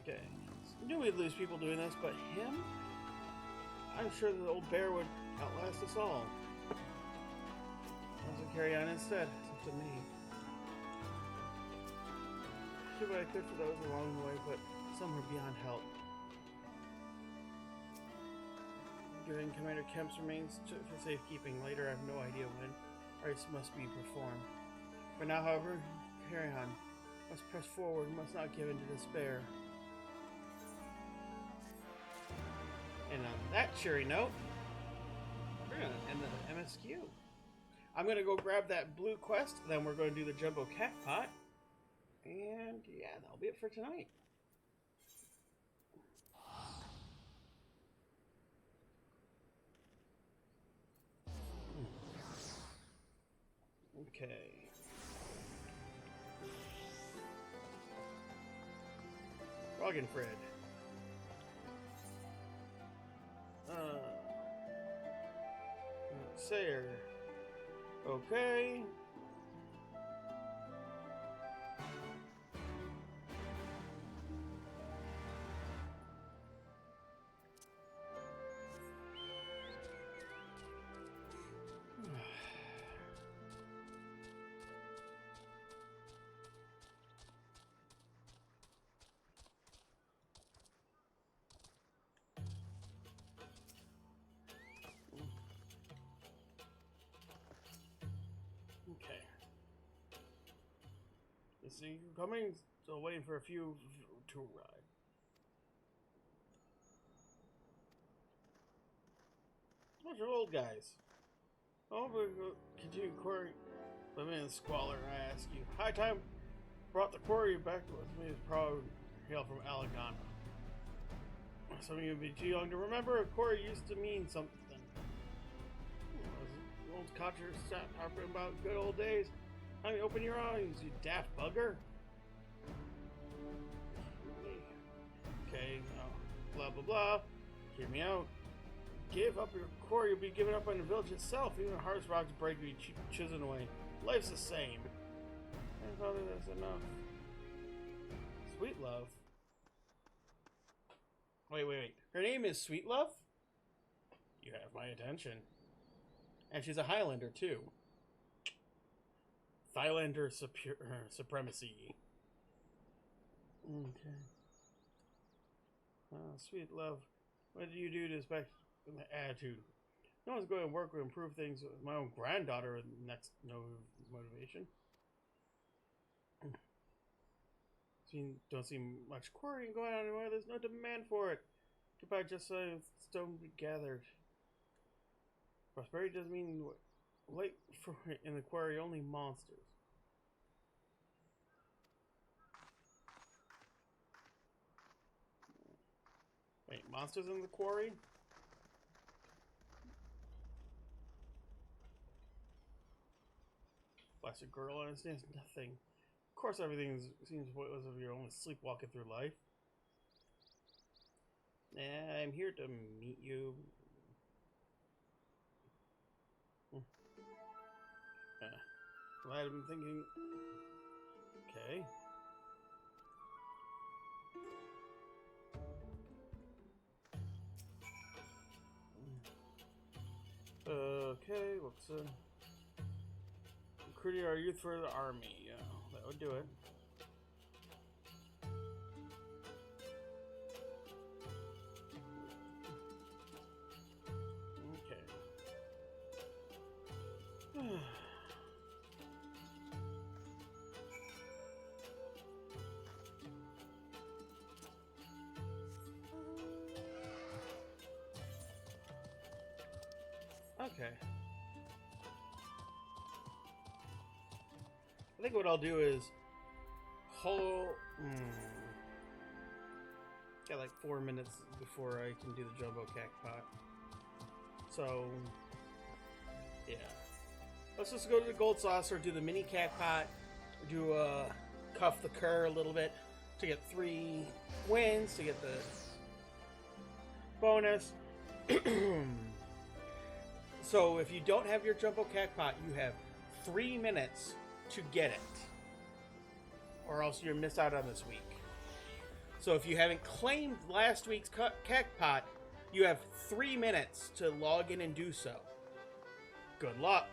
Okay. knew we'd lose people doing this, but him? I'm sure the old bear would outlast us all. I'll just carry on instead. It's up to me. I did what I could for those along the way, but some were beyond help. Giving Commander Kemp's remains for safekeeping later, I have no idea when. Rites must be performed. For now, however, carry on. Must press forward, must not give in to despair. And on that cheery note, we're going to end the MSQ. I'm going to go grab that blue quest, then we're going to do the Jumbo Cat Pot. And yeah, that'll be it for tonight. Okay. Frog Fred. Sayer. Okay. Okay. You see you coming, still waiting for a few to arrive. Bunch of old guys. Oh, but continue quarry. Let me in squalor, I ask you. High time brought the quarry back with me as proud hail from Alagana. Some of you would be too young to remember, a quarry used to mean something. Old codger sat talking about good old days. I mean, open your eyes, you daft bugger. Okay, blah blah blah. Hear me out. Give up your core, you'll be giving up on the village itself. Even Heart's rocks break, you chiseling away. Life's the same. I thought that's enough. Sweet Love. Wait. Her name is Sweet Love? You have my attention. And she's a Highlander, too. Highlander supremacy. Okay. Sweet Love. What do you do to expect my attitude? No one's going to work to improve things with my own granddaughter next no motivation. Don't see much quarrying going on anymore. There's no demand for it. Goodbye, just so stone be gathered. Prosperity doesn't mean wait for it in the quarry, only monsters. Wait, monsters in the quarry? Blasted girl understands nothing. Of course everything seems pointless if you're only sleepwalking through life. I'm here to meet you. Glad I've been thinking. Okay. Okay, what's recruiting our youth for the army. Yeah, that would do it. Okay. Okay. I think what I'll do is got like 4 minutes before I can do the Jumbo Cat Pot. So yeah. Let's just go to the Gold Saucer, do the mini cat pot, do cuff the cur a little bit to get 3 wins, to get the bonus. So if you don't have your Jumbo Cat Pot, you have 3 minutes to get it, or else you're missed out on this week. So if you haven't claimed last week's Cactpot, you have 3 minutes to log in and do so. Good luck.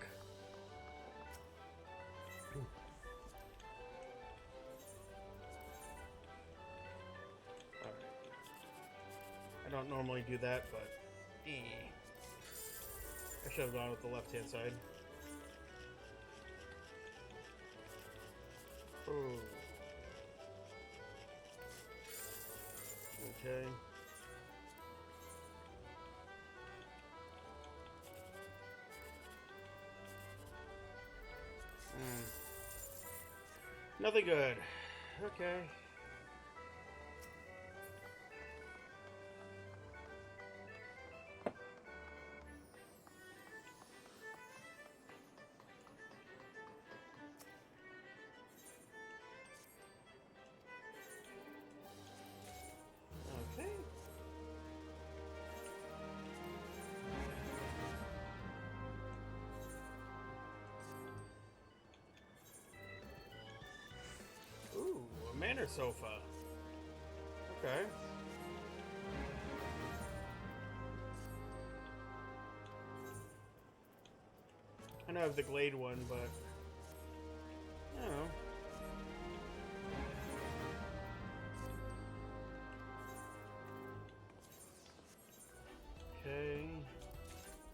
Alright. I don't normally do that, but I should have gone with the left-hand side. Oh. Okay. Nothing good. Okay. Okay. Ooh, a manor sofa. Okay. I know I have the Glade one, but I don't know. Okay.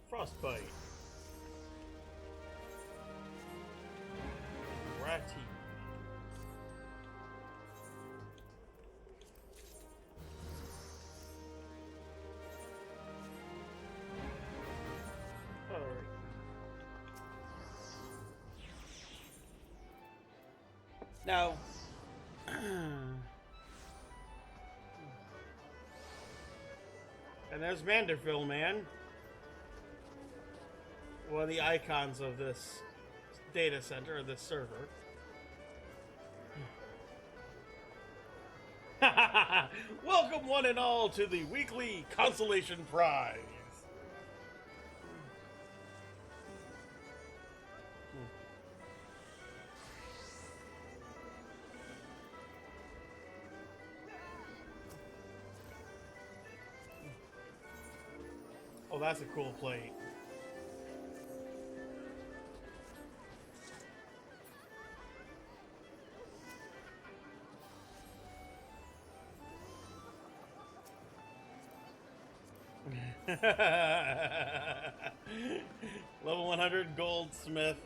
Frostbite. Ratty. Alright. Now, and there's Manderville, man. One of the icons of this data center, or this server. Welcome one and all to the weekly consolation prize. Oh, that's a cool plate. Level 100 goldsmith.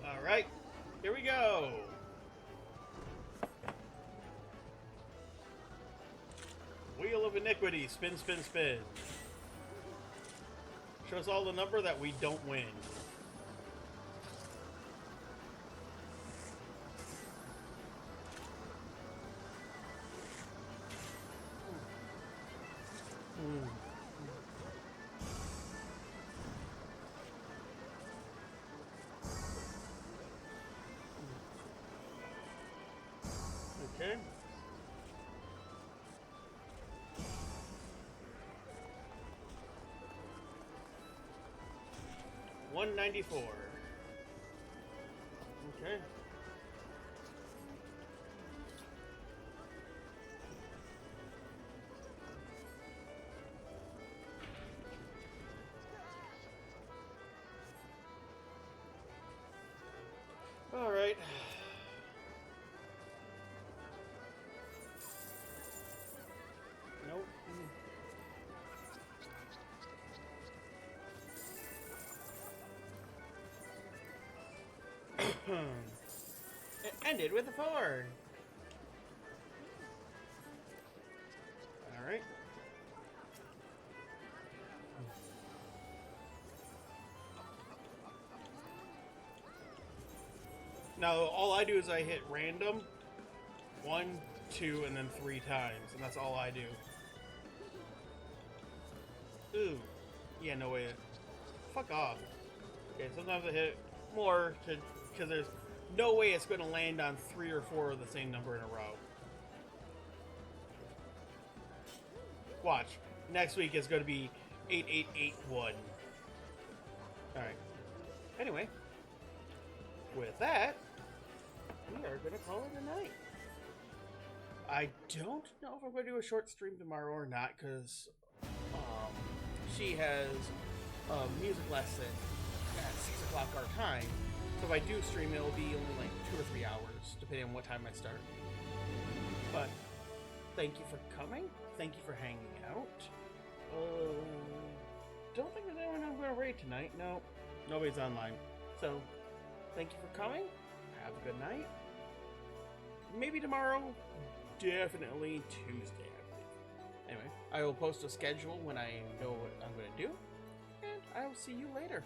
All right, here we go. Wheel of Iniquity, spin, spin, spin. Shows all the number that we don't win. Okay. $194. Okay. All right. Nope. It ended with a 4. All right. Now, all I do is I hit random 1, 2, and then 3 times, and that's all I do. Ooh. Yeah, no way. Fuck off. Okay, sometimes I hit more because there's no way it's going to land on 3 or 4 of the same number in a row. Watch. Next week is going to be 8881. Alright. Anyway, with that, we are going to call it a night. I don't know if I'm going to do a short stream tomorrow or not, because she has a music lesson at 6 o'clock our time. So if I do stream, it'll be only like 2 or 3 hours, depending on what time I start. But thank you for coming. Thank you for hanging out. Don't think there's anyone I'm going to raid tonight. No, nobody's online. So thank you for coming. Have a good night. Maybe tomorrow. Definitely Tuesday, I believe. Anyway, I will post a schedule when I know what I'm going to do. And I will see you later.